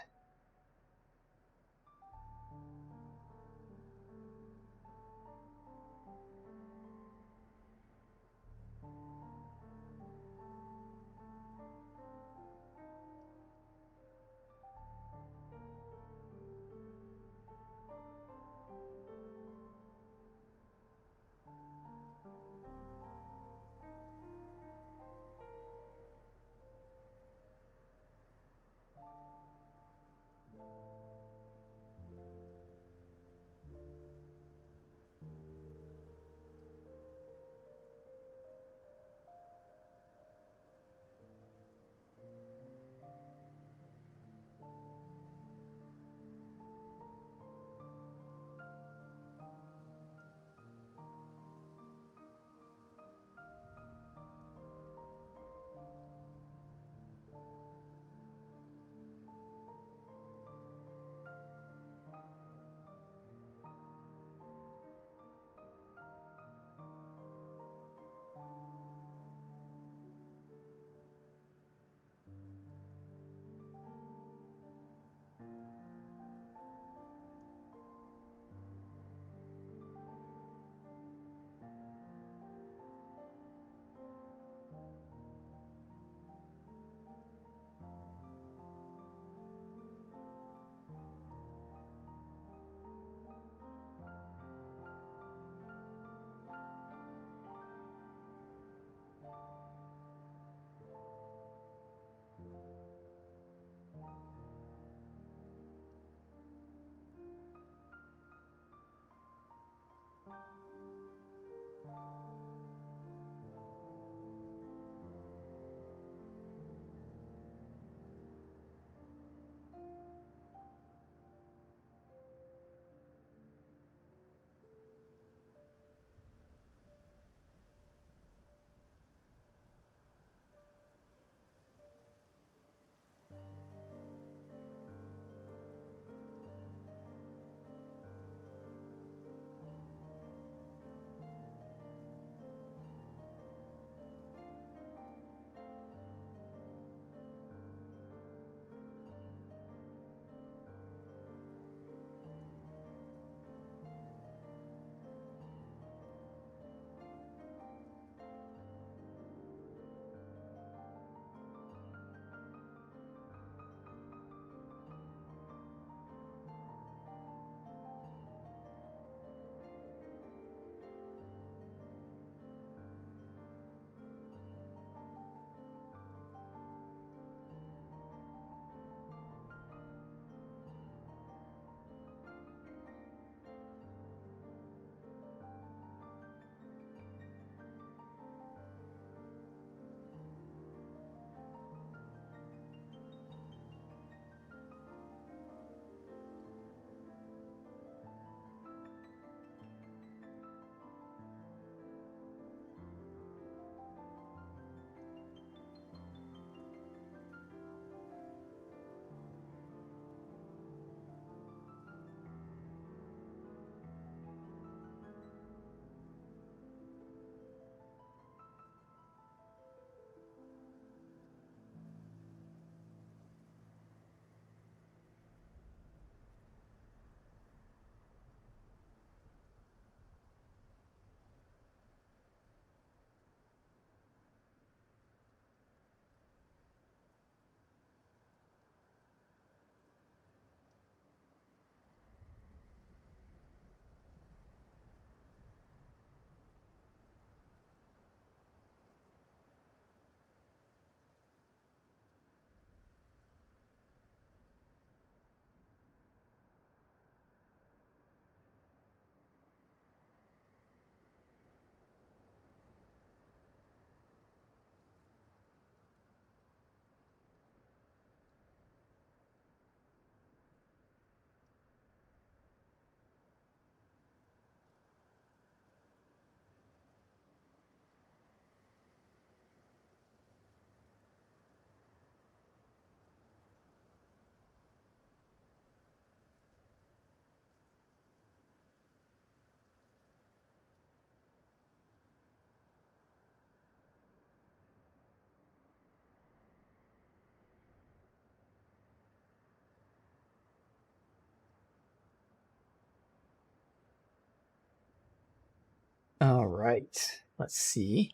Alright, let's see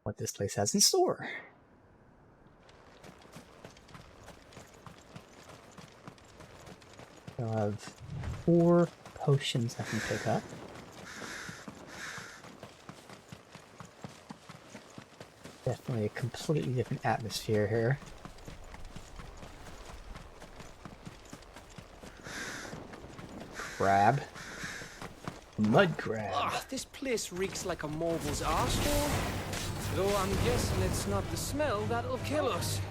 what this place has in store. I'll have 4 potions I can pick up. Definitely a completely different atmosphere here. Crab. Mud crab. Ugh, this place reeks like a moguls arsehole. Though I'm guessing it's not the smell that'll kill us.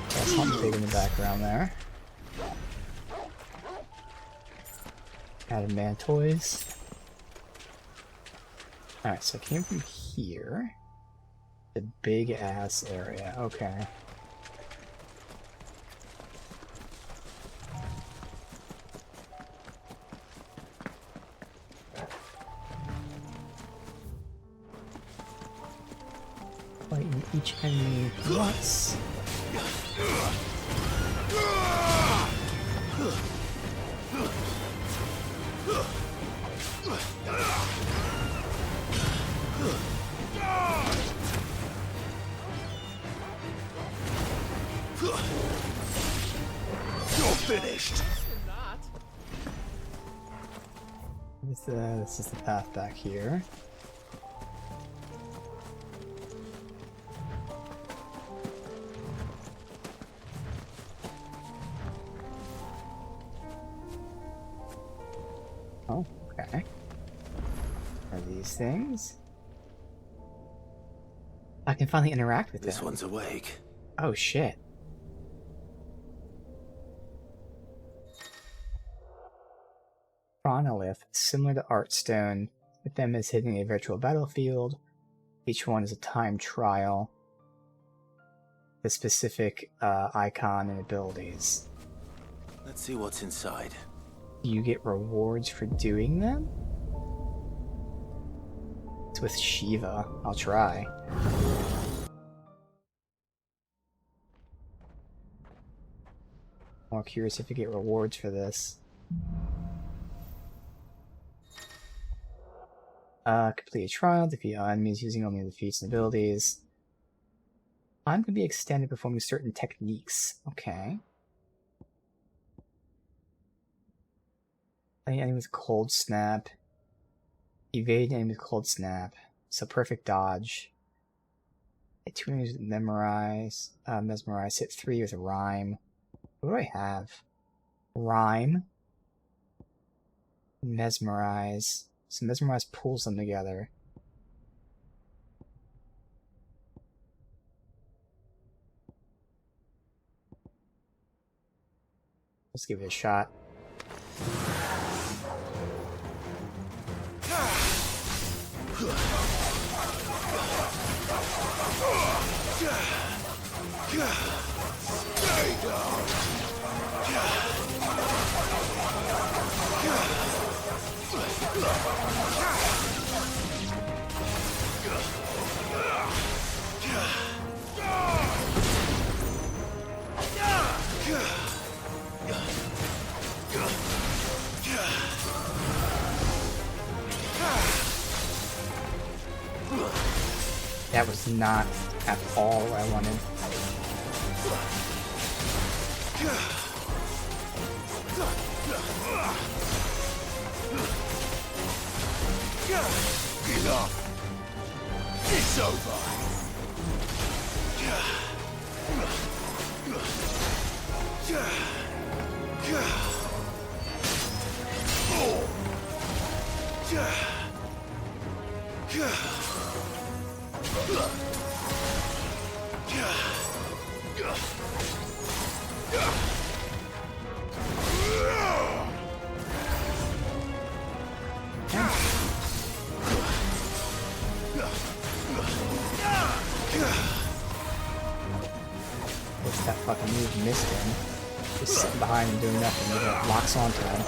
That's something big in the background there. Adamantoids. Alright, so I came from here. The big ass area. Okay. Fighting each enemy once. You're finished. This is the path back here. Oh, okay. Are these things? I can finally interact with This them. one's awake. Oh shit. Chronolith, similar to Artstone, with them as hitting a virtual battlefield. Each one is a time trial. The specific icon and abilities. Let's see what's inside. Do you get rewards for doing them? It's with Shiva. I'll try. More curious if you get rewards for this. Complete a trial, defeat enemies using only the feats and abilities. Time can be extended performing certain techniques. Okay. Any enemy with cold snap. Evade enemy with cold snap. So perfect dodge. Hit 2 enemies with memorize. Mesmerize. Hit 3 with a rhyme. What do I have? Rhyme. Mesmerize. So Mesmerize pulls them together. Let's give it a shot. That was not at all what I wanted. Enough. It's over. What's that fucking move missed him? Just sitting behind him doing nothing, and it locks onto him.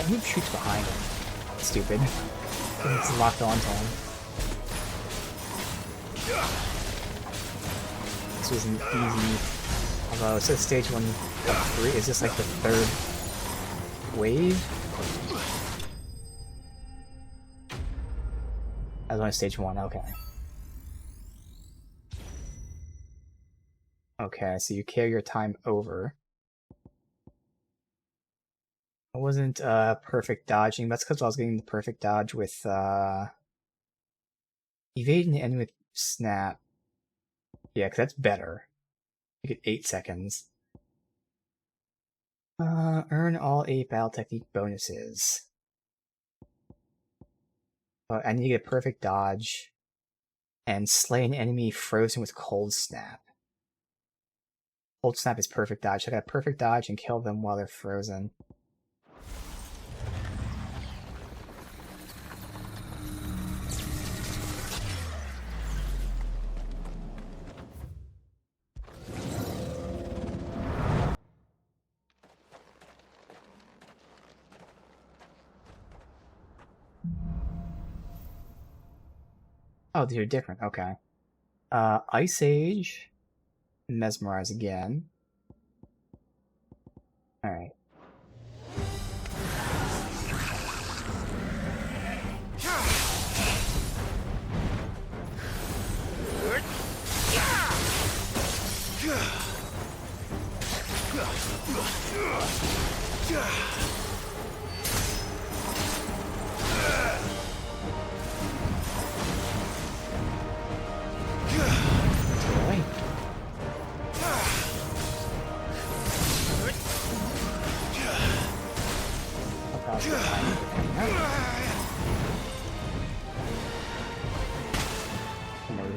who shoots behind him? Stupid. It's locked onto him. This was an easy. Although it says stage 1 of 3. Is this like the third wave? I was on stage 1, okay. Okay, so you carry your time over. It wasn't perfect dodging. That's because I was getting the perfect dodge with evading the enemy with snap. Yeah, because that's better. You get 8 seconds. Earn all 8 battle technique bonuses. I need to get perfect dodge and slay an enemy frozen with cold snap. Cold snap is perfect dodge. So I got perfect dodge and kill them while they're frozen. Oh, these are different. Okay. Ice Age. Mesmerize again. Alright.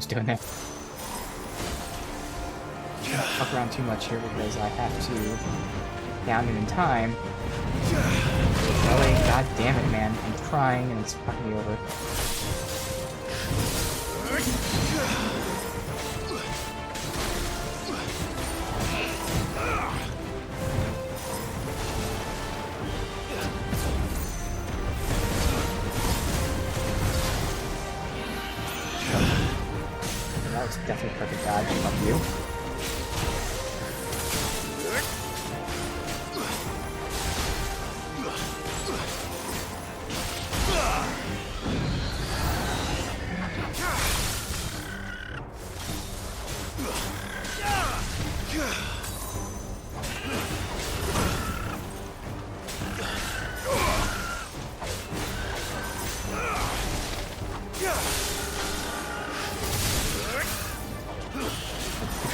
Doing that. Don't fuck around too much here because I have to down it in time. Really? God damn it, man. I'm trying and it's fucking me over. That was definitely perfect dodge. Fuck you.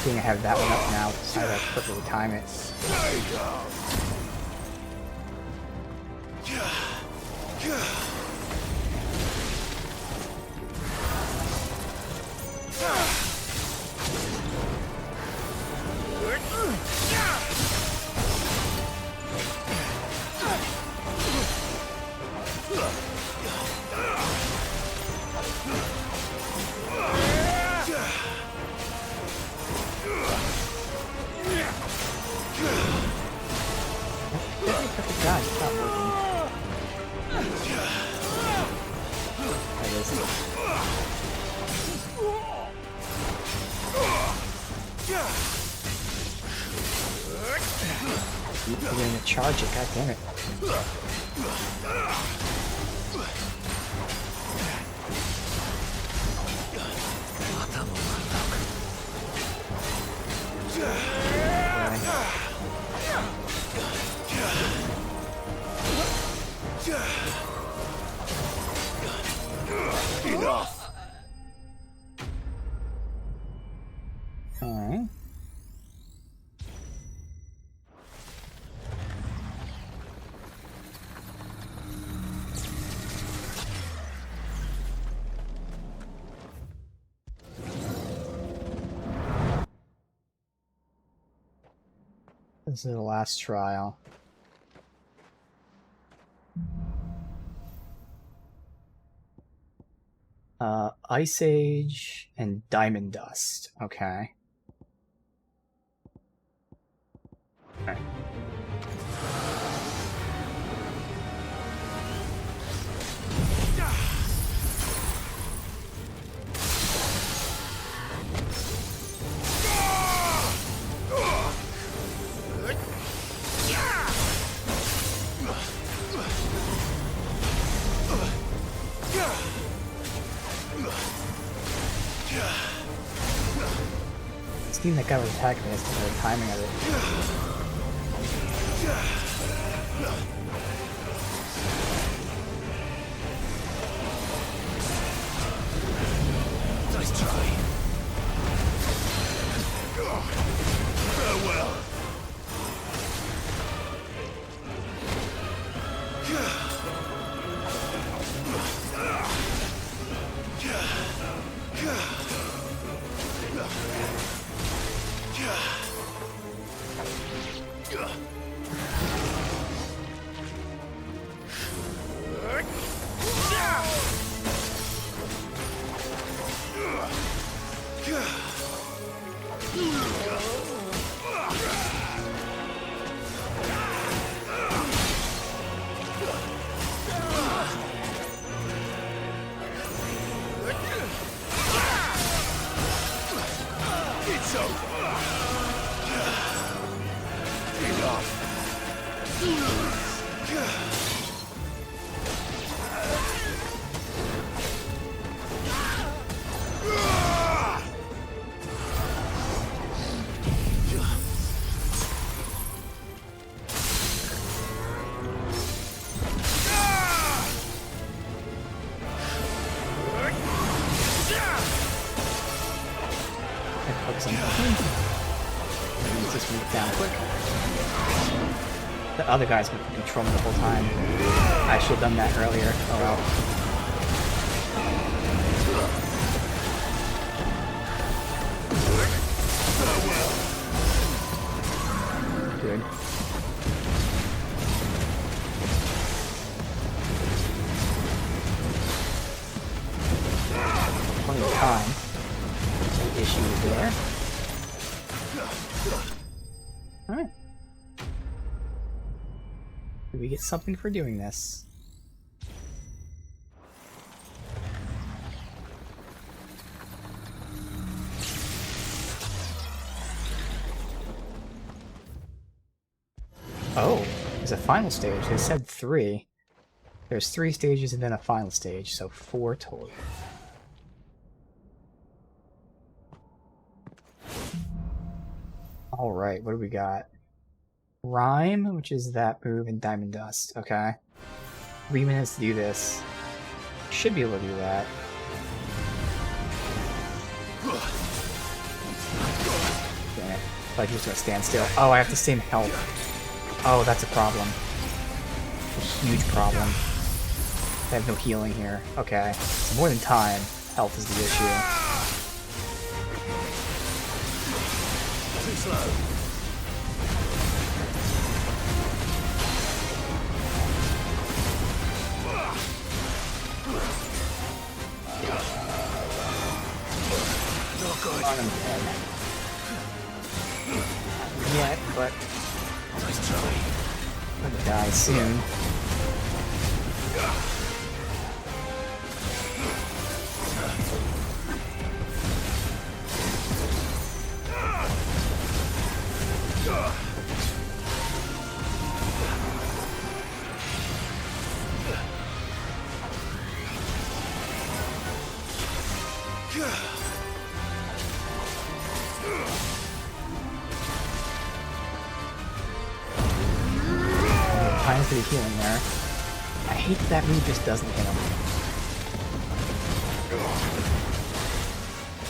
I have that one up now, so I gotta perfectly time it. You're gonna charge it, god damn it. Enough! Alright. This is the last trial. Ice Age and Diamond Dust. Okay. Alright. Seeing that guy was attacking me, I just don't know the timing of it. Nice try. Farewell. It's over. Focus on movement. Just move down quick. The other guy's been controlling the whole time. I should have done that earlier. Oh well. Good. Plenty of time. No issues there. Alright. Do we get something for doing this? Oh, there's a final stage. They said 3. There's 3 stages and then a final stage, so 4 total. Alright, what do we got? Rhyme, which is that move, and Diamond Dust. Okay. 3 minutes to do this. Should be able to do that. Damn it. But he's gonna stand still. Oh, I have the same health. Oh, that's a problem. A huge problem. I have no healing here. Okay. So more than time, health is the issue. Too slow. Not good. I'm dead. Yet, but Nice try. I'm gonna die soon. Time for the healing there. I hate that move just doesn't hit him.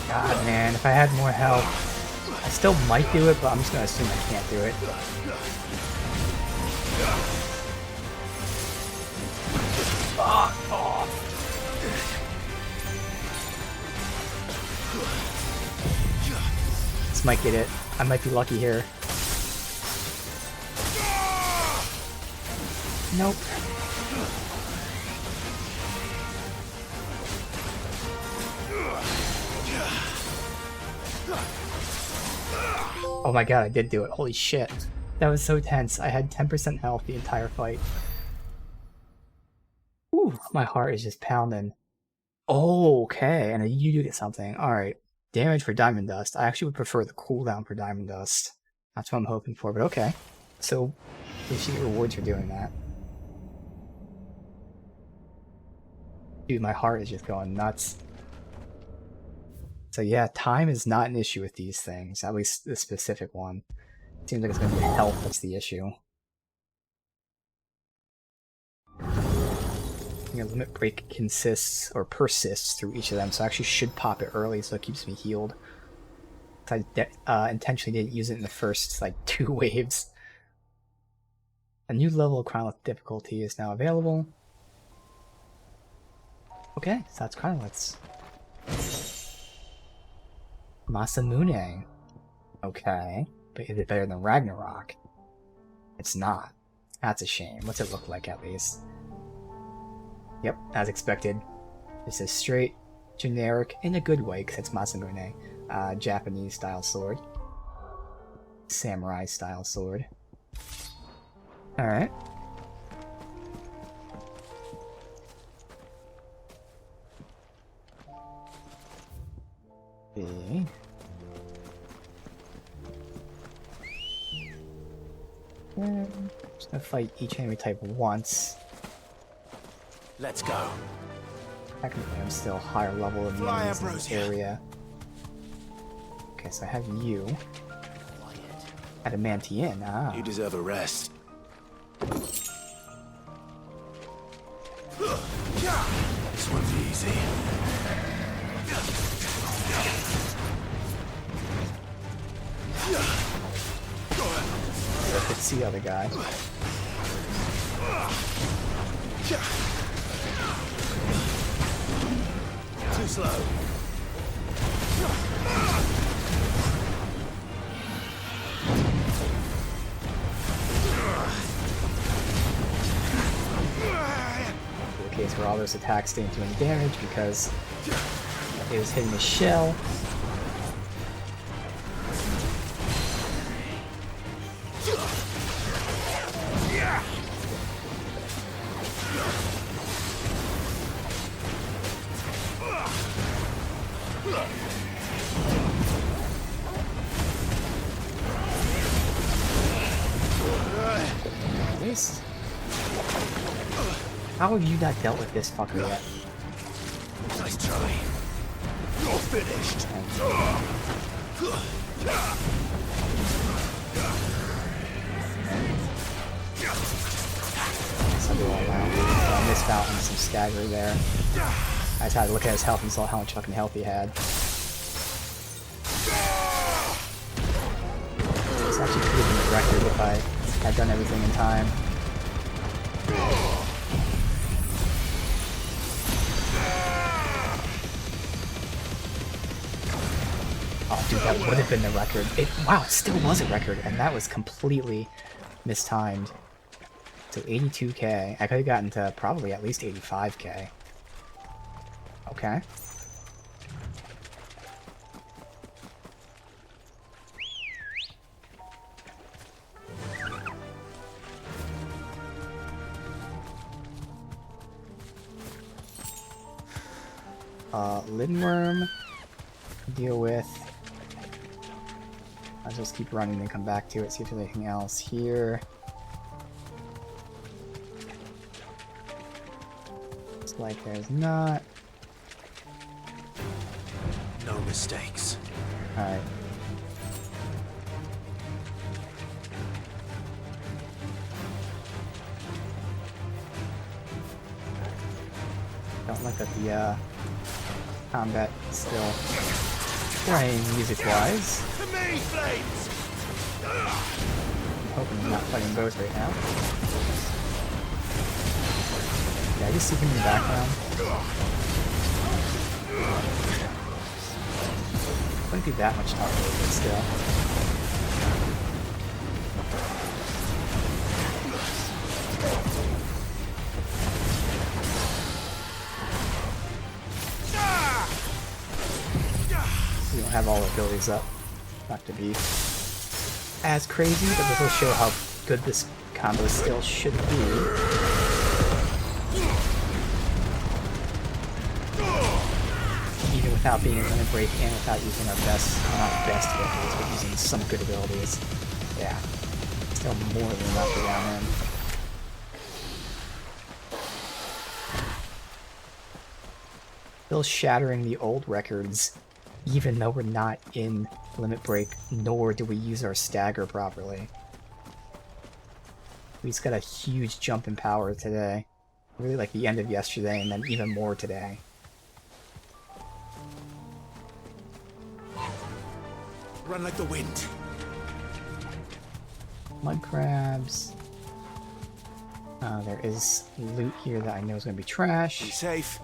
God, man, if I had more health, I still might do it, but I'm just gonna assume I can't do it. Fuck off. This might get it. I might be lucky here. Nope. Oh my god, I did do it. Holy shit. That was so tense. I had 10% health the entire fight. Ooh, my heart is just pounding. Oh, okay. And you do get something. Alright. Damage for Diamond Dust. I actually would prefer the cooldown for Diamond Dust. That's what I'm hoping for, but okay. So, we should get rewards for doing that. Dude, my heart is just going nuts. So yeah, time is not an issue with these things, at least this specific one. Seems like it's going to be health that's the issue. Your limit break consists or persists through each of them, so I actually should pop it early so it keeps me healed. I intentionally didn't use it in the first like 2 waves. A new level of Chronolith difficulty is now available. Okay, so that's Chronoliths. Masamune. Okay, but is it better than Ragnarok? It's not. That's a shame. What's it look like at least? Yep, as expected. This is straight, generic, in a good way, because it's Masamune. Japanese style sword. Samurai style sword. Alright. Okay. Just gonna fight each enemy type once. Let's go. Technically, I'm still higher level than the enemies in this area. Okay, so I have you. Adamantian, ah. You deserve a rest. This one's easy. Let's see the other guy. Too slow. In the case where all those attacks didn't do any damage because it was hitting the shell. How have you not dealt with this fucker yet? Nice try. You're finished. Something like that. Missed out on some stagger there. I just had to look at his health and saw how much fucking health he had. This actually could have been a record if I had done everything in time. Oh, dude, that would have been the record. Wow, it still was a record, and that was completely mistimed. So 82k. I could have gotten to probably at least 85k. Okay. Lindworm. Deal with. I'll just keep running and come back to it, see if there's anything else here. Looks like there's not. No mistakes. Alright. Don't look at the combat still playing music-wise. I'm hoping I'm not fighting both right now. Yeah, I just see him in the background. Wouldn't be that much tougher, but still. We don't have all the abilities up. Not to be as crazy, but this will show how good this combo still should be. Even without being able to break and without using our best, not best abilities, but using some good abilities. Yeah. Still more than enough to down in. Still shattering the old records even though we're not in limit break, nor do we use our stagger properly. We just got a huge jump in power today. Really like the end of yesterday, and then even more today. Run like the wind. Mud crabs. There is loot here that I know is going to be trash. Be safe.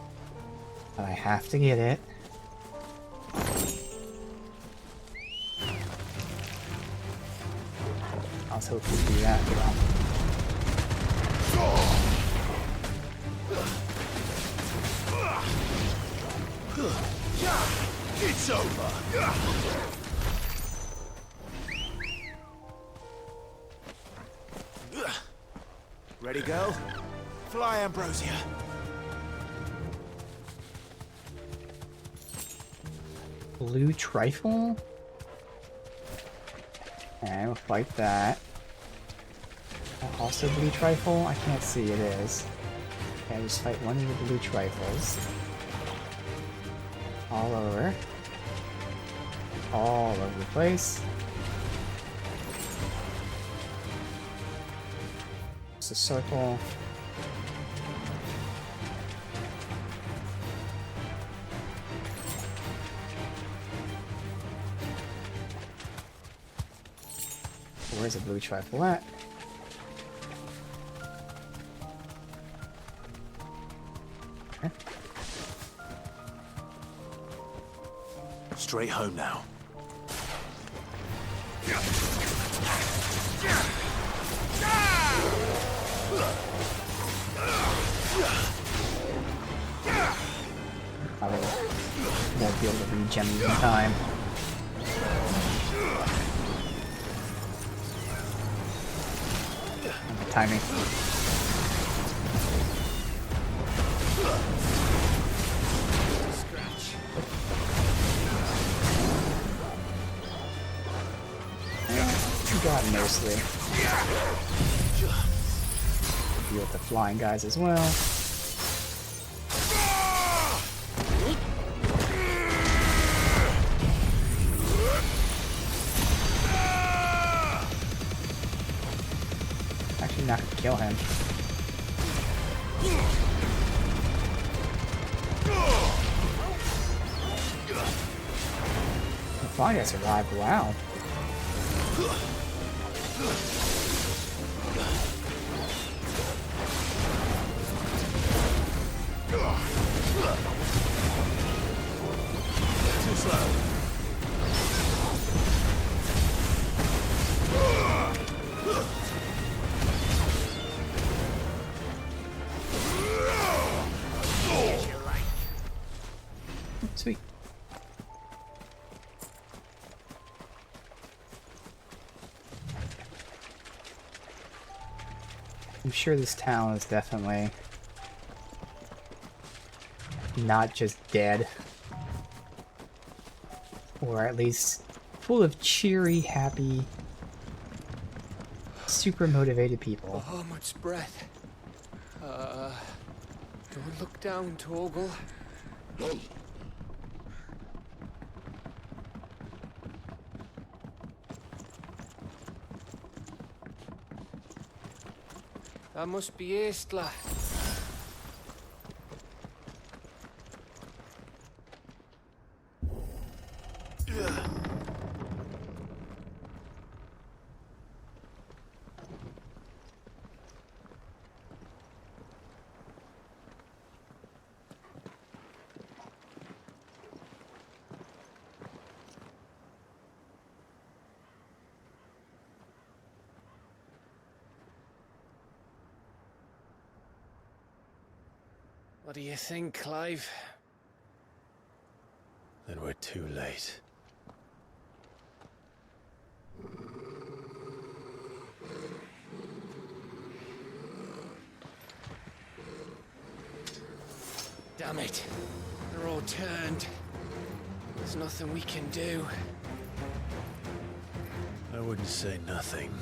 But I have to get it. I was hoping to do that, but It's over. Ready, go? Fly, Ambrosia. blue trifle? Okay, we'll fight that. Also blue trifle? I can't see, it is. Okay, just fight one of the blue trifles. All over. All over the place. It's a circle. Where's the blue trifle at? Okay. Straight home now. I won't be able to regen in time. Timing. Got it mostly. Deal with the flying guys as well. Actually not gonna kill him. The flying guy survived, wow. Too slow. Sweet. I'm sure this town is definitely not just dead, or at least full of cheery, happy, super motivated people. Oh, much breath. Don't look down, Torgal. That must be Estla. What do you think, Clive? Then we're too late. Damn it. They're all turned. There's nothing we can do. I wouldn't say nothing.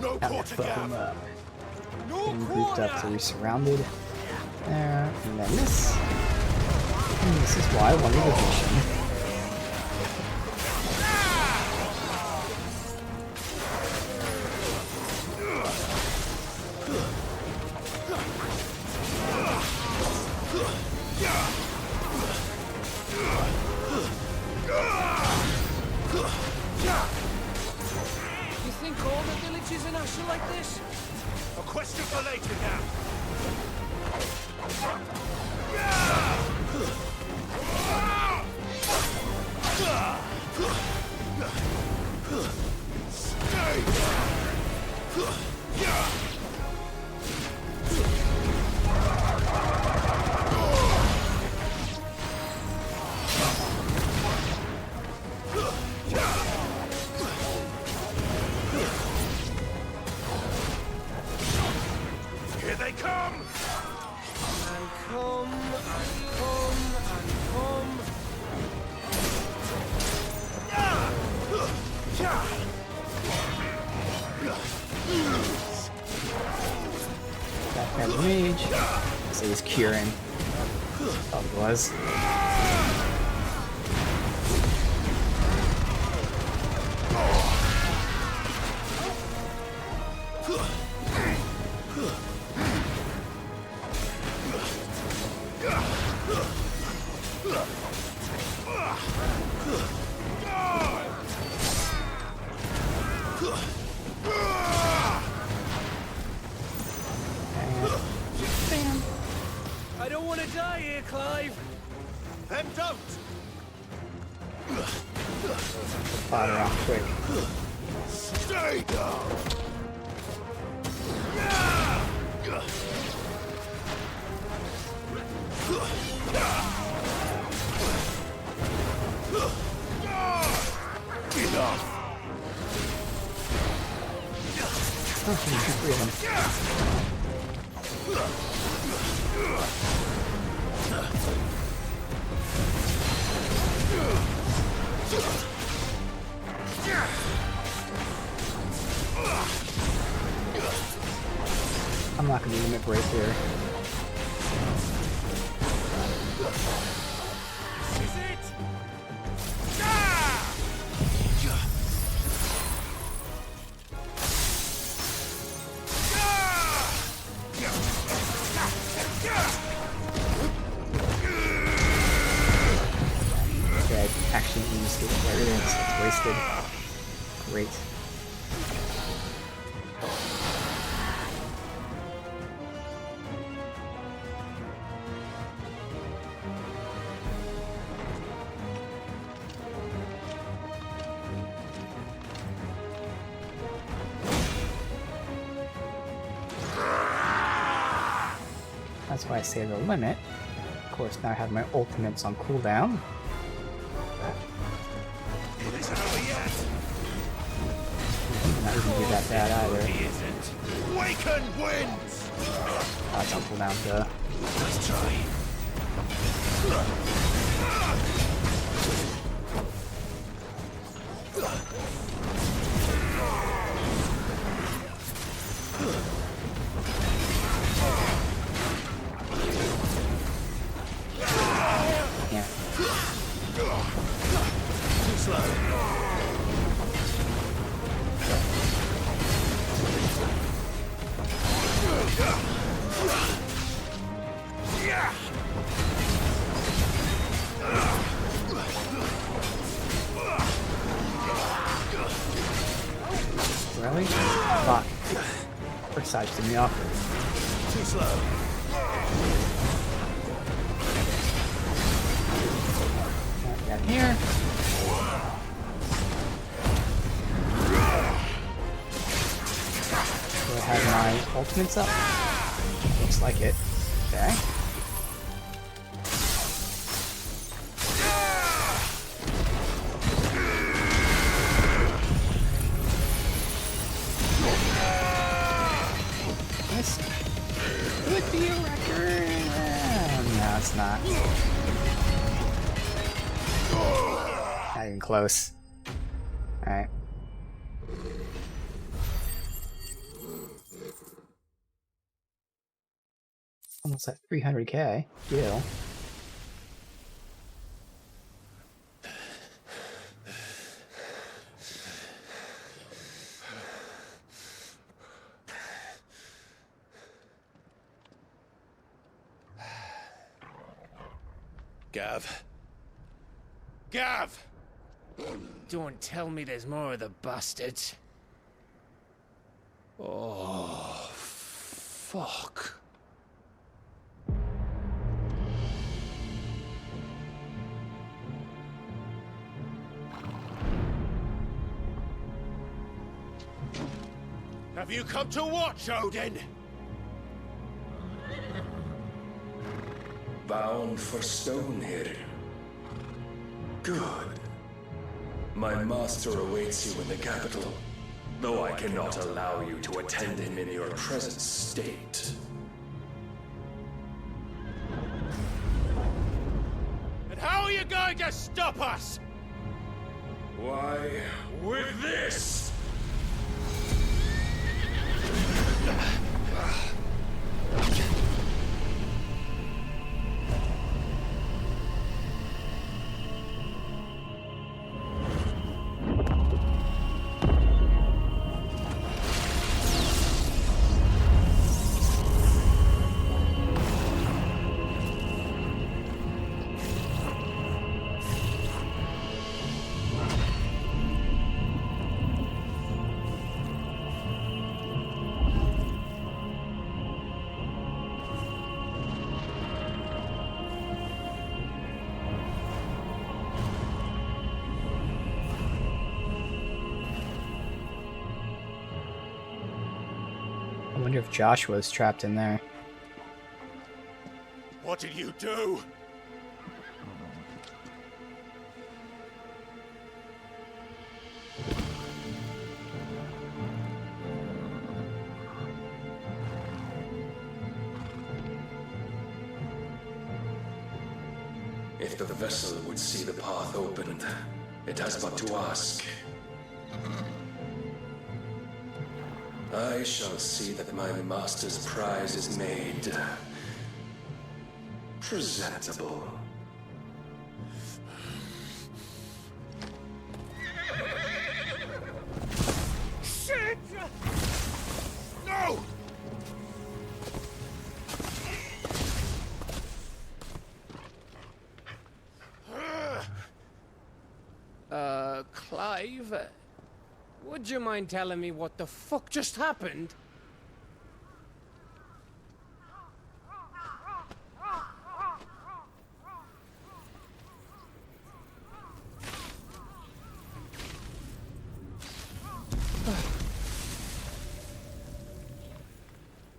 No quarter gap. Getting grouped up so we're surrounded. There, and then this. And this is why I wanted a vision. You think all the villages in Ash are like this? A question for later now. Here they come! And come, and come, and come. That had rage. So he's curing. Probably was. I don't want to die here, Clive. Then don't! Fire off quick. Stay down! Enough! Oh, he's breathing. I'm not gonna limit right here. This is it! Okay, I actually used it. There it is. It's wasted. Great. That's why I say the limit. Of course, now I have my ultimates on cooldown. It isn't over yet! Not even do that bad either. Waken winds! That's on cooldown, duh. Let's try. Yeah. Too slow. Really? Fuck. Presage threw me off. Too slow. Down here. Do I have my ultimates up? Looks like it. Okay. This could be a record. No, it's not. Not even close. Alright. Almost at 300k. Deal. Gav. Gav! Don't tell me there's more of the bastards. Oh, fuck. Have you come to watch, Odin? Bound for Stonehill. Good. My master awaits you in the capital, though I cannot allow you to attend him in your present state. And how are you going to stop us? Why, with this! I wonder if Joshua's trapped in there. What did you do? If the vessel would see the path opened, it has but to ask. I shall see that my master's prize is made presentable. Shit! No! Clive? Would you mind telling me what the fuck just happened?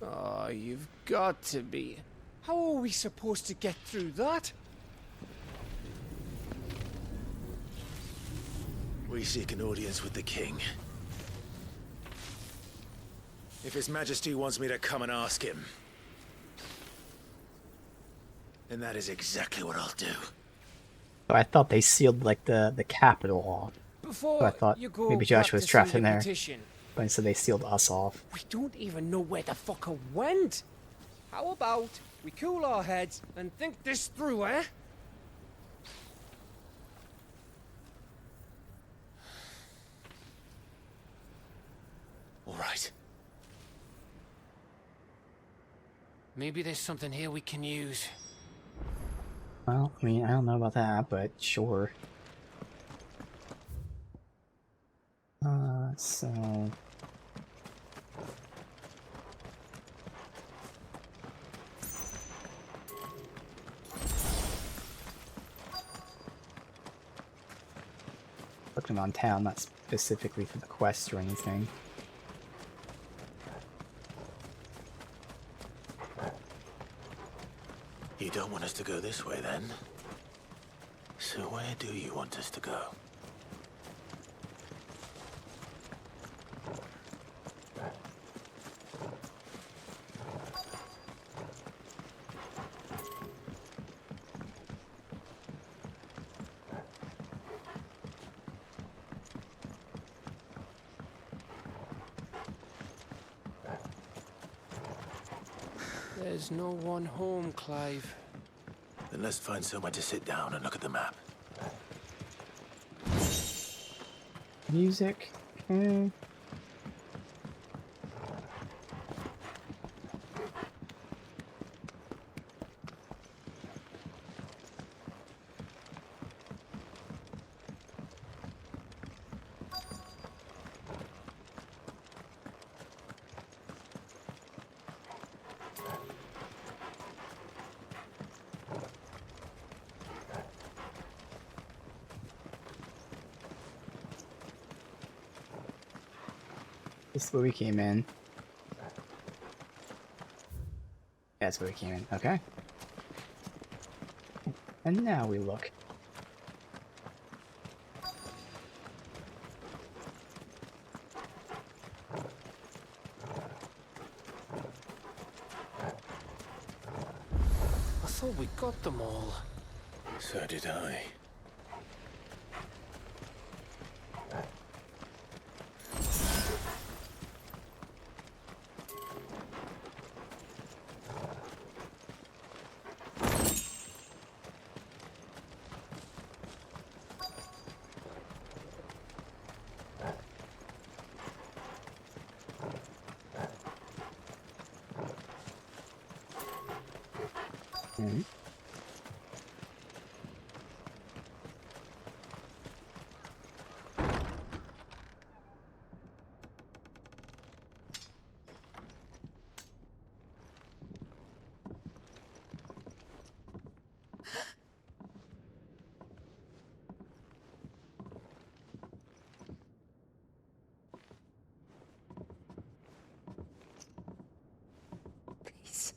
Oh, you've got to be. How are we supposed to get through that? We seek an audience with the king. If His Majesty wants me to come and ask him, then that is exactly what I'll do. So I thought they sealed like the capital off. Before So I thought you go maybe Joshua was trapped in practicing the there. petition, But instead they sealed us off. we don't even know where the fucker went. How about we cool our heads and think this through, eh? All right. Maybe there's something here we can use. Well, I mean, I don't know about that, but sure. So... Looking on town, not specifically for the quest or anything. You don't want us to go this way, then? So where do you want us to go? There's no one home, Clive. Then let's find somewhere to sit down and look at the map. Music. This is where we came in. That's where we came in. Okay. And now we look. I thought we got them all. So did I. Mm-hmm. Please.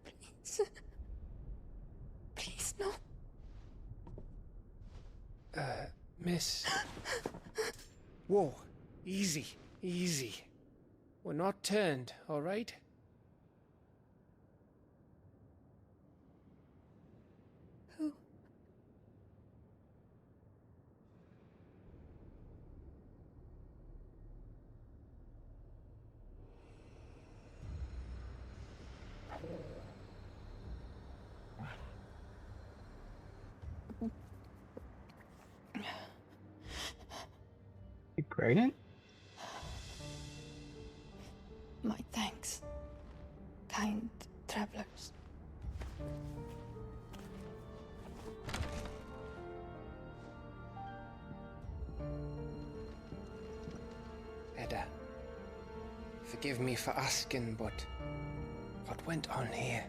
Please. Please, no. Miss. Whoa. Easy. Easy. We're not turned, all right? Who? You pregnant? My thanks, kind travelers. Edda, forgive me for asking, but what went on here?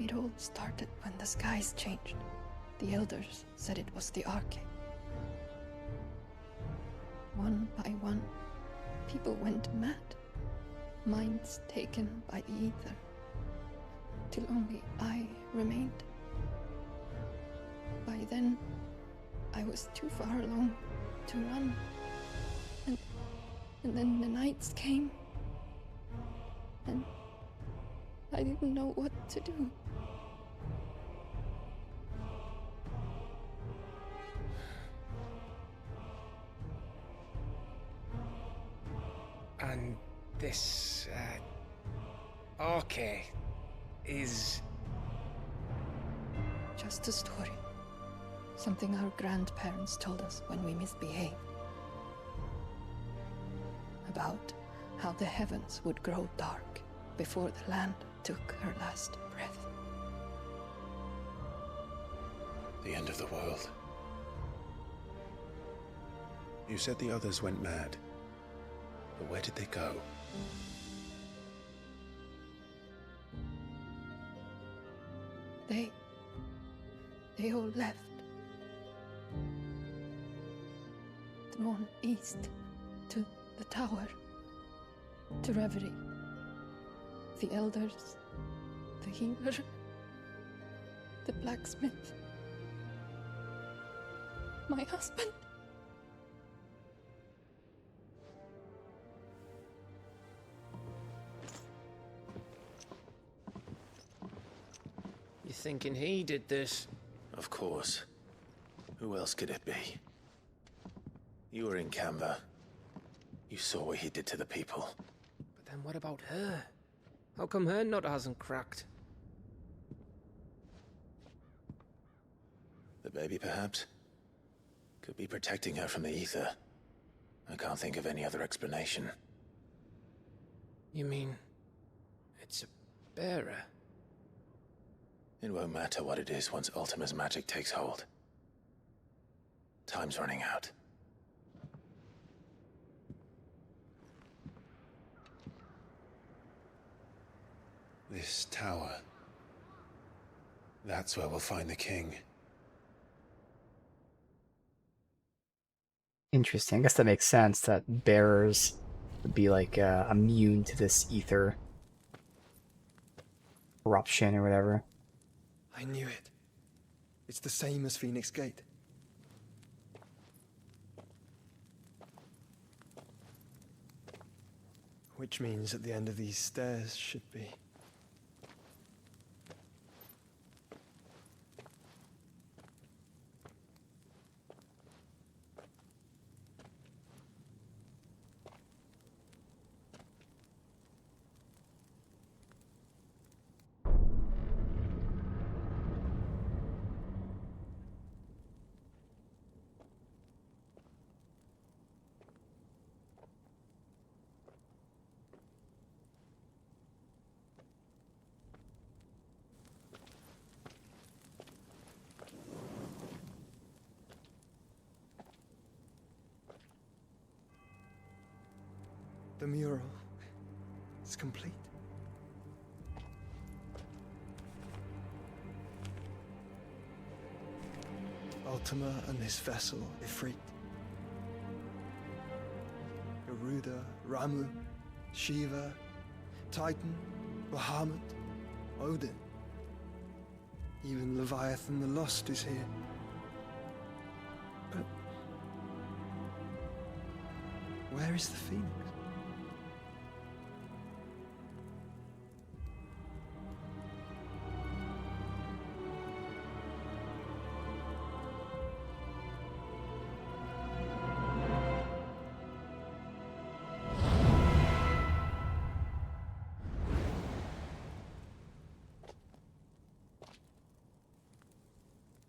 It all started when the skies changed. The elders said it was the Arcade. One by one, people went mad. Minds taken by the ether. Till only I remained. By then, I was too far along to run. And then the nights came. And I didn't know what to do. And this, Arcade is... Just a story. Something our grandparents told us when we misbehaved. About how the heavens would grow dark before the land took her last breath. The end of the world. You said the others went mad. But where did they go? They all left. Drawn east to the tower, to Reverie. The elders, the healer, the blacksmith, my husband. You thinking he did this? Of course. Who else could it be? You were in Canva. You saw what he did to the people. But then what about her? How come her nut hasn't cracked? The baby, perhaps? Could be protecting her from the ether. I can't think of any other explanation. You mean... it's a bearer? It won't matter what it is once Ultima's magic takes hold. Time's running out. This tower. That's where we'll find the king. Interesting. I guess that makes sense that bearers would be like immune to this ether corruption or whatever. I knew it. It's the same as Phoenix Gate. Which means at the end of these stairs should be... The mural is complete. Ultima and this vessel, Ifrit. Garuda, Ramu, Shiva, Titan, Bahamut, Odin. Even Leviathan the Lost is here. But where is the Phoenix?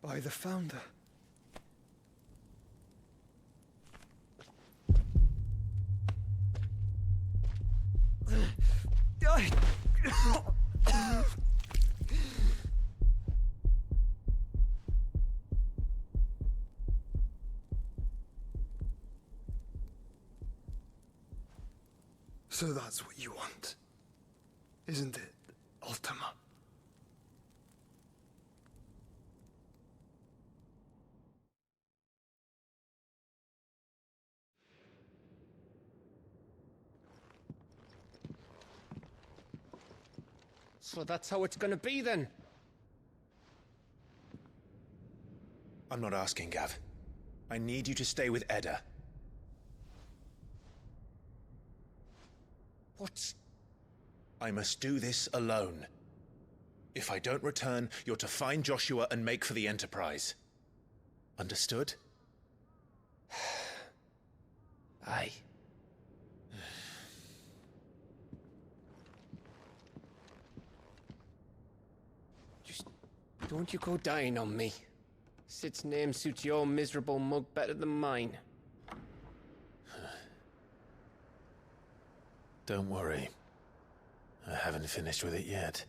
By the Founder. So that's what you want, isn't it, Ultima? So that's how it's gonna be then? I'm not asking, Gav. I need you to stay with Edda. What? I must do this alone. If I don't return, you're to find Joshua and make for the Enterprise. Understood? Aye. Just don't you go dying on me. Sid's name suits your miserable mug better than mine. Don't worry. I haven't finished with it yet.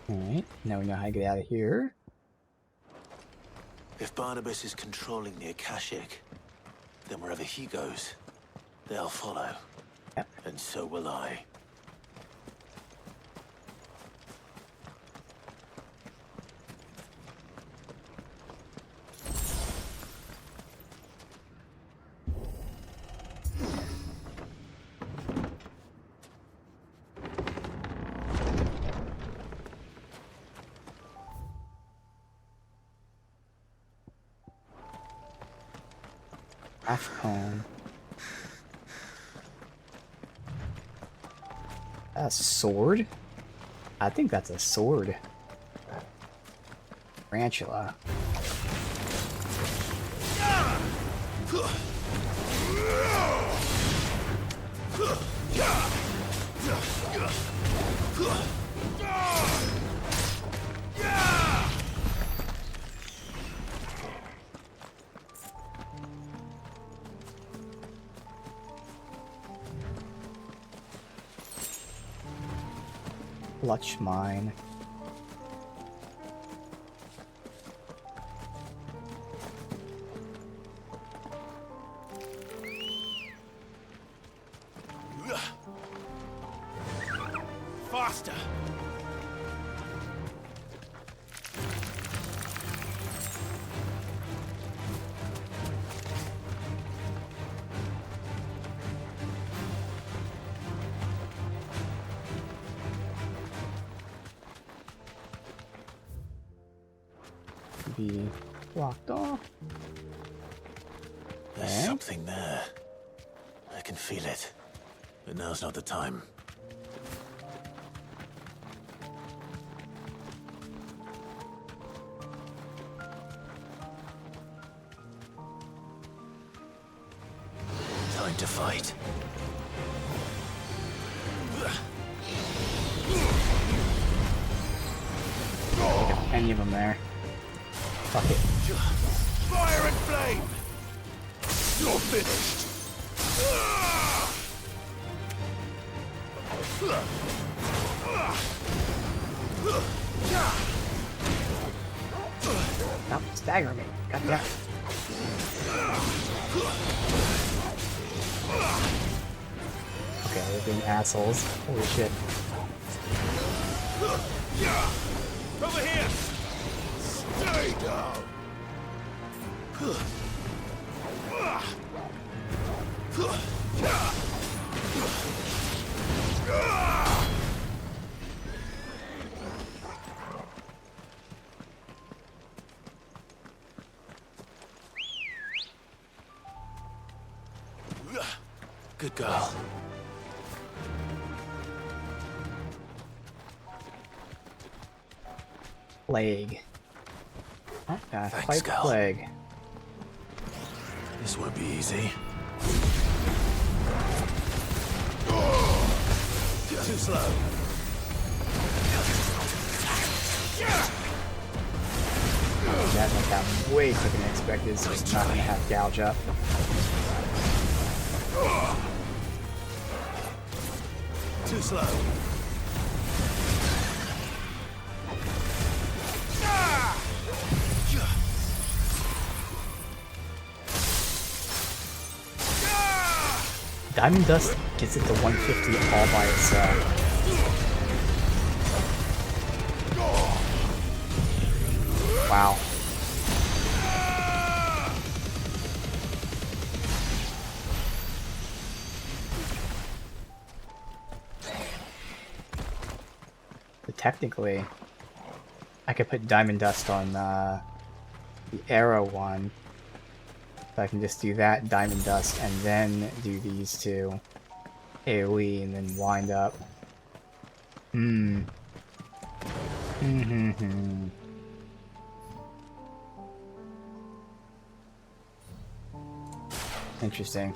Alright, now we know how to get out of here. If Barnabas is controlling the Akashic, then wherever he goes, they'll follow. Yep. And so will I. AFCON. A sword? I think that's a sword. Tarantula. Clutch mine. Faster! Be blocked off. There's something there. I can feel it. But now's not the time. Time to fight. Any of them there. Fuck it. Fire and flame! You're finished! Stop staggering me. God damn. Okay, they're being assholes. Holy shit. Over here! Stay down! Good girl. Plague. Oh, Thanks, quite girl. plague. This won't be easy. Too slow. That went down way quicker than expected, so it's not gonna have gouge up. Too slow. Diamond Dust gets it to 150 all by itself. Wow. But technically, I could put Diamond Dust on the Arrow one. So I can just do that, Diamond Dust, and then do these two AoE and then wind up. Interesting.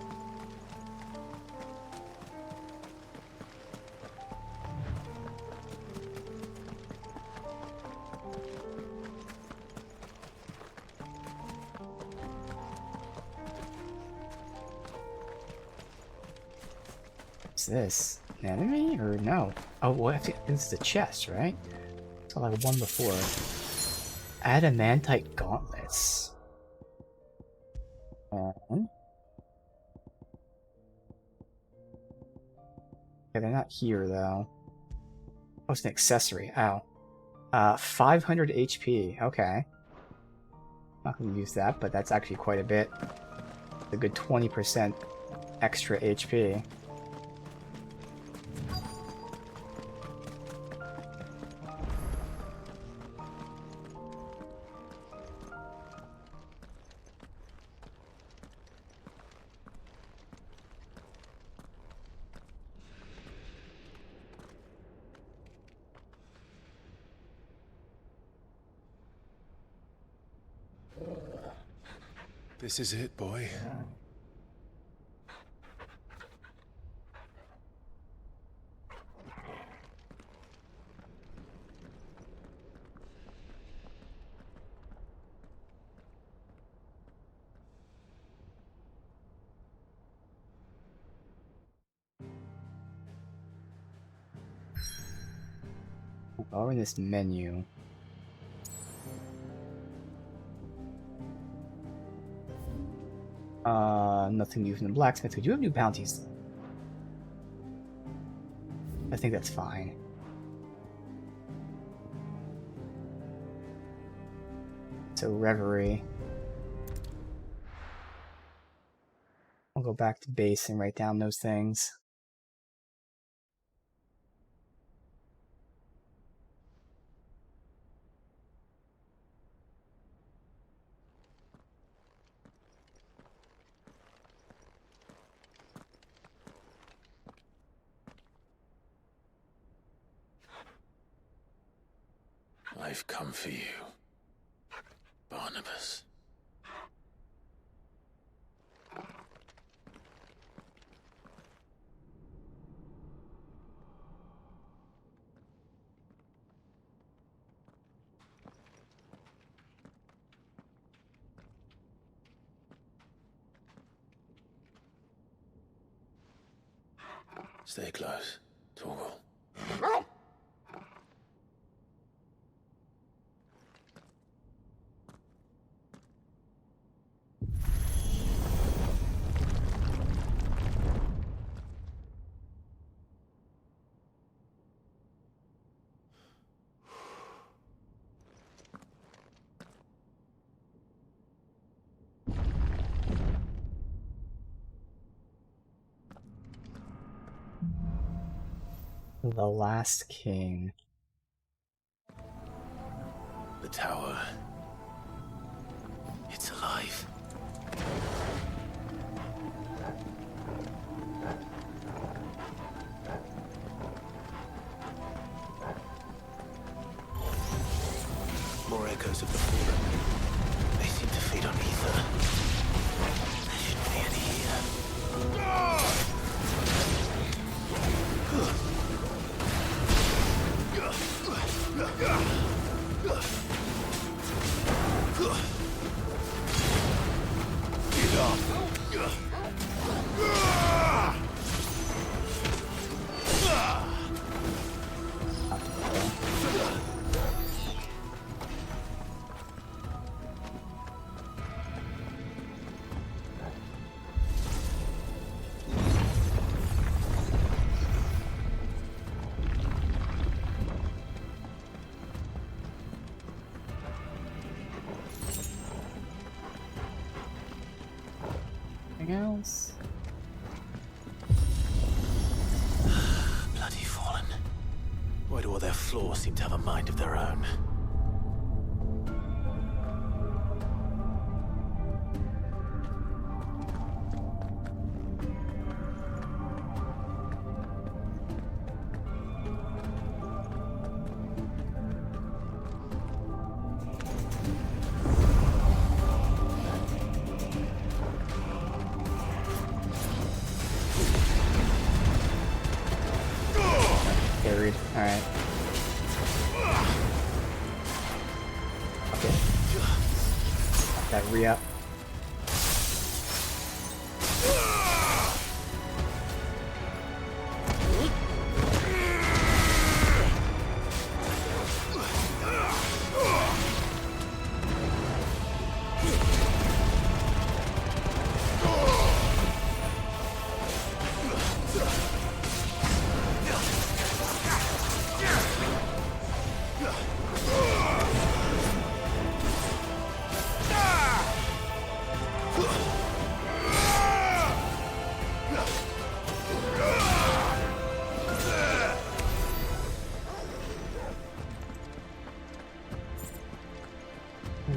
What's this? An enemy or no? Oh, well, it's the chest, right? Saw like one before. Adamantite gauntlets. Yeah, they're not here though. Oh, it's an accessory. Oh. 500 HP. Okay. Not gonna use that, but that's actually quite a bit. A good 20% extra HP. This is it, boy. While we're in this menu, nothing new from the blacksmith. We do have new bounties, though. I think that's fine. So Reverie. I'll go back to base and write down those things. I've come for you, Barnabas. Stay close, Torgal. The Last King. The tower. It's alive. More echoes of the fallen. They seem to feed on ether. There shouldn't be any here. Get up! Else? Bloody fallen. Why do all their flaws seem to have a mind of their own? Carried. Alright. Okay. That re-up.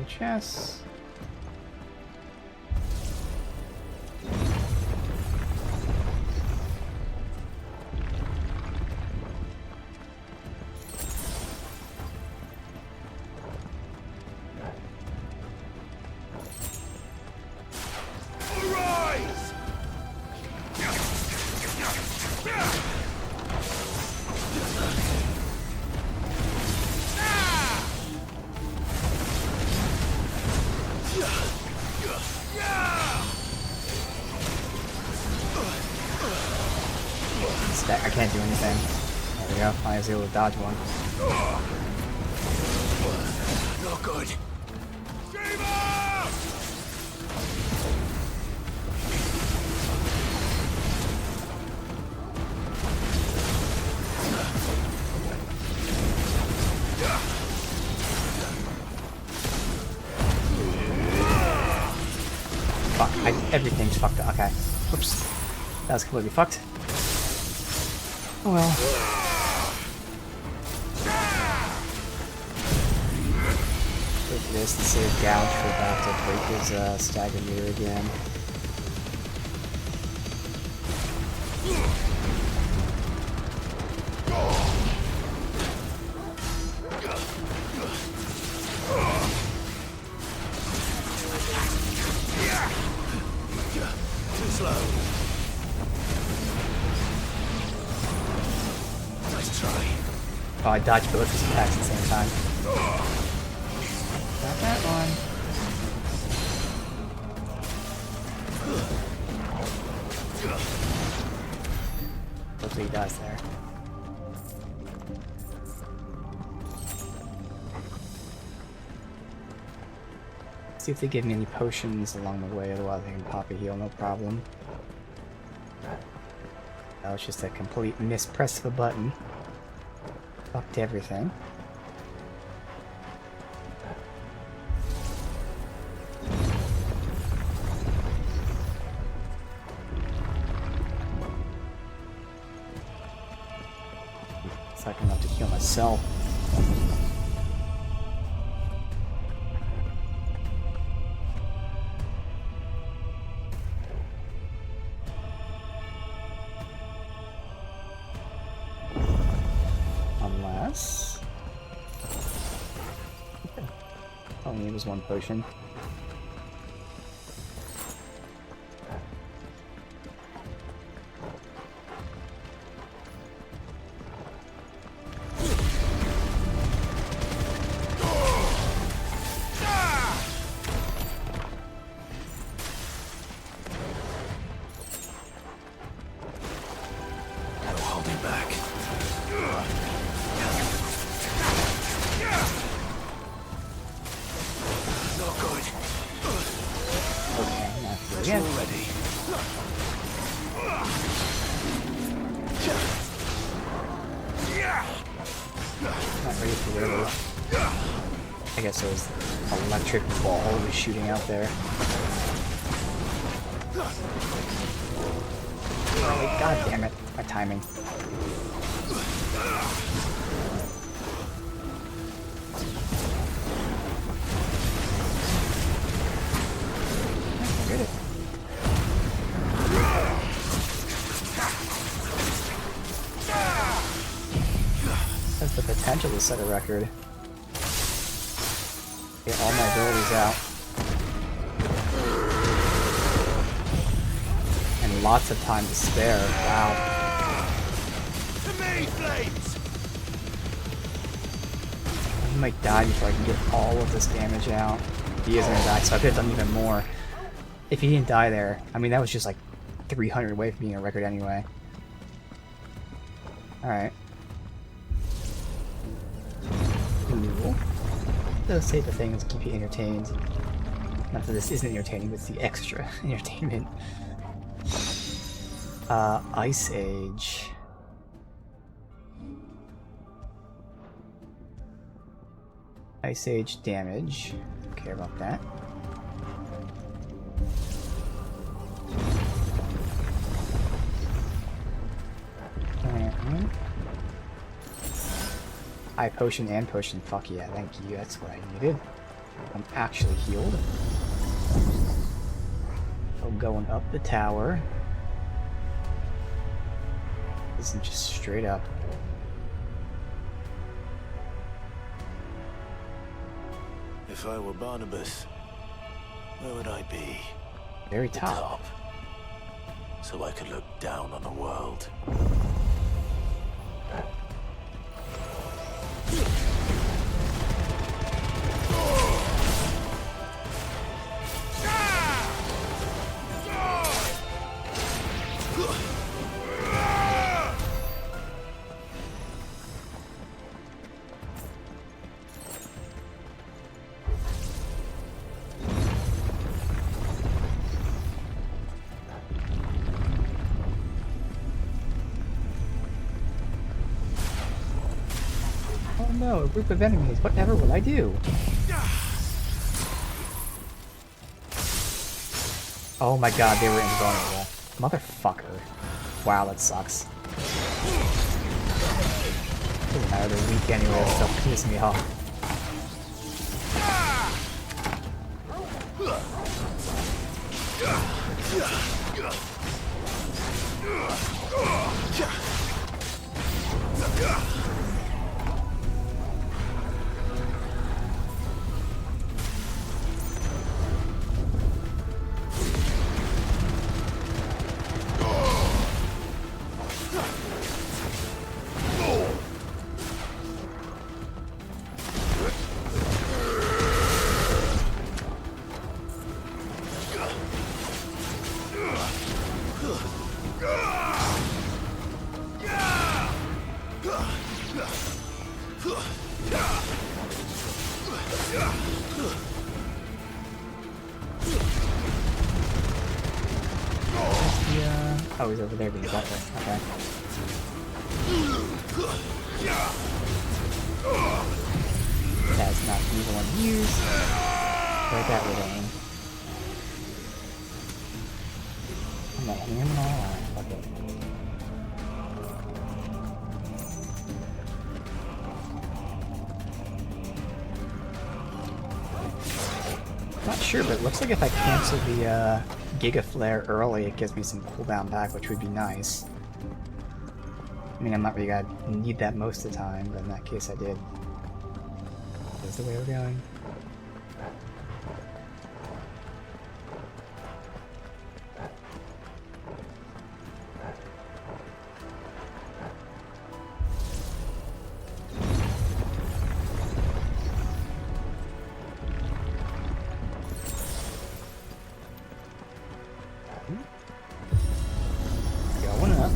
Chess. I can't do anything. There we go. I was able to dodge one. Not good. Fuck, everything's fucked up. Okay. Whoops. That was completely fucked. Oh well. Take this and save Gouge for about to break his stagger meter again. Too slow. Nice try. Oh, I dodged both his attacks at the same time. Got that one. Hopefully he dies there. See if they give me any potions along the way, otherwise I can pop a heal, no problem. That was just a complete mispress of a button. Fucked everything. It's like I'm about to heal myself. Unless... Only was one potion. That'll hold him back. Not good. Okay, not here That's yet. already. Not ready for whatever. I guess it was electric ball he was shooting out there. Oh, god damn it. My timing. I did it. Has the potential to set a record. Get all my abilities out. And lots of time to spare. Wow. To me, flames! He might die before I can get all of this damage out. He is gonna die, so I could have done even more. If he didn't die there, I mean, that was just like 300 away from being a record anyway. Alright. Cool. Those type of things keep you entertained. Not that this isn't entertaining, but it's the extra entertainment. Ice Age. Ice Age damage. Don't care about that. Eye potion and potion. Fuck yeah, thank you. That's what I needed. I'm actually healed. So going up the tower. Isn't just straight up. If I were Barnabas, where would I be? Very The top. So I could look down on the world. no, a group of enemies. Whatever will I do? Oh my god, they were invulnerable. Motherfucker. Wow, that sucks. Doesn't matter, they're weak anyway, it still pisses me off. Oh, he's over there being dealt with. Okay. That's not the evil one to use. Right that with aim. I'm not hitting him at all. Fuck it. Not sure, but it looks like if I cancel the Giga Flare early, it gives me some cooldown back, which would be nice. I mean, I'm not really gonna need that most of the time, but in that case I did. That's the way we're going. Going up.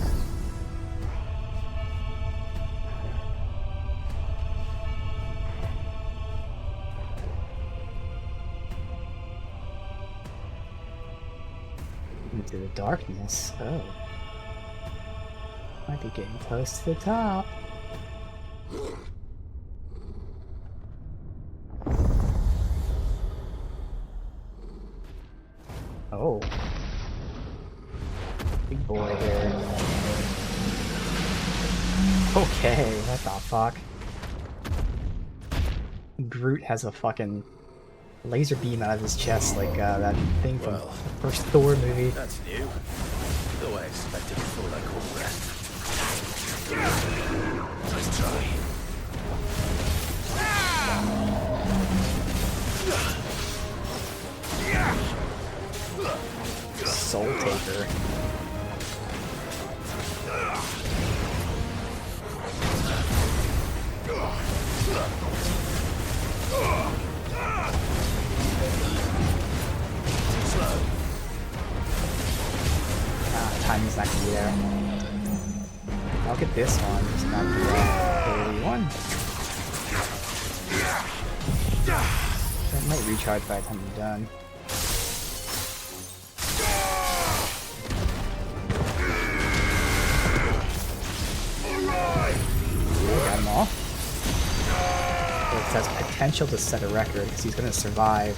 Into the darkness. Oh. Might be getting close to the top. Oh. Big boy here. Okay, what the fuck? Groot has a fucking laser beam out of his chest, like that thing from the first Thor movie. That's new. Though I expected to fall like all the rest. Nice try. Soul Taker. Timing's not gonna be there. I'll get this one, just not the early one. That might recharge by the time I'm done. Got them all. It has potential to set a record because he's gonna survive.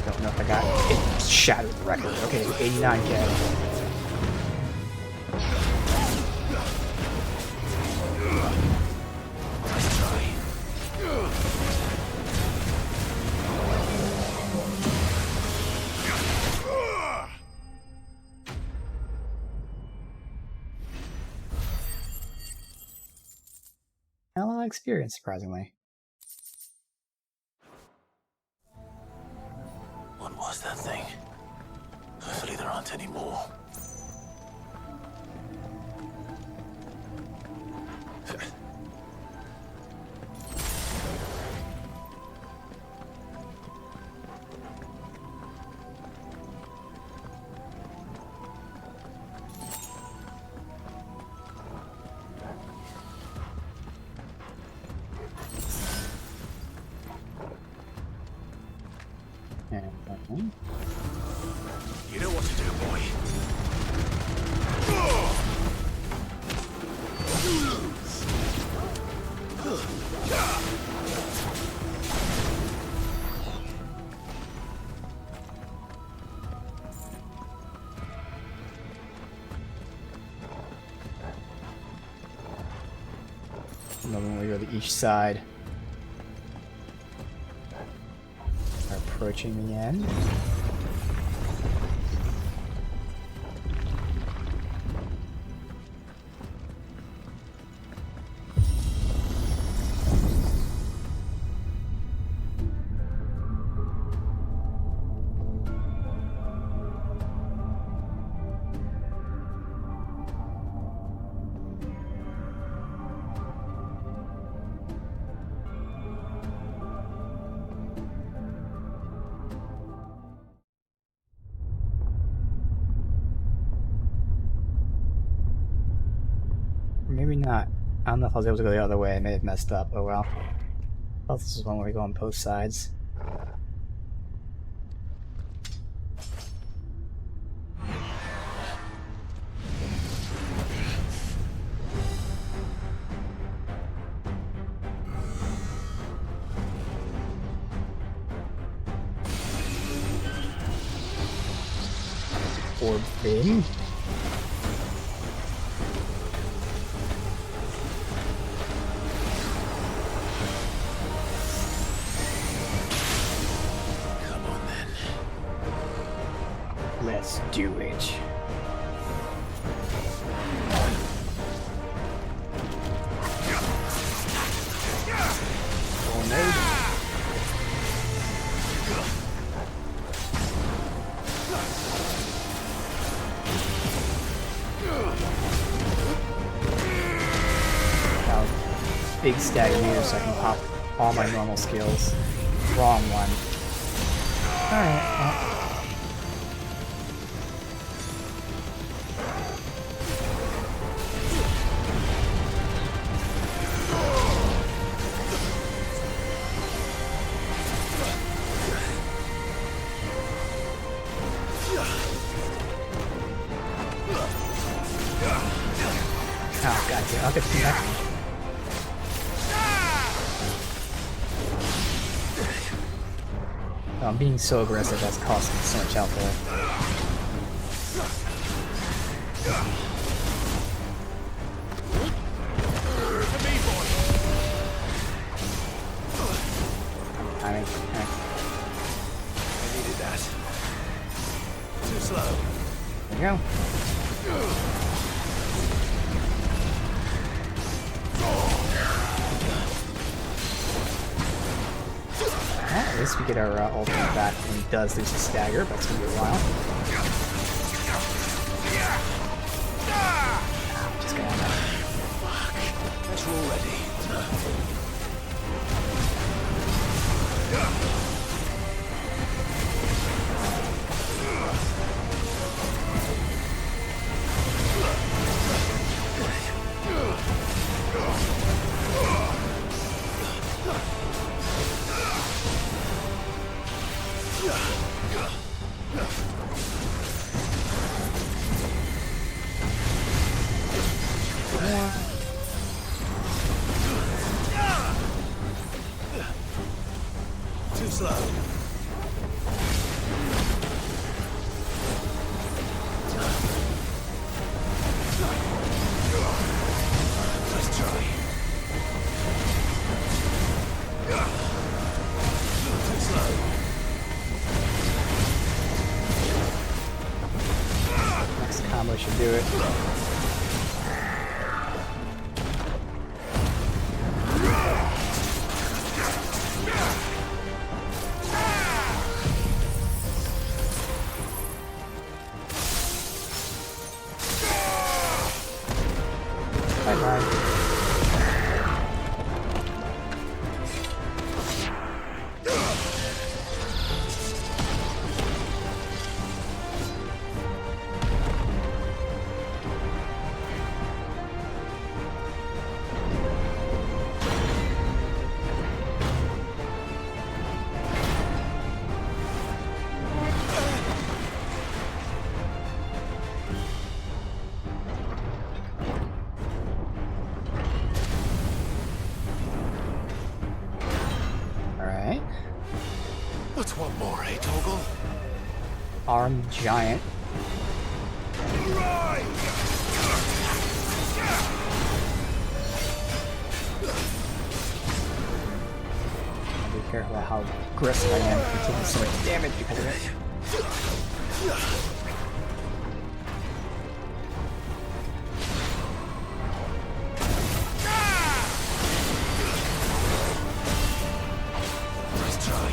Don't know if I got it. Shattered the record. Okay, 89k. A lot of experience, surprisingly. What was that thing? Hopefully there aren't any more. And that one. You know what to do, boy. literally each side are approaching the end. Maybe not. I don't know if I was able to go the other way. I may have messed up. Oh well. I thought this was one where we go on both sides. Orb thing. Let's do it. Oh no. Now, big stagger meter so I can pop all my normal skills. Wrong one. Alright, well. Oh, god damn, I'll get to that. Oh, I'm being so aggressive, that's costing me so much health there. I needed that. Too slow. There you go. At least we get our ultimate back when he does lose his stagger, but it's gonna be a while. Just gonna Fuck. Let's roll ready. Too slow. Let's try. Too slow. Next combo should do it. Bye-bye. What's one more, eh, Toggle? Armed giant. Right! how aggressive I am for taking so much damage because of it. Nice try.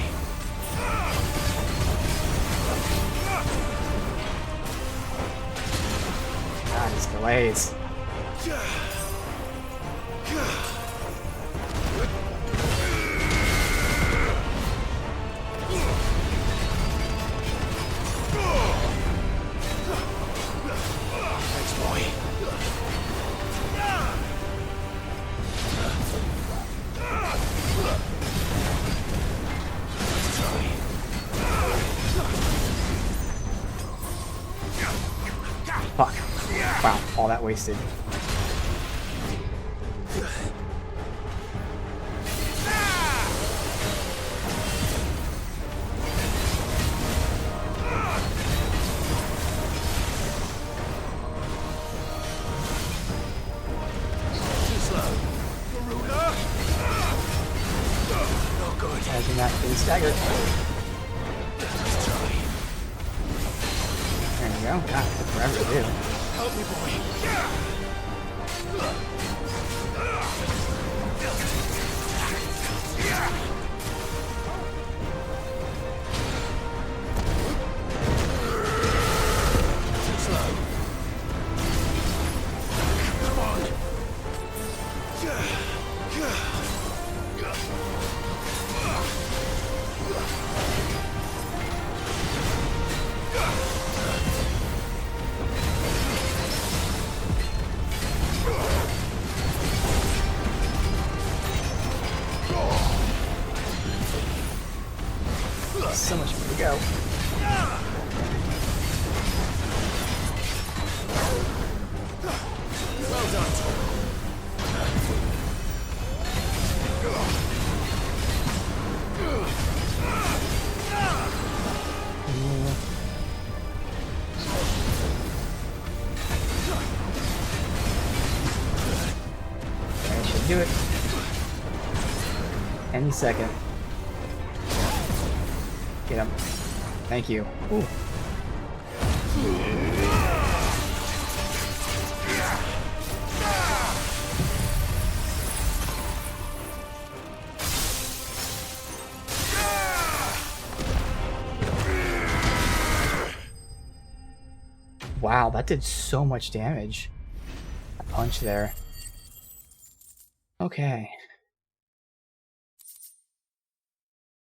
God, these delays. Thanks, boy. Fuck. Wow, all that wasted. Too slow. Garuda! Not good. Imagine that being staggered. Nice try. There you go. God, it took forever to do. Help me, boy. Too slow. Come on. So much more to go. Well done. I should do it. Any second. Get him. Thank you. Ooh. Wow, that did so much damage. A punch there. Okay.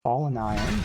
Fallen Iron.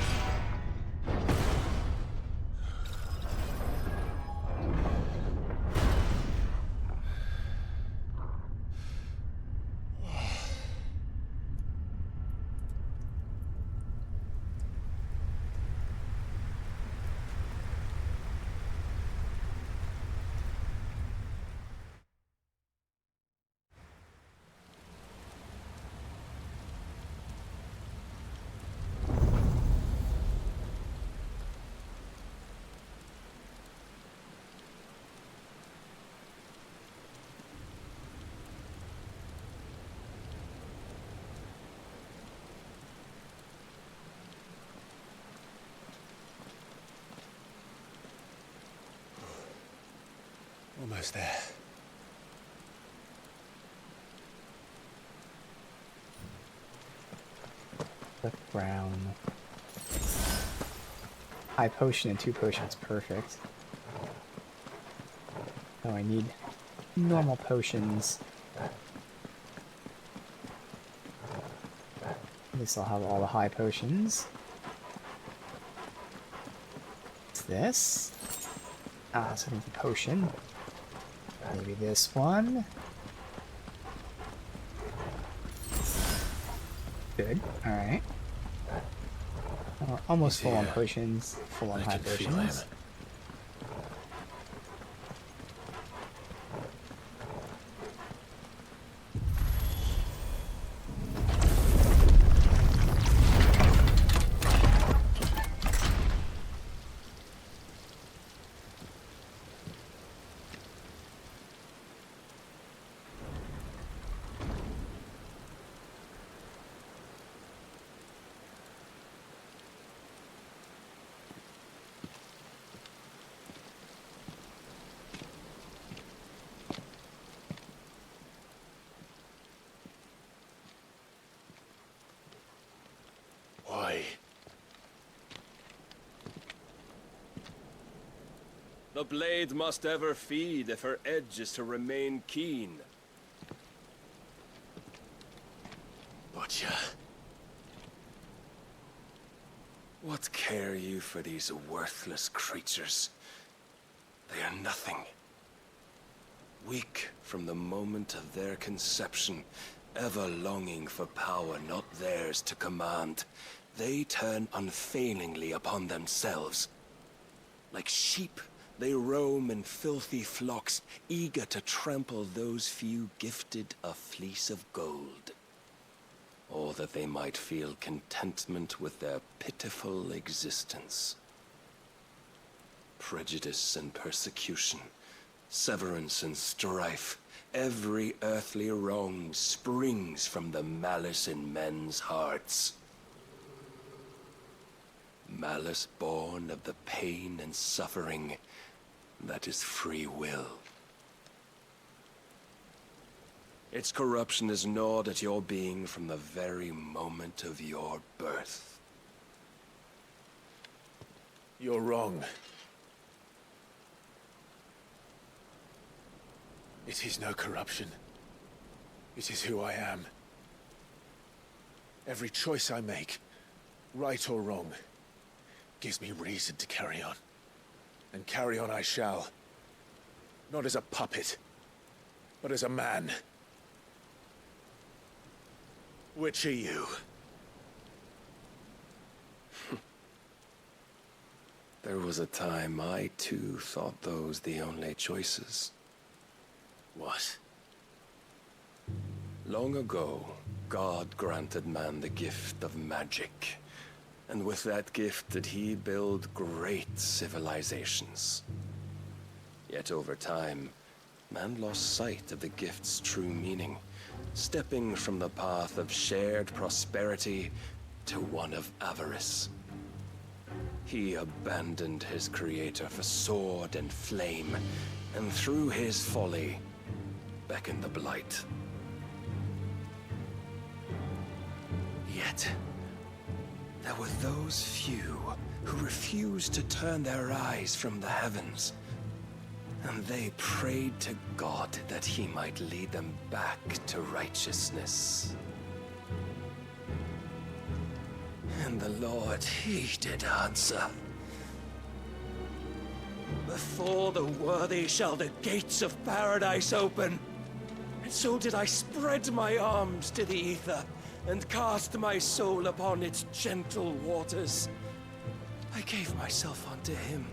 Almost there. Click brown. High potion and 2 potions, perfect. Oh, I need normal potions. At least I'll have all the high potions. What's this? Ah, so I need the potion. Maybe this one. Good. Alright. Almost full on potions. Full on high potions. The blade must ever feed if her edge is to remain keen. Butcher. What care you for these worthless creatures? They are nothing. Weak from the moment of their conception, ever longing for power not theirs to command, they turn unfailingly upon themselves. Like sheep, they roam in filthy flocks, eager to trample those few gifted a fleece of gold. Or that they might feel contentment with their pitiful existence. Prejudice and persecution, severance and strife, every earthly wrong springs from the malice in men's hearts. Malice born of the pain and suffering that is free will. Its corruption is gnawed at your being from the very moment of your birth. You're wrong. It is no corruption. It is who I am. Every choice I make, right or wrong, gives me reason to carry on. And carry on I shall. Not as a puppet, but as a man. Which are you? There was a time I too thought those the only choices. What? Long ago, God granted man the gift of magic. And with that gift did he build great civilizations. Yet over time, man lost sight of the gift's true meaning, stepping from the path of shared prosperity to one of avarice. He abandoned his creator for sword and flame, and through his folly, beckoned the blight. Yet, there were those few who refused to turn their eyes from the heavens, and they prayed to God that he might lead them back to righteousness. And the Lord, he did answer. Before the worthy shall the gates of paradise open. And so did I spread my arms to the ether, and cast my soul upon its gentle waters. I gave myself unto him.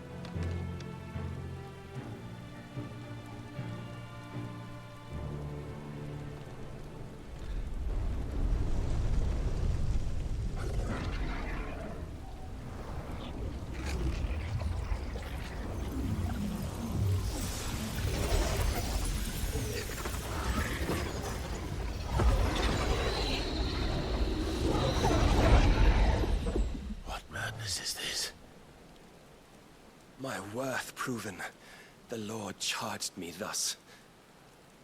My worth proven, the Lord charged me thus.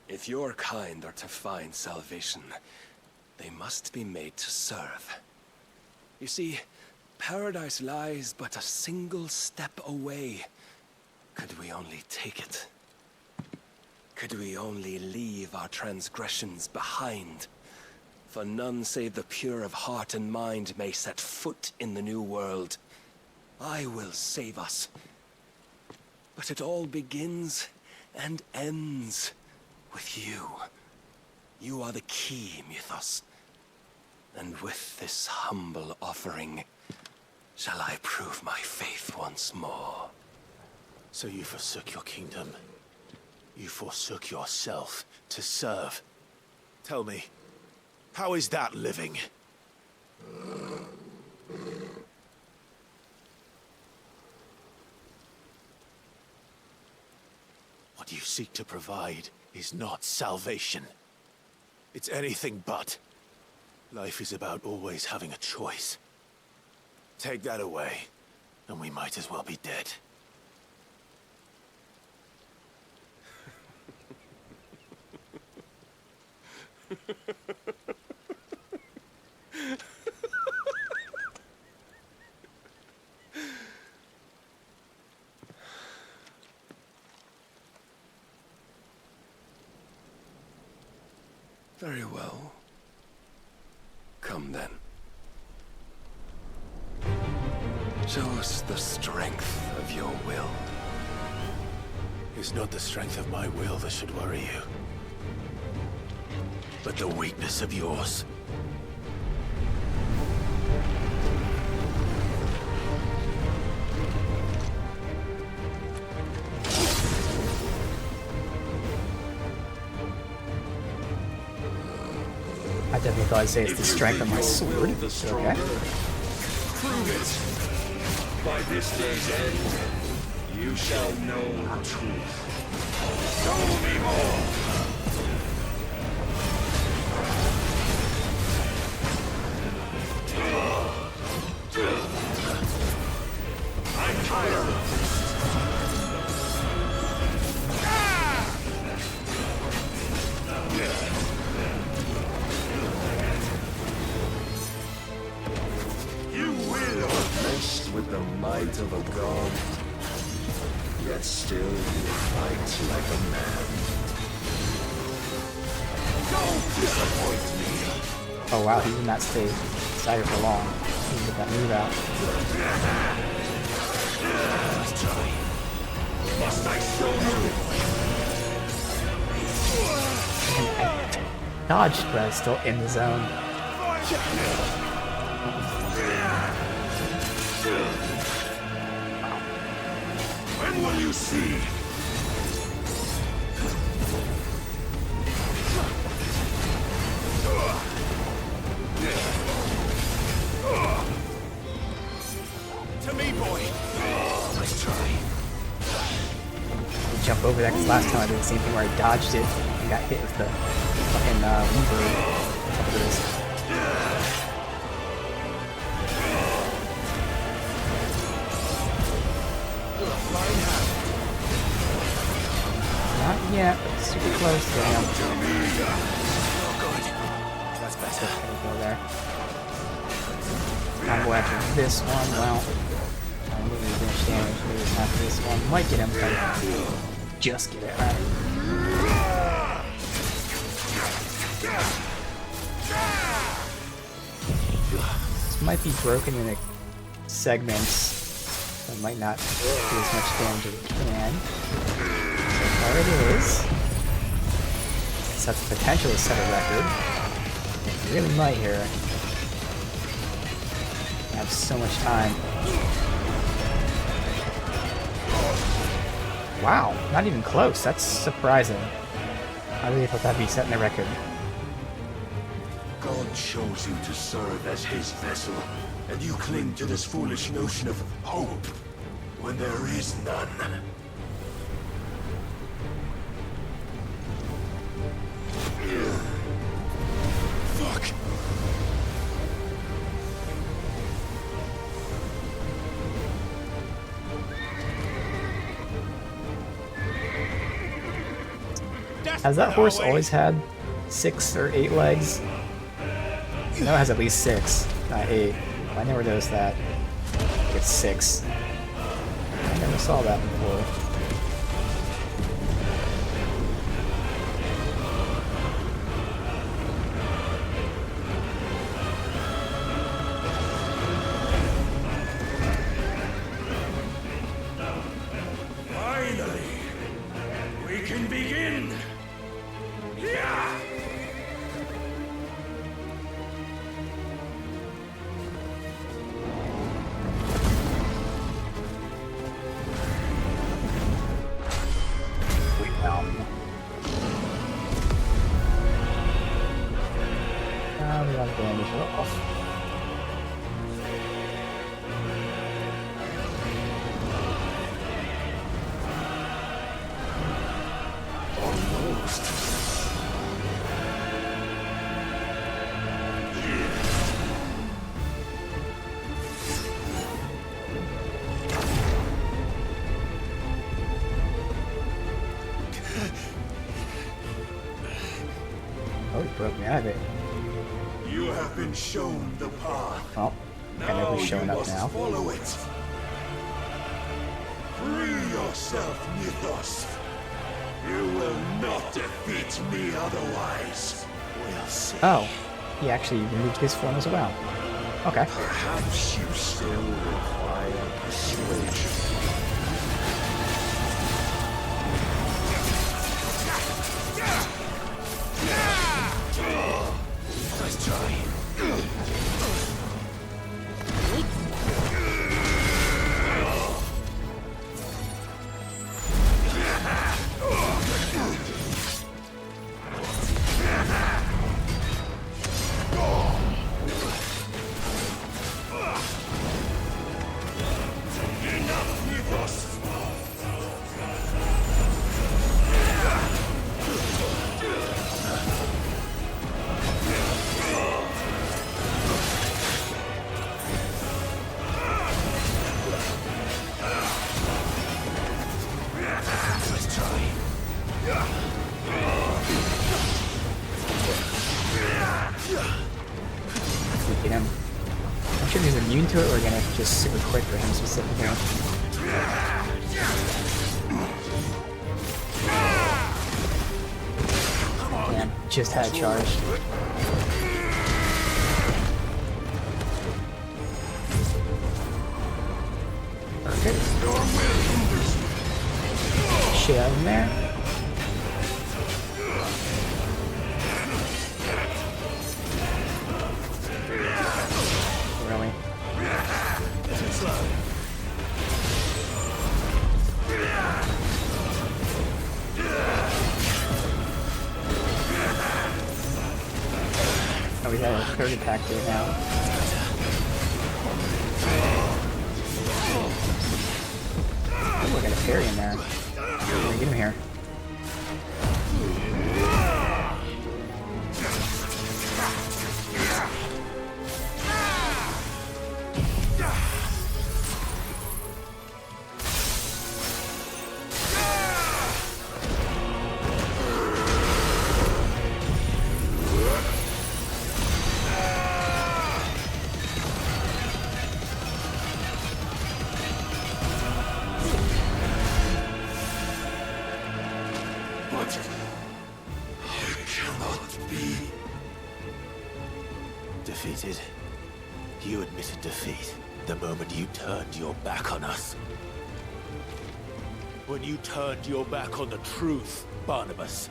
If your kind are to find salvation, they must be made to serve. You see, paradise lies but a single step away. Could we only take it? Could we only leave our transgressions behind? For none save the pure of heart and mind may set foot in the new world. I will save us. But it all begins and ends with you. You are the key, Mythos. And with this humble offering, shall I prove my faith once more. So you forsook your kingdom. You forsook yourself to serve. Tell me, how is that living? What you seek to provide is not salvation. It's anything but. Life is about always having a choice. Take that away, and we might as well be dead. Very well. Come then. Show us the strength of your will. It's not the strength of my will that should worry you, but the weakness of yours. I definitely thought I'd say it's the strength of my sword. Okay. Prove it. By this day's end, you shall know the truth. Show me more. I'm tired of this. You will blessed with the might of a god, yet still you fight like a man. Don't disappoint me. Oh wow, he's in that state. Stagger for long. He can get that move out. Must I show you? Dodged, but I was still in the zone. When will you see? To me, boy. Nice try. Jump over that because last time I did the same thing where I dodged it and got hit with the fucking Weaver. What it is. Not yet, but super close to him. That's better. Okay, go there. I'll go after this one. Well, I don't really finish damage. Maybe after this one. Might get him, but just get it. Alright. This might be broken in segments, so it might not do as much damage as it can. So far it is. This has the potential to set a record. It really might here. I have so much time. Wow, not even close. That's surprising. I really thought that'd be setting the record. God chose you to serve as his vessel, and you cling to this foolish notion of hope when there is none. Fuck! Has that horse always had 6 or 8 legs? I know it has at least 6, not 8. I never noticed that. It's 6. I never saw that before. Finally, we can begin. Yeah. We got damage off. Almost. Oh, he broke me out of it. You have been shown the path. Oh, kind of showing up must now. follow it. Free yourself, Mythos. You will not defeat me otherwise. We'll see. Oh, he actually removed his form as well. Okay. Perhaps you still require persuasion. Nice try. Get him. I'm sure he's immune to it, or again, it's just super quick for him specifically. Damn, just had a charge. Perfect. Shit out of there. Really? Oh, we got a third attack there now. Oh, I got a parry in there. Let me get him here. Defeated. You admitted defeat the moment you turned your back on us. When you turned your back on the truth, Barnabas.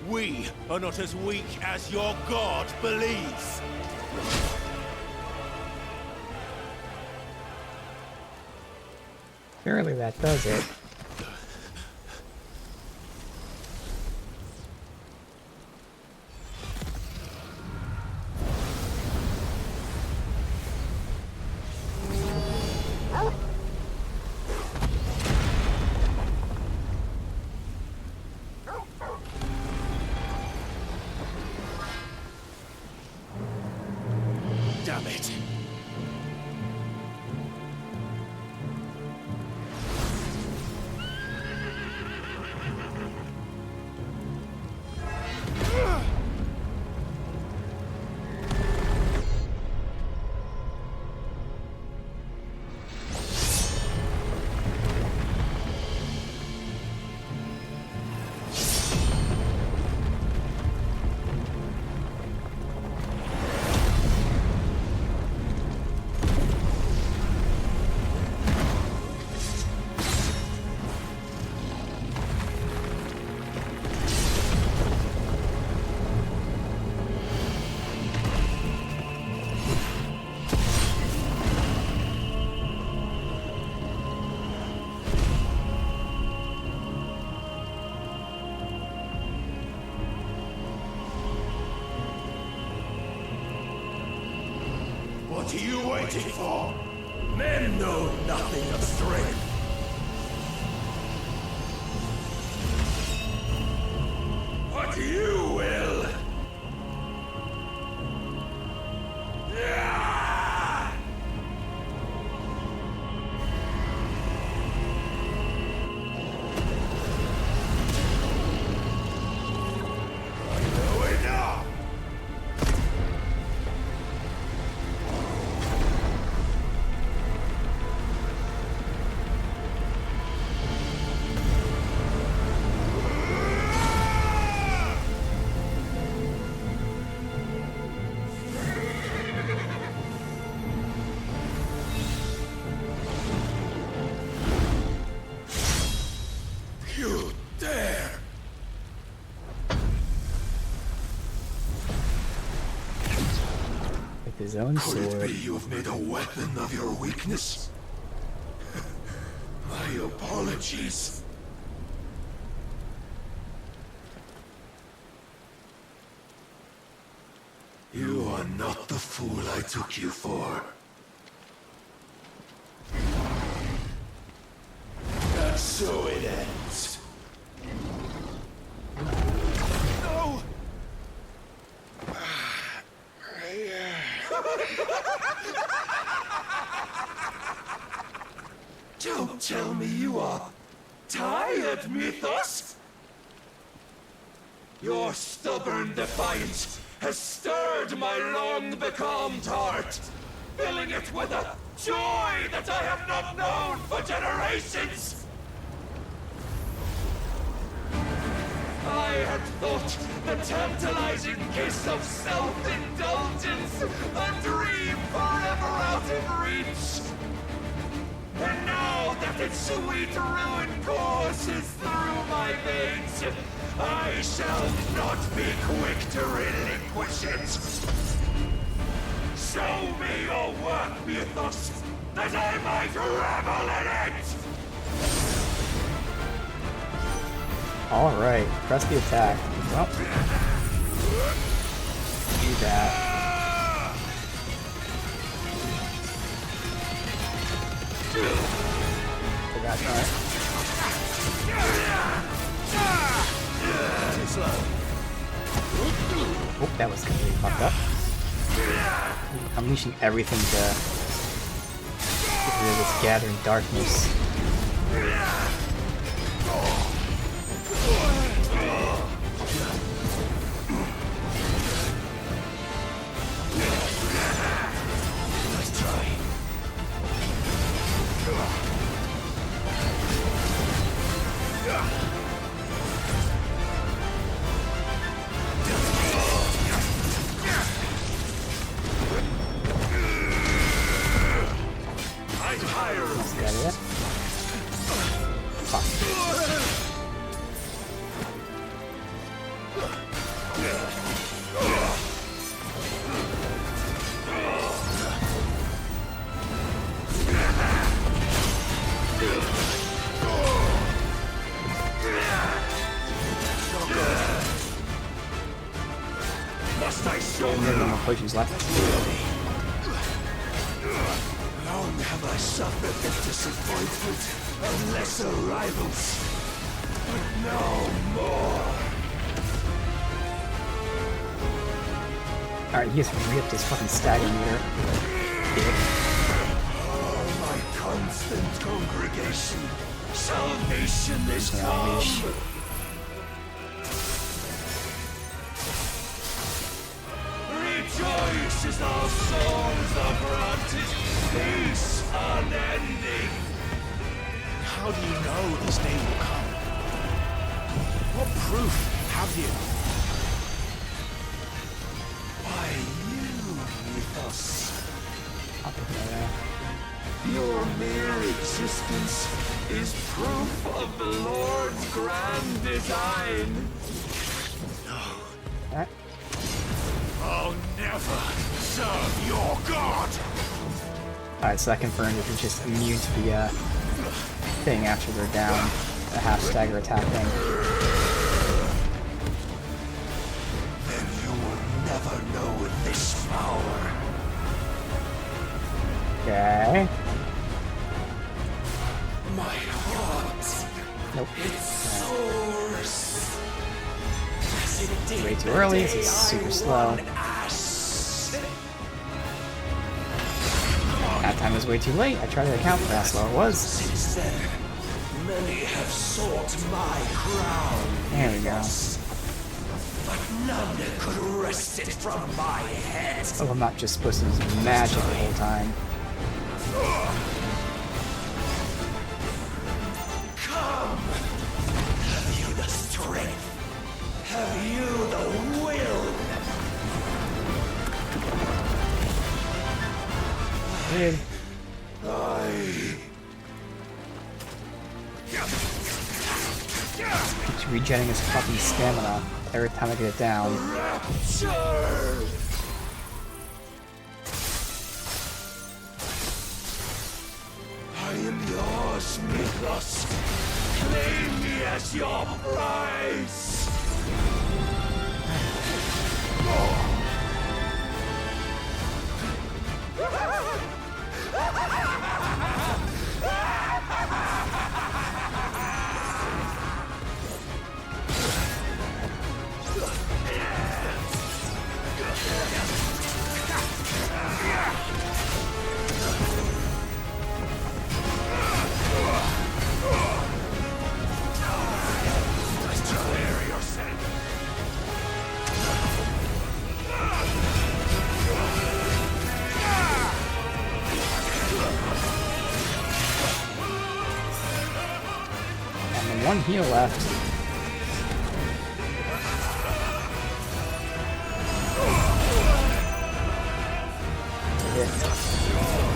We are not as weak as your god believes. Apparently that does it. Damn it. What are you waiting for? Men know nothing of strength. But you will. his own Could it sword. be you have made a weapon of your weakness? My apologies. You are not the fool I took you for. And so it ends. No! Don't tell me you are tired, Mythos! Your stubborn defiance has stirred my long-becalmed heart, filling it with a joy that I have not known for generations! I had thought the tantalizing kiss of self-indulgence a dream forever out of reach. And now that its sweet ruin courses through my veins, I shall not be quick to relinquish it. Show me your work, Mythos, that I might revel in it! Alright, press the attack. Well, do that. Forgot, alright. Too slow. Oh, that was completely fucked up. Unleashing everything to get rid of this gathering darkness. Nice try. Let's get it. Fuck. Must I show And then no more potions left. Long have I suffered the disappointment of lesser rivals, but no more. Alright, he just ripped his fucking stagger meter. Oh, my constant congregation, salvation is Unleash. come. Rejoice as our souls are granted peace unending. How do you know this day will come? What proof have you? Why, you, Mythos. Your mere existence is proof of the Lord's grand design. Alright. I'll never serve your god! Alright, so that confirmed if you're just immune to the thing after they're down. The half stagger attack thing. Then you will never know this power. Okay. My heart. Nope. Its source. As it did Way too the early, day this is I super slow. won Ash. That time was way too late. I tried to account for how slow it was. Since then, many have sought my crown. There we go. But none could wrest it from my head. Oh, I'm not just supposed to use magic the whole time. Come! Have you the strength? Have you the will? Weird. Keeps regenerating his fucking stamina every time I get it down. Rapture! Los Mythos! Claim me as your prize! One heal left.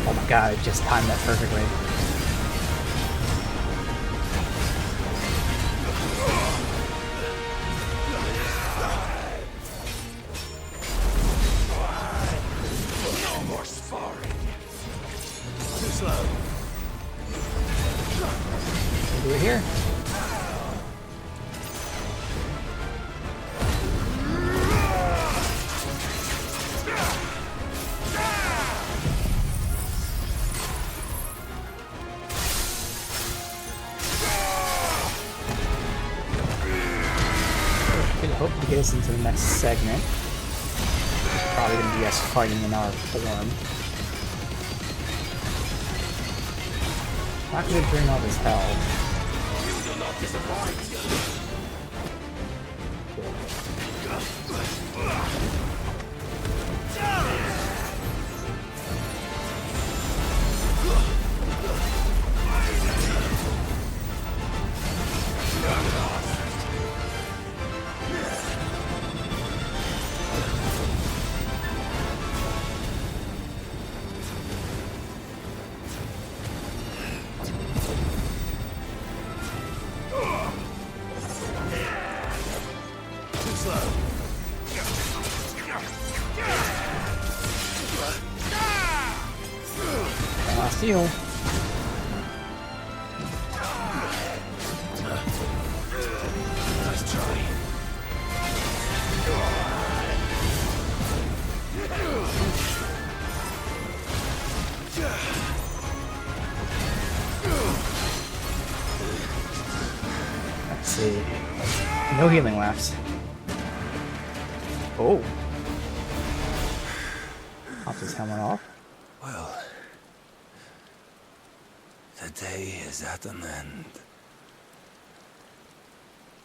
Oh my god, I just timed that perfectly. No more sparring. Too slow. Do it here. Hope to get us into the next segment. Probably going to be us fighting in our form. Not going to drain all this health. You do not disappoint. Last heal. Nice try. Let's see. No healing left. Oh. Pops his helmet off. Well, the day is at an end.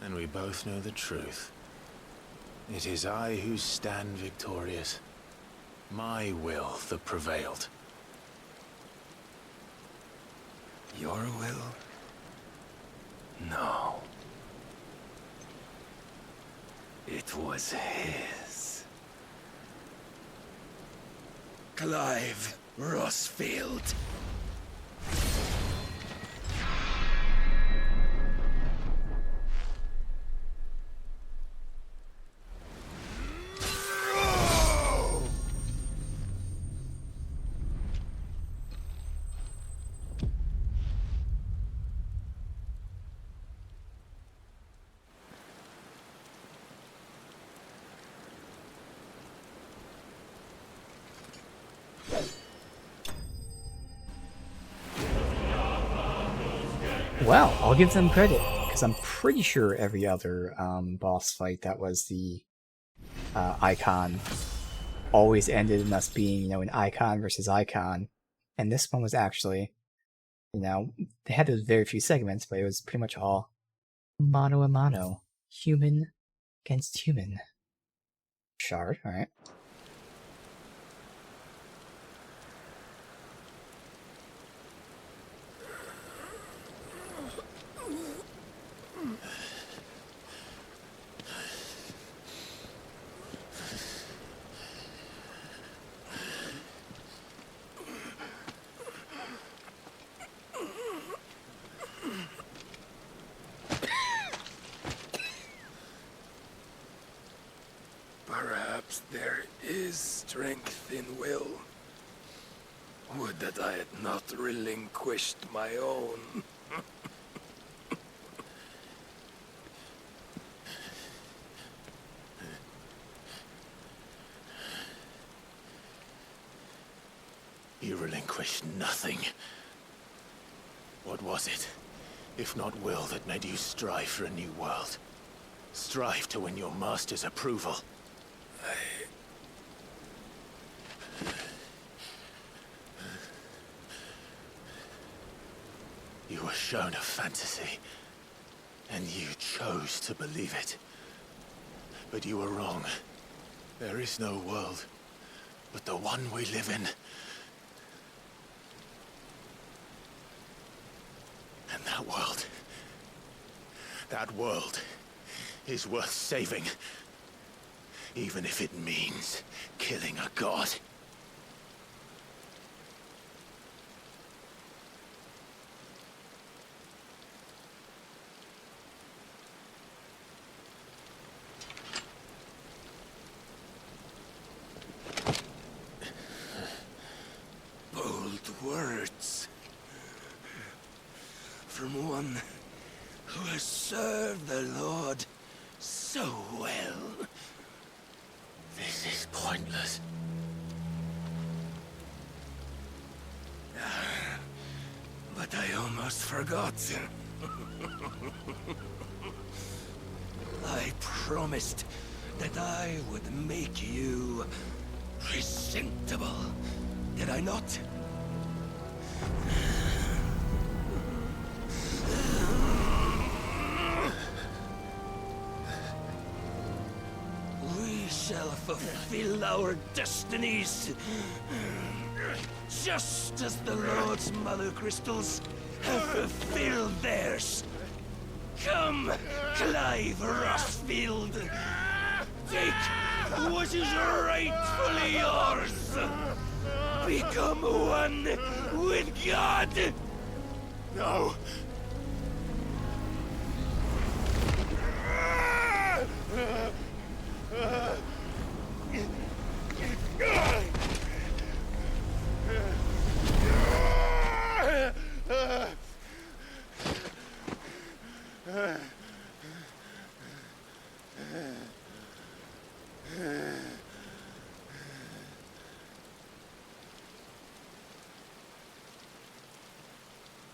And we both know the truth. It is I who stand victorious. My will that prevailed. Your will? No. It was his. Clive Rossfield. Well, I'll give them credit, because I'm pretty sure every other boss fight that was the icon always ended in us being, you know, an icon versus icon. And this one was actually, you know, they had those very few segments, but it was pretty much all mano a mano. Human against human. Shard, alright. Perhaps there is strength in will. Would that I had not relinquished my own. You relinquished nothing. What was it, if not will, that made you strive for a new world? Strive to win your master's approval? You were shown a fantasy, and you chose to believe it. But you were wrong. There is no world, but the one we live in. And that world is worth saving, even if it means killing a god. Bold words. From one who has served the Lord so well. This is pointless. But I almost forgot. I promised that I would make you presentable. Did I not? We shall fulfill our destinies, just as the Lord's Mother Crystals have fulfilled theirs. Come, Clive Rossfield. Take what is rightfully yours. Become one with God. No.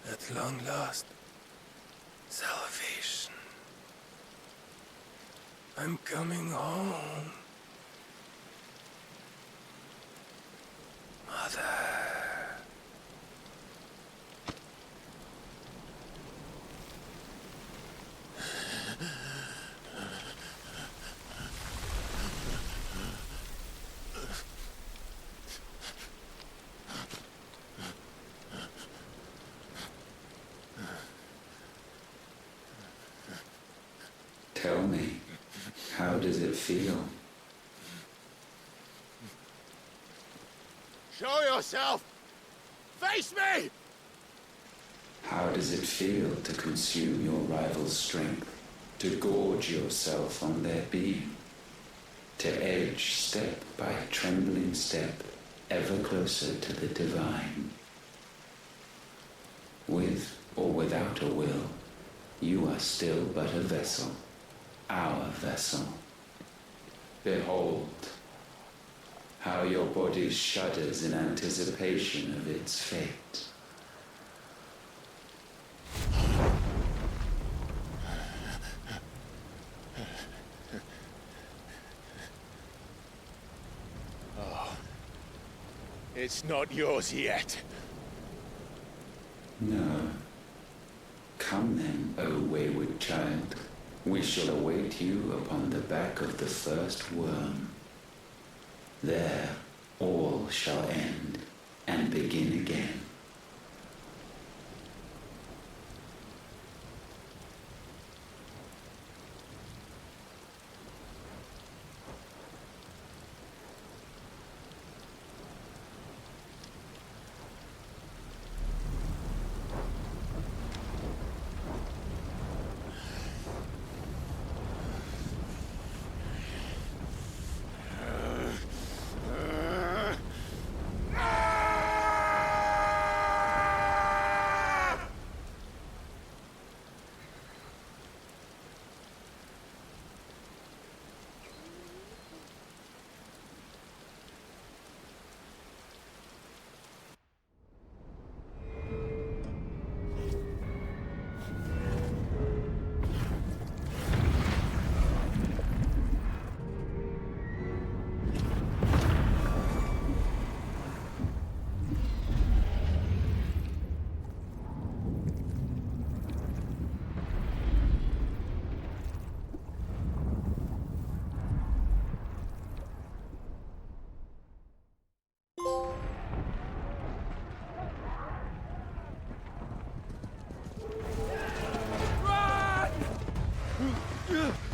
At long last, salvation. I'm coming home. Mother. Tell me, how does it feel? Show yourself! Face me! How does it feel to consume your rival's strength, to gorge yourself on their beam, to edge step by trembling step ever closer to the divine? With or without a will, you are still but a vessel, our vessel. Behold, how your body shudders in anticipation of its fate. Oh, it's not yours yet. No. Come then, O wayward child. We shall await you upon the back of the first worm. There all shall end and begin again.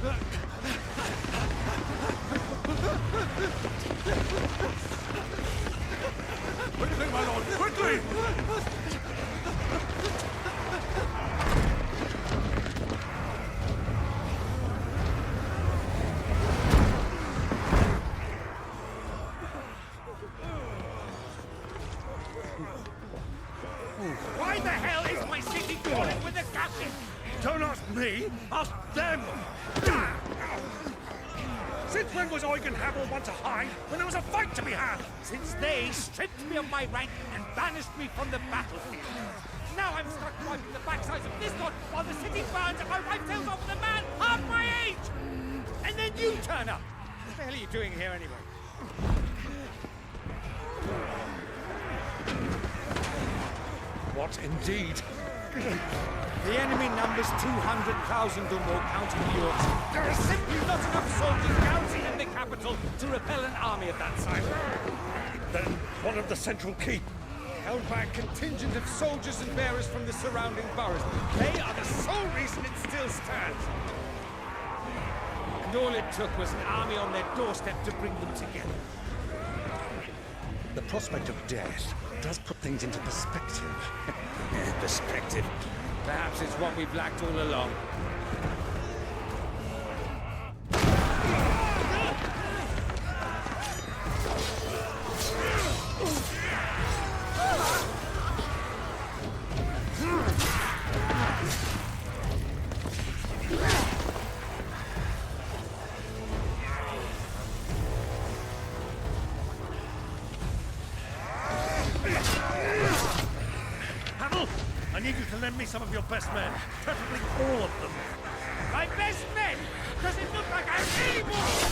Quickly, my lord, quickly! Why the hell is my city falling with the captain? Don't ask me, ask them! Since when was Eugen Hamel one to hide when there was a fight to be had? Since they stripped me of my rank and banished me from the battlefield. Now I'm stuck wiping the backsides of this lot while the city burns and my wife tells off with a man half my age! And then you turn up! What the hell are you doing here anyway? What indeed? The enemy numbers 200,000 or more, counting yours. There are simply not enough soldiers garrisoned in the capital to repel an army of that size. Then one of the central keep, held by a contingent of soldiers and bearers from the surrounding boroughs. They are the sole reason it still stands. And all it took was an army on their doorstep to bring them together. The prospect of death does put things into perspective. Perspective. Perhaps it's what we've lacked all along. I need you to lend me some of your best men, preferably all of them. My best men? Does it look like I have any more?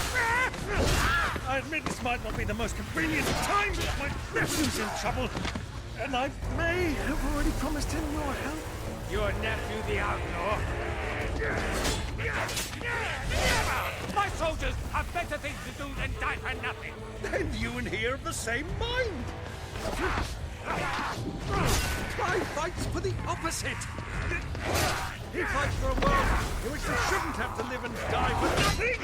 I admit this might not be the most convenient time, but my nephew's in trouble, and I may have already promised him your help. Your nephew, the outlaw? Never! My soldiers have better things to do than die for nothing. Then you and he are of the same mind. Clive fights for the opposite. He fights for a world in which they shouldn't have to live and die for nothing.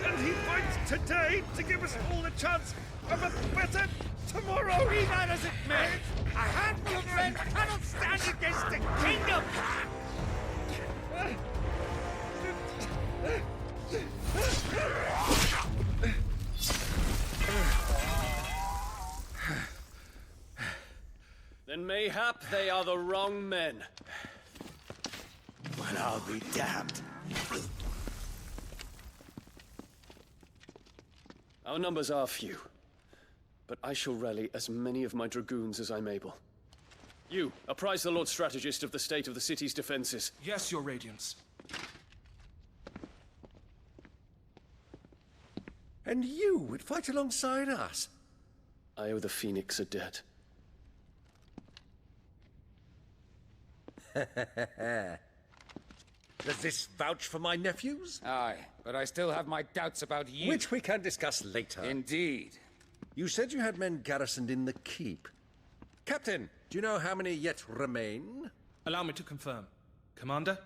And he fights today to give us all a chance of a better tomorrow. Be that as it may, a handful of men cannot stand against a kingdom. Then mayhap they are the wrong men. Well, I'll be damned. Our numbers are few, but I shall rally as many of my dragoons as I'm able. You, apprise the Lord Strategist of the state of the city's defenses. Yes, Your Radiance. And you would fight alongside us? I owe the Phoenix a debt. Does this vouch for my nephews? Aye, but I still have my doubts about you. Which we can discuss later. Indeed. You said you had men garrisoned in the keep. Captain, do you know how many yet remain? Allow me to confirm. Commander?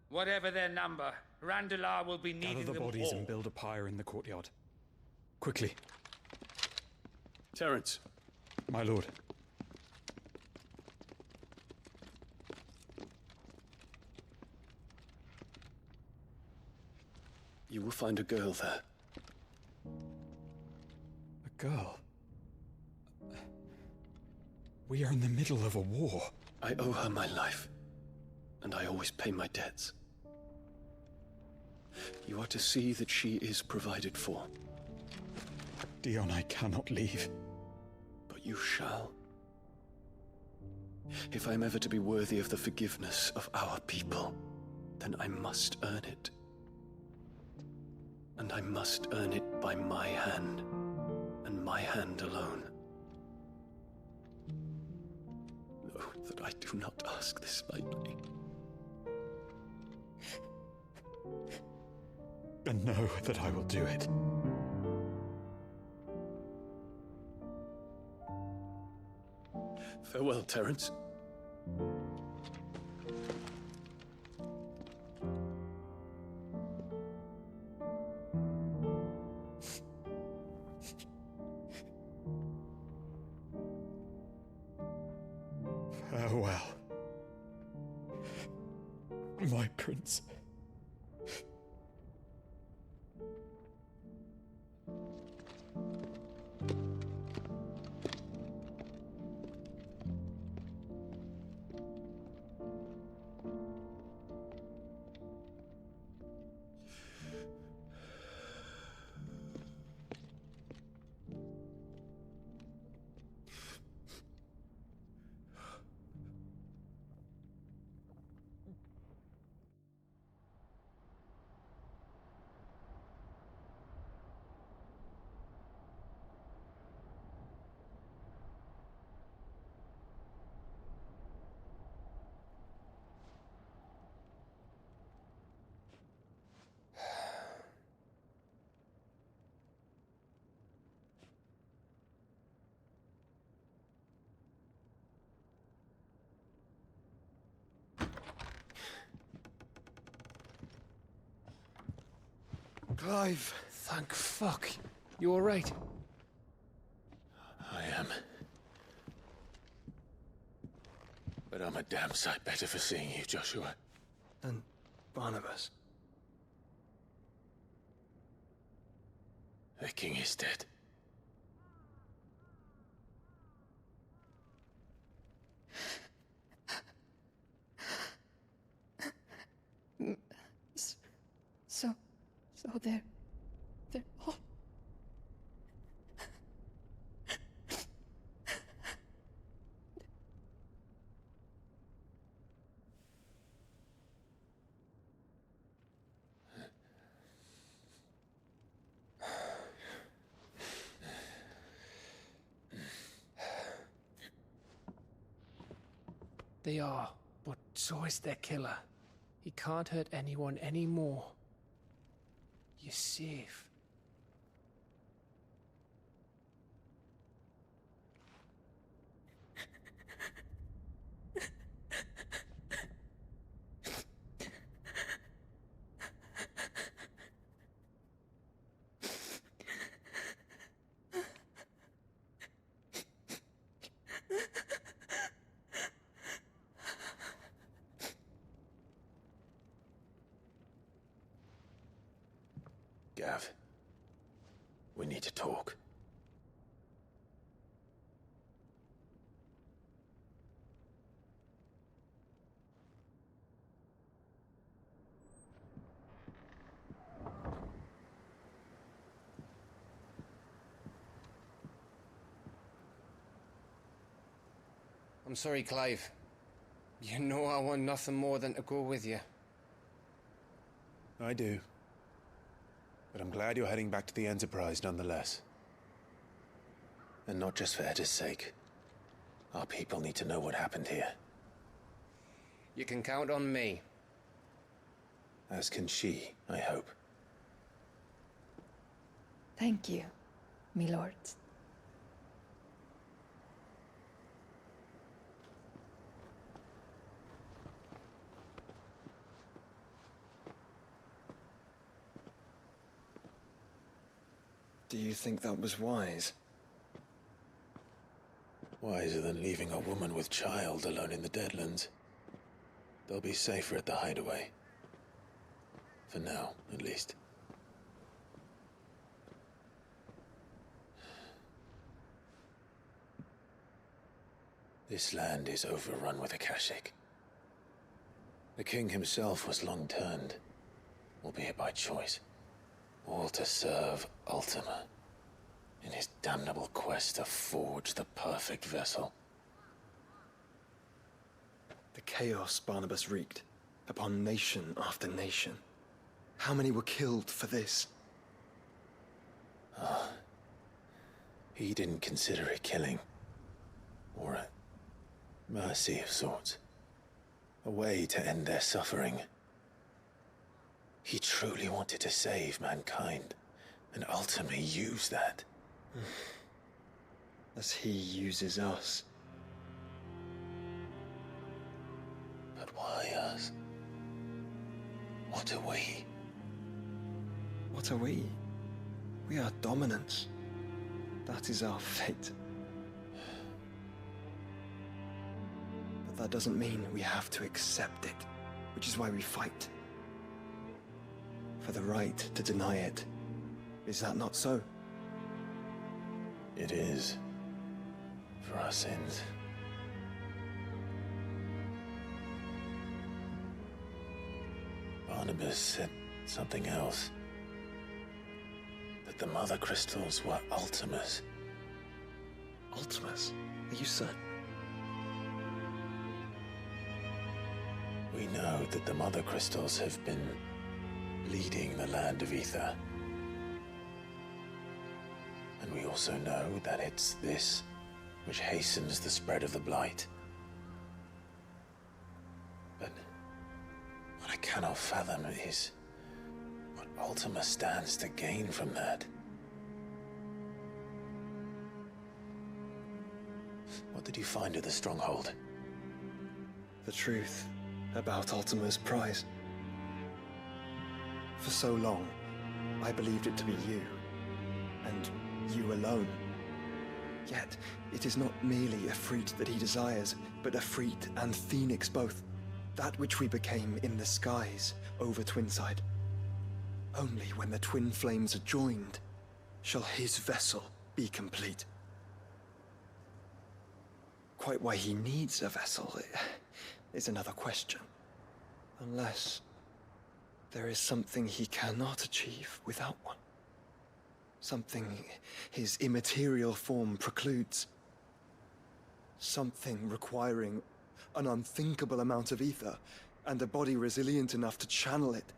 Whatever their number, Randalar will be needing Gather the them bodies all. and build a pyre in the courtyard. Quickly. Terence. My lord. You will find a girl there. A girl? We are in the middle of a war. I owe her my life, and I always pay my debts. You are to see that she is provided for. Dion, I cannot leave. But you shall. If I am ever to be worthy of the forgiveness of our people, then I must earn it. And I must earn it by my hand, and my hand alone. Know that I do not ask this lightly. And know that I will do it. Farewell, Terence. Farewell, my prince. Clive! Thank fuck. You alright? I am. But I'm a damn sight better for seeing you, Joshua. And Barnabas. The king is dead. So they're all... They are, but so is their killer. He can't hurt anyone anymore. You're safe. Gav, we need to talk. I'm sorry, Clive. You know I want nothing more than to go with you. I do. But I'm glad you're heading back to the Enterprise nonetheless. And not just for Edda's sake. Our people need to know what happened here. You can count on me. As can she, I hope. Thank you, my lords. Do you think that was wise? Wiser than leaving a woman with child alone in the Deadlands. They'll be safer at the hideaway. For now, at least. This land is overrun with Akashic. The king himself was long turned, albeit by choice, all to serve Ultima, in his damnable quest to forge the perfect vessel. The chaos Barnabas wreaked upon nation after nation. How many were killed for this? He didn't consider it killing, or a mercy of sorts. A way to end their suffering. He truly wanted to save mankind, and ultimately use that. As he uses us. But why us? What are we? What are we? We are dominance. That is our fate. But that doesn't mean we have to accept it, which is why we fight. For the right to deny it. Is that not so? It is. For our sins. Barnabas said something else. That the Mother Crystals were Ultimas. Ultimas? Are you certain? We know that the Mother Crystals have been leading the land of Ether. And we also know that it's this which hastens the spread of the Blight. But what I cannot fathom is what Ultima stands to gain from that. What did you find at the Stronghold? The truth about Ultima's prize. For so long, I believed it to be you, and you alone. Yet, it is not merely a fruit that he desires, but a fruit and phoenix both. That which we became in the skies over Twinside. Only when the twin flames are joined, shall his vessel be complete. Quite why he needs a vessel is another question. Unless there is something he cannot achieve without one. Something his immaterial form precludes. Something requiring an unthinkable amount of ether and a body resilient enough to channel it.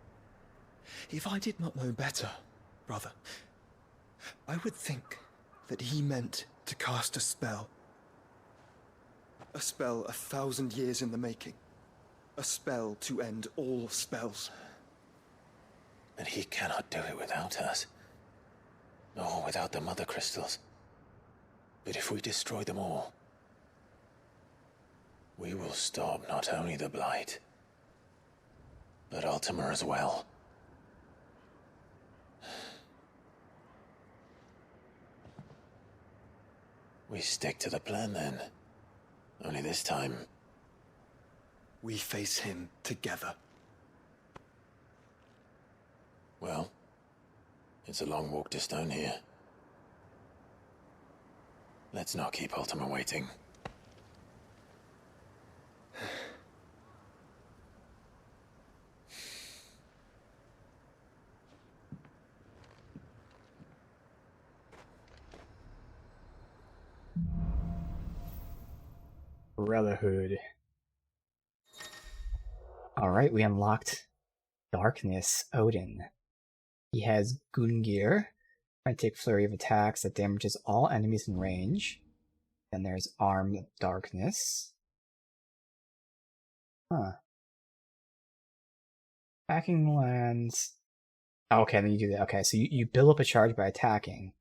If I did not know better, brother, I would think that he meant to cast a spell. A spell 1,000 years in the making. A spell to end all spells. And he cannot do it without us. Nor without the Mother Crystals. But if we destroy them all, we will stop not only the Blight, but Ultima as well. We stick to the plan then. Only this time, we face him together. Well, it's a long walk to Stone here. Let's not keep Ultima waiting. Brotherhood. Alright, we unlocked Darkness Odin. He has Gungnir, frantic flurry of attacks that damages all enemies in range. Then there's Armed Darkness. Huh. Attacking lands. Okay, then you do that. Okay, so you build up a charge by attacking.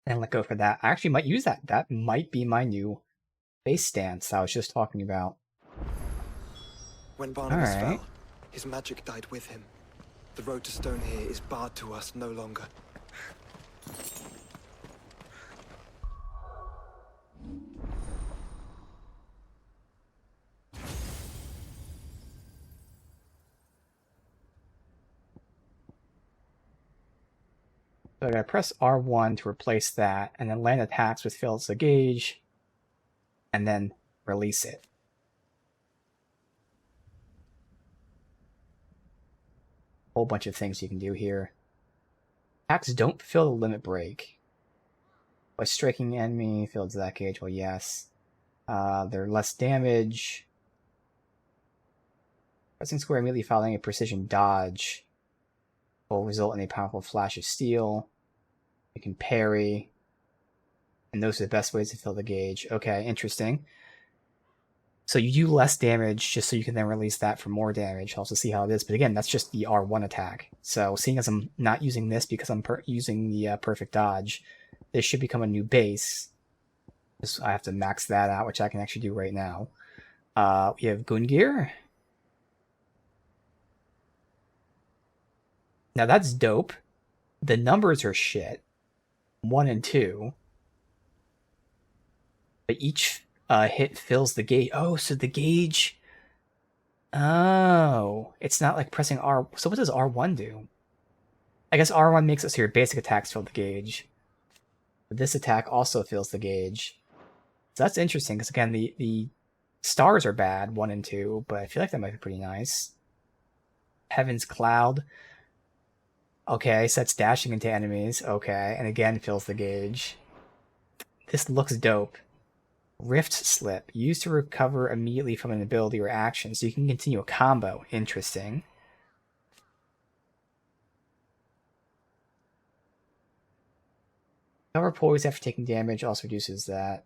And let go for that. I actually might use that. That might be my new base stance I was just talking about. When Barnabas fell, his magic died with him. The road to Stone here is barred to us no longer. So I gotta press R1 to replace that, and then land attacks with Fields of Gauge, and then release it. Whole bunch of things you can do here. Attacks don't fill the limit break. By striking the enemy, Fields of that gauge, well yes. They're less damage. Pressing square immediately following a precision dodge will result in a powerful flash of steel. You can parry. And those are the best ways to fill the gauge. Okay, interesting. So you do less damage just so you can then release that for more damage. Also see how it is. But again, that's just the R1 attack. So seeing as I'm not using this because I'm using the perfect dodge, this should become a new base. I have to max that out, which I can actually do right now. We have Gungnir. Now that's dope. The numbers are shit. 1 and 2. But each hit fills the gauge. Oh, so the gauge... Oh, it's not like pressing R. So what does R1 do? I guess R1 makes it so your basic attacks fill the gauge. But this attack also fills the gauge. So that's interesting, because again, the stars are bad, 1 and 2, but I feel like that might be pretty nice. Heaven's Cloud. Okay, so that's dashing into enemies. Okay, and again fills the gauge. This looks dope. Rift Slip. Used to recover immediately from an ability or action, so you can continue a combo. Interesting. Recover poise after taking damage also reduces that.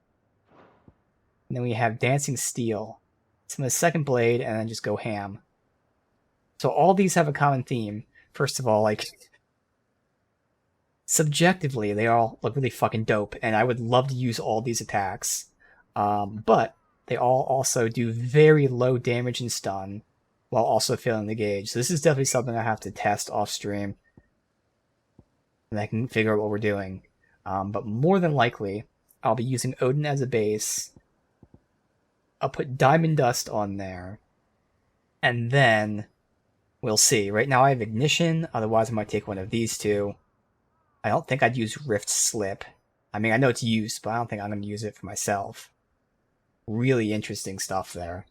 And then we have Dancing Steel. It's the second blade, and then just go ham. So all these have a common theme. First of all, like, subjectively, they all look really fucking dope, and I would love to use all these attacks. But they all also do very low damage and stun, while also filling the gauge. So this is definitely something I have to test off stream, and I can figure out what we're doing. But more than likely, I'll be using Odin as a base. I'll put Diamond Dust on there, and then we'll see. Right now I have Ignition, otherwise I might take one of these two. I don't think I'd use Rift Slip. I mean, I know it's used, but I don't think I'm going to use it for myself. Really interesting stuff there.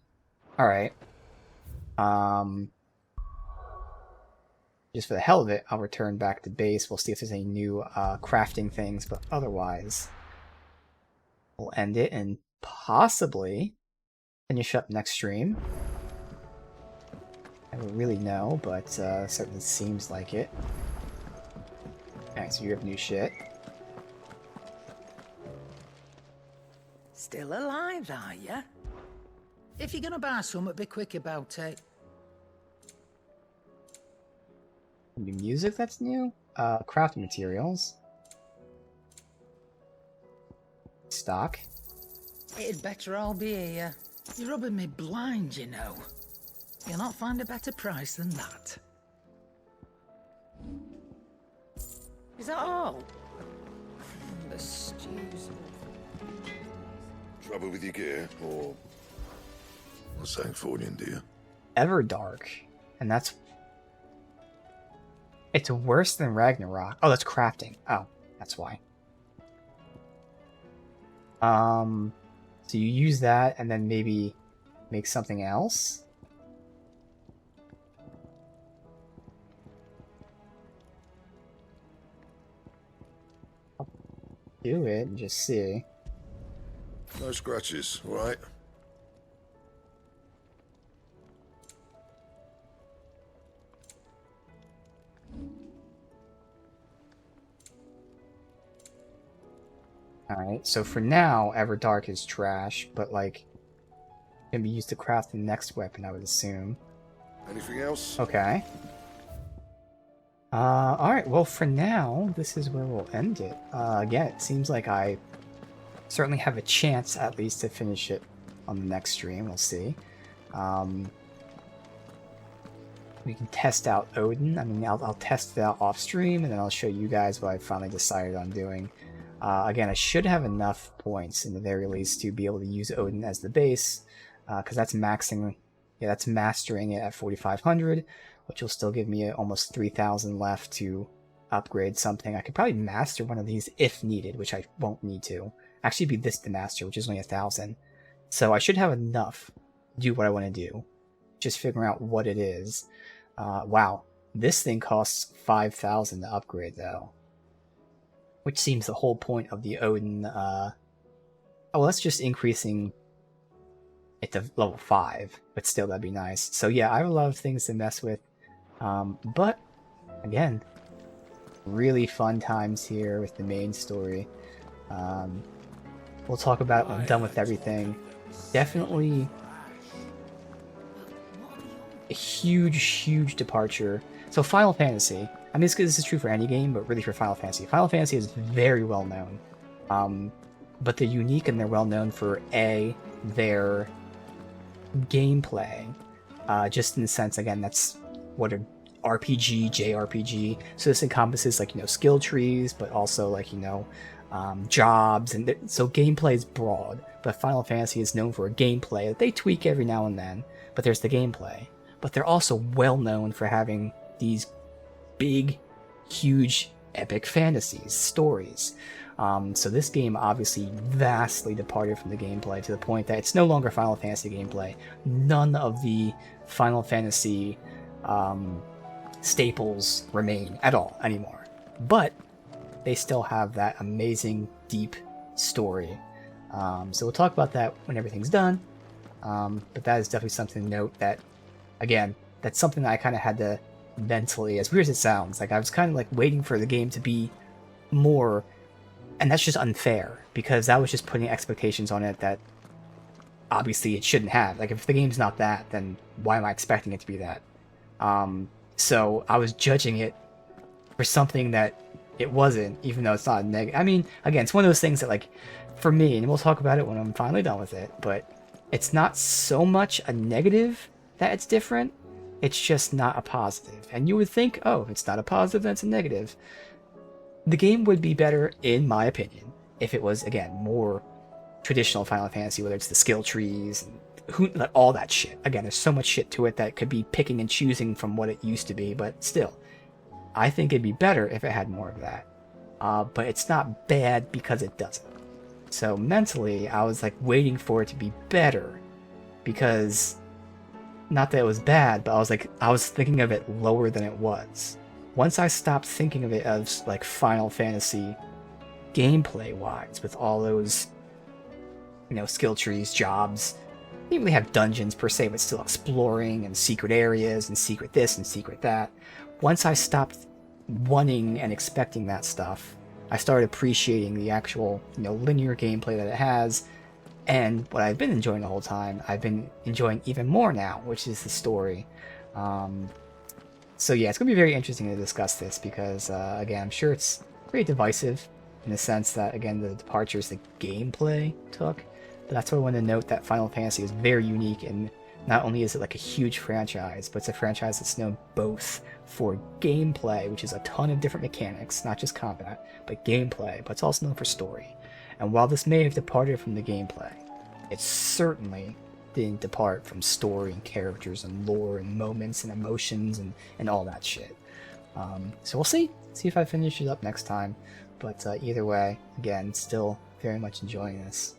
Alright. Just for the hell of it, I'll return back to base. We'll see if there's any new crafting things, but otherwise, we'll end it and possibly finish up next stream. I don't really know, but certainly seems like it. Alright, so you have new shit. Still alive, are ya? If you're gonna buy something, be quick about it. New music that's new? Crafting materials. Stock. It'd better all be here. You're rubbing me blind, you know. You'll not find a better price than that. Is that all? The stews. Trouble with your gear, or something for you, dear? Everdark. And that's... It's worse than Ragnarok. Oh, that's crafting. Oh, that's why. So you use that and then maybe make something else? I'll do it and just see. No scratches, all right? Alright, so for now, Everdark is trash, but like, can be used to craft the next weapon, I would assume. Anything else? Okay. Alright, well for now, this is where we'll end it. Again, it seems like I certainly have a chance, at least, to finish it on the next stream, we'll see. We can test out Odin. I mean, I'll test it out off stream, and then I'll show you guys what I finally decided on doing. Again, I should have enough points in the very least to be able to use Odin as the base, because that's maxing, yeah, that's mastering it at 4,500, which will still give me almost 3,000 left to upgrade something. I could probably master one of these if needed, which I won't need to. Actually, be this to master, which is only 1,000. So I should have enough to do what I want to do. Just figuring out what it is. Wow, this thing costs 5,000 to upgrade, though. Which seems the whole point of the Odin, oh, well, that's just increasing it to level 5, but still, that'd be nice. So yeah, I have a lot of things to mess with, but, again, really fun times here with the main story. We'll talk about it when I'm done with everything. Definitely a huge departure. So Final Fantasy, I mean, this is true for any game, but really for Final Fantasy. Final Fantasy is very well known, but they're unique and they're well known for their gameplay, just in the sense, again, that's what a RPG, JRPG. So this encompasses, like, you know, skill trees, but also, like, you know, jobs, and so gameplay is broad. But Final Fantasy is known for a gameplay that they tweak every now and then. But there's the gameplay. But they're also well known for having these big, huge, epic fantasies, stories. So this game obviously vastly departed from the gameplay to the point that it's no longer Final Fantasy gameplay. None of the Final Fantasy staples remain at all anymore. But they still have that amazing, deep story. So we'll talk about that when everything's done. But that is definitely something to note that, again, that's something that I kind of had to mentally, as weird as it sounds, like I was kind of like waiting for the game to be more, and that's just unfair because that was just putting expectations on it that obviously it shouldn't have. Like if the game's not that, then why am I expecting it to be that? So I was judging it for something that it wasn't, even though it's not a negative. I mean, again, it's one of those things that, like, for me, and we'll talk about it when I'm finally done with it, but it's not so much a negative that it's different. It's just not a positive. And you would think, oh, if it's not a positive, then it's a negative. The game would be better, in my opinion, if it was, again, more traditional Final Fantasy, whether it's the skill trees, and like, all that shit. Again, there's so much shit to it that could be picking and choosing from what it used to be, but still, I think it'd be better if it had more of that. But it's not bad because it doesn't. So mentally, I was like waiting for it to be better because, not that it was bad, but I was thinking of it lower than it was. Once I stopped thinking of it as like Final Fantasy gameplay wise, with all those, skill trees, jobs, they didn't really have dungeons per se, but still exploring and secret areas and secret this and secret that. Once I stopped wanting and expecting that stuff, I started appreciating the actual, linear gameplay that it has. And what I've been enjoying the whole time, I've been enjoying even more now, which is the story. So yeah, it's going to be very interesting to discuss this because, again, I'm sure it's very divisive in the sense that, again, the departures the gameplay took. But that's why I want to note that Final Fantasy is very unique, and not only is it like a huge franchise, but it's a franchise that's known both for gameplay, which is a ton of different mechanics, not just combat, but gameplay, but it's also known for story. And while this may have departed from the gameplay, it certainly didn't depart from story and characters and lore and moments and emotions and all that shit. So we'll see if I finish it up next time. But either way, again, still very much enjoying this.